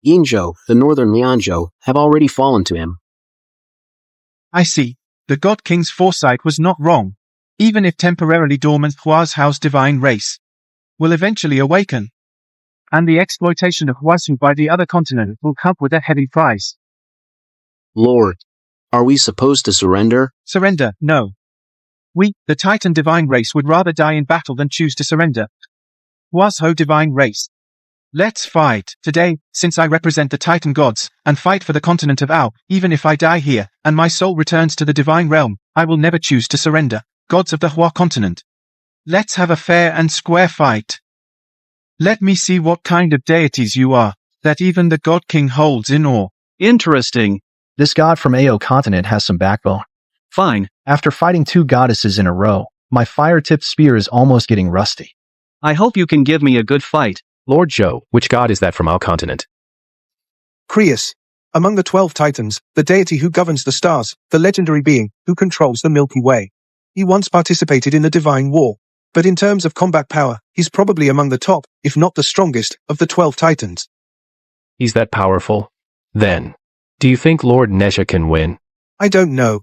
Yingzhou, the northern Lianzhou, have already fallen to him. I see. The God King's foresight was not wrong. Even if temporarily dormant, Huazhou's divine race will eventually awaken. And the exploitation of Huazhou by the other continent will come with a heavy price. Lord, are we supposed to surrender? Surrender, no. We, the Titan divine race, would rather die in battle than choose to surrender. Huazhou divine race, Let's fight. Today, since I represent the Titan gods, and fight for the continent of Ao, even if I die here, and my soul returns to the divine realm, I will never choose to surrender. Gods of the Hua continent. Let's have a fair and square fight. Let me see what kind of deities you are, that even the God King holds in awe. Interesting. This god from Ao continent has some backbone. Fine. After fighting 2 goddesses in a row, my fire-tipped spear is almost getting rusty. I hope you can give me a good fight. Lord Zhou, which god is that from our continent? Crius. Among the 12 Titans, the deity who governs the stars, the legendary being who controls the Milky Way. He once participated in the Divine War. But in terms of combat power, he's probably among the top, if not the strongest, of the 12 Titans. He's that powerful? Then, do you think Lord Nesha can win? I don't know.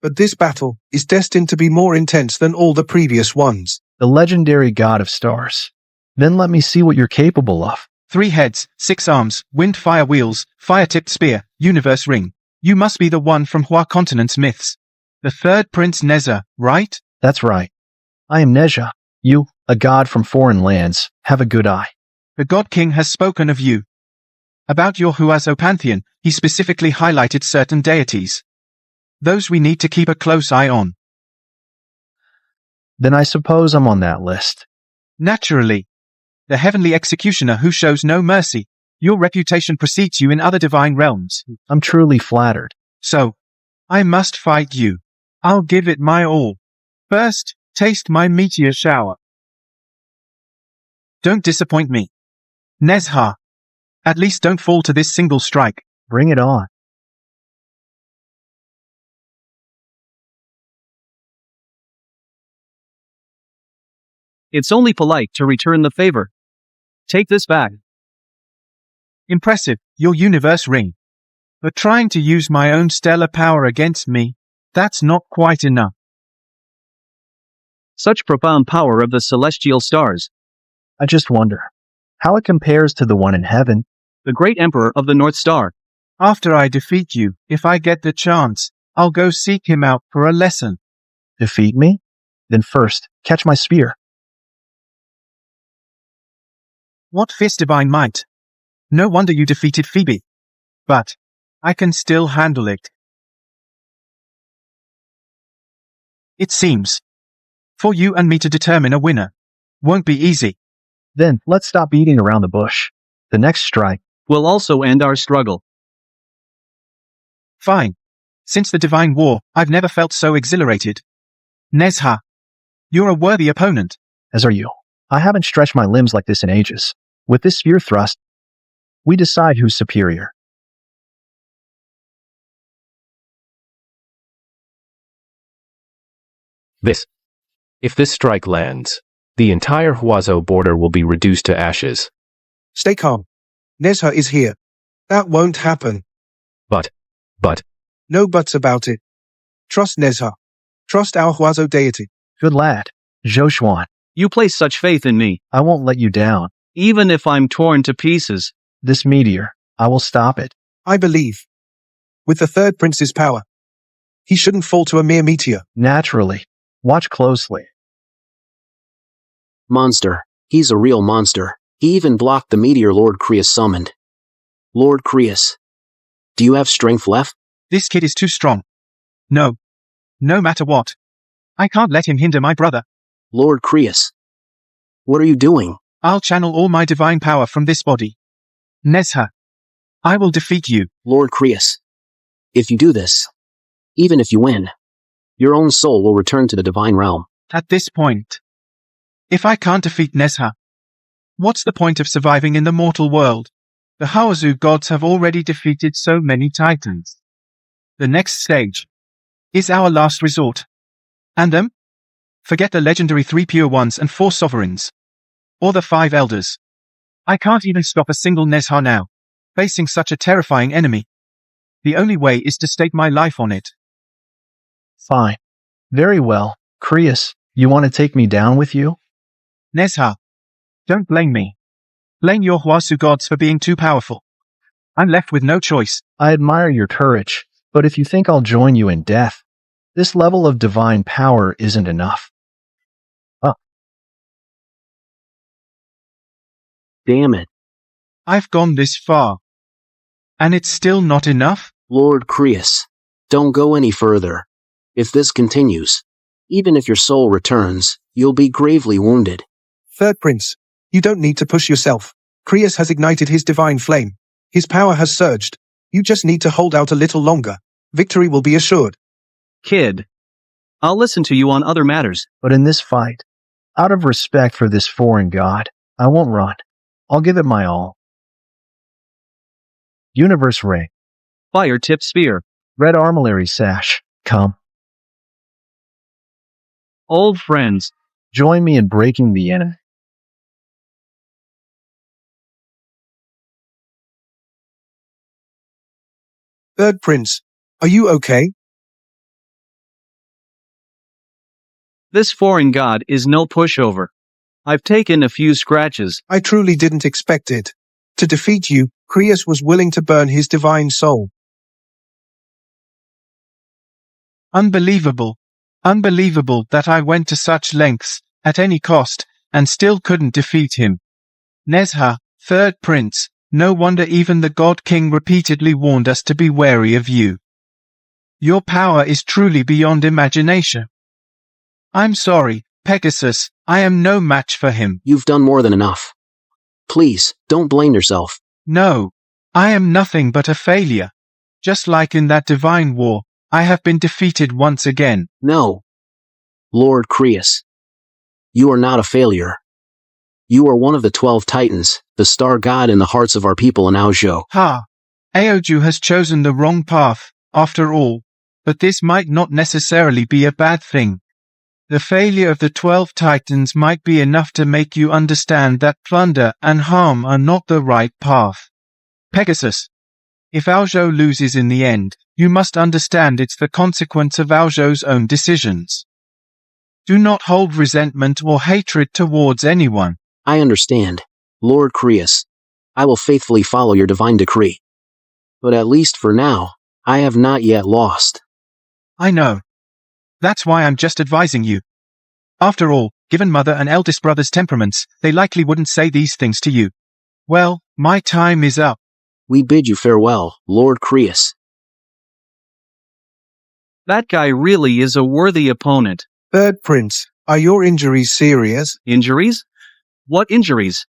But this battle is destined to be more intense than all the previous ones. The legendary god of stars. Then let me see what you're capable of. 3 heads, 6 arms, wind fire wheels, fire-tipped spear, universe ring. You must be the one from Hua continent's myths. The third Prince Neza, right? That's right. I am Nezha. You, a god from foreign lands, have a good eye. The God King has spoken of you. About your Huazhou pantheon, he specifically highlighted certain deities. Those we need to keep a close eye on. Then I suppose I'm on that list. Naturally. The heavenly executioner who shows no mercy. Your reputation precedes you in other divine realms. I'm truly flattered. So, I must fight you. I'll give it my all. First, taste my meteor shower. Don't disappoint me. Nezha. At least don't fall to this single strike. Bring it on. It's only polite to return the favor. Take this back. Impressive, your universe ring. But trying to use my own stellar power against me, that's not quite enough. Such profound power of the celestial stars. I just wonder how it compares to the one in heaven. The great emperor of the North Star. After I defeat you, if I get the chance, I'll go seek him out for a lesson. Defeat me? Then first, catch my spear. What fierce divine might. No wonder you defeated Phoebe. But I can still handle it. It seems. For you and me to determine a winner won't be easy. Then let's stop beating around the bush. The next strike will also end our struggle. Fine. Since the Divine War, I've never felt so exhilarated. Nezha, you're a worthy opponent. As are you. I haven't stretched my limbs like this in ages. With this spear thrust, we decide who's superior. If this strike lands, the entire Huazhou border will be reduced to ashes. Stay calm. Nezha is here. That won't happen. But. No buts about it. Trust Nezha. Trust our Huazhou deity. Good lad. Zhou Xuan. You place such faith in me. I won't let you down. Even if I'm torn to pieces. This meteor, I will stop it. I believe. With the third prince's power, he shouldn't fall to a mere meteor. Naturally. Watch closely. Monster. He's a real monster. He even blocked the meteor Lord Crius summoned. Lord Crius. Do you have strength left? This kid is too strong. No. No matter what. I can't let him hinder my brother. Lord Crius. What are you doing? I'll channel all my divine power from this body. Nezha. I will defeat you. Lord Crius. If you do this, even if you win, your own soul will return to the divine realm. At this point, if I can't defeat Nezha, what's the point of surviving in the mortal world? The Huazhou gods have already defeated so many titans. The next stage is our last resort. And them? Forget the legendary 3 pure ones and 4 sovereigns. Or the 5 elders. I can't even stop a single Nezha now, facing such a terrifying enemy. The only way is to stake my life on it. Fine. Very well. Crius, you want to take me down with you? Nezha, don't blame me. Blame your Huazhou gods for being too powerful. I'm left with no choice. I admire your courage, but if you think I'll join you in death, this level of divine power isn't enough. Damn it. I've gone this far. And it's still not enough? Lord Creus, don't go any further. If this continues, even if your soul returns, you'll be gravely wounded. Third Prince, you don't need to push yourself. Creus has ignited his divine flame. His power has surged. You just need to hold out a little longer. Victory will be assured. Kid, I'll listen to you on other matters. But in this fight, out of respect for this foreign god, I won't run. I'll give it my all. Universe Ray. Fire tip spear. Red armillary sash. Come. Old friends. Join me in breaking the enemy. Third Prince, are you okay? This foreign god is no pushover. I've taken a few scratches. I truly didn't expect it. To defeat you, Creus was willing to burn his divine soul. Unbelievable. Unbelievable that I went to such lengths, at any cost, and still couldn't defeat him. Nezha, Third Prince, no wonder even the God King repeatedly warned us to be wary of you. Your power is truly beyond imagination. I'm sorry, Pegasus, I am no match for him. You've done more than enough. Please, don't blame yourself. No, I am nothing but a failure. Just like in that divine war, I have been defeated once again. No. Lord Creus. You are not a failure. You are one of the 12 Titans, the star god in the hearts of our people in Huazhou. Ha! Aoju has chosen the wrong path, after all, but this might not necessarily be a bad thing. The failure of the 12 Titans might be enough to make you understand that plunder and harm are not the right path. Pegasus. If Huazhou loses in the end, you must understand it's the consequence of Huazhou's own decisions. Do not hold resentment or hatred towards anyone. I understand, Lord Creus. I will faithfully follow your divine decree. But at least for now, I have not yet lost. I know. That's why I'm just advising you. After all, given mother and eldest brother's temperaments, they likely wouldn't say these things to you. Well, my time is up. We bid you farewell, Lord Creus. That guy really is a worthy opponent. Third Prince, are your injuries serious? Injuries? What injuries?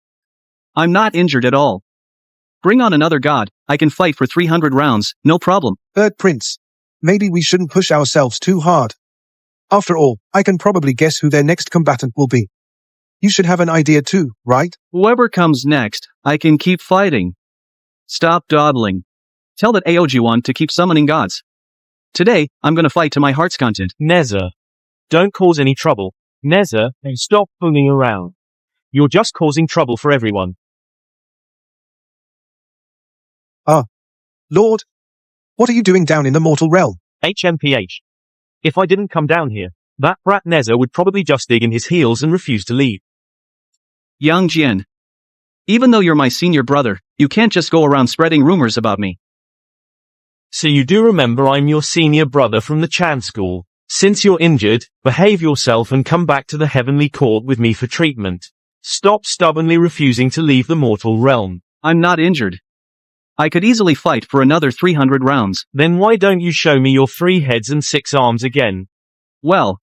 I'm not injured at all. Bring on another god, I can fight for 300 rounds, no problem. Third Prince, maybe we shouldn't push ourselves too hard. After all, I can probably guess who their next combatant will be. You should have an idea too, right? Whoever comes next, I can keep fighting. Stop dawdling. Tell that Aojuan to keep summoning gods. Today, I'm gonna fight to my heart's content. Nezha. Don't cause any trouble. Nezha, stop fooling around. You're just causing trouble for everyone. Lord, what are you doing down in the mortal realm? HMPH. If I didn't come down here, that brat Nezha would probably just dig in his heels and refuse to leave. Yang Jian. Even though you're my senior brother, you can't just go around spreading rumors about me. So you do remember I'm your senior brother from the Chan school. Since you're injured, behave yourself and come back to the heavenly court with me for treatment. Stop stubbornly refusing to leave the mortal realm. I'm not injured. I could easily fight for another 300 rounds. Then why don't you show me your 3 heads and 6 arms again? Well,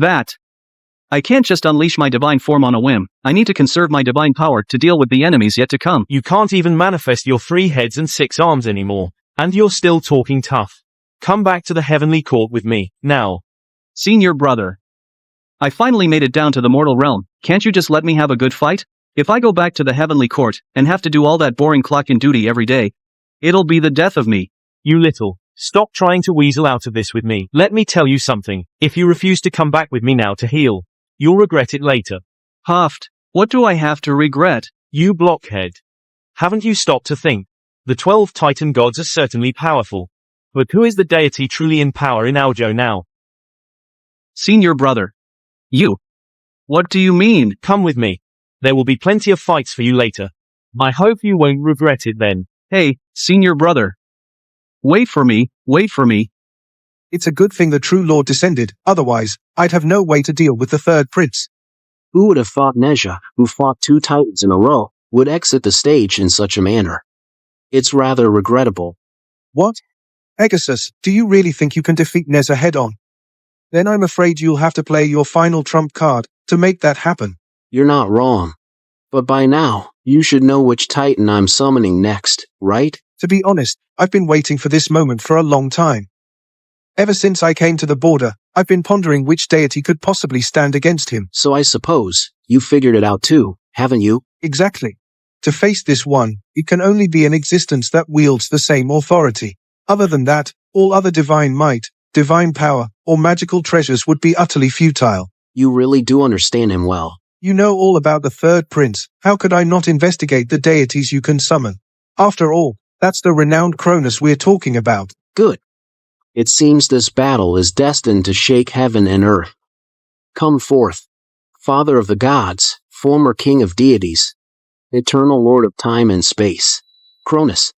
I can't just unleash my divine form on a whim. I need to conserve my divine power to deal with the enemies yet to come. You can't even manifest your 3 heads and 6 arms anymore, and you're still talking tough. Come back to the heavenly court with me, now. Senior brother. I finally made it down to the mortal realm. Can't you just let me have a good fight? If I go back to the heavenly court, and have to do all that boring clock and duty every day, it'll be the death of me. You little. Stop trying to weasel out of this with me. Let me tell you something. If you refuse to come back with me now to heal, you'll regret it later. Haft, what do I have to regret? You blockhead. Haven't you stopped to think? The 12 Titan gods are certainly powerful. But who is the deity truly in power in Huazhou now? Senior brother. You. What do you mean? Come with me. There will be plenty of fights for you later. I hope you won't regret it then. Hey, senior brother. Wait for me. It's a good thing the true Lord descended, otherwise, I'd have no way to deal with the Third Prince. Who would have thought Nezha, who fought 2 Titans in a row, would exit the stage in such a manner. It's rather regrettable. What? Pegasus, do you really think you can defeat Neza head-on? Then I'm afraid you'll have to play your final trump card to make that happen. You're not wrong. But by now, you should know which Titan I'm summoning next, right? To be honest, I've been waiting for this moment for a long time. Ever since I came to the border, I've been pondering which deity could possibly stand against him. So I suppose, you figured it out too, haven't you? Exactly. To face this one, it can only be an existence that wields the same authority. Other than that, all other divine might, divine power, or magical treasures would be utterly futile. You really do understand him well. You know all about the third prince. How could I not investigate the deities you can summon? After all, that's the renowned Cronus we're talking about. Good. It seems this battle is destined to shake heaven and earth. Come forth, Father of the gods, former king of deities, eternal lord of time and space. Cronus.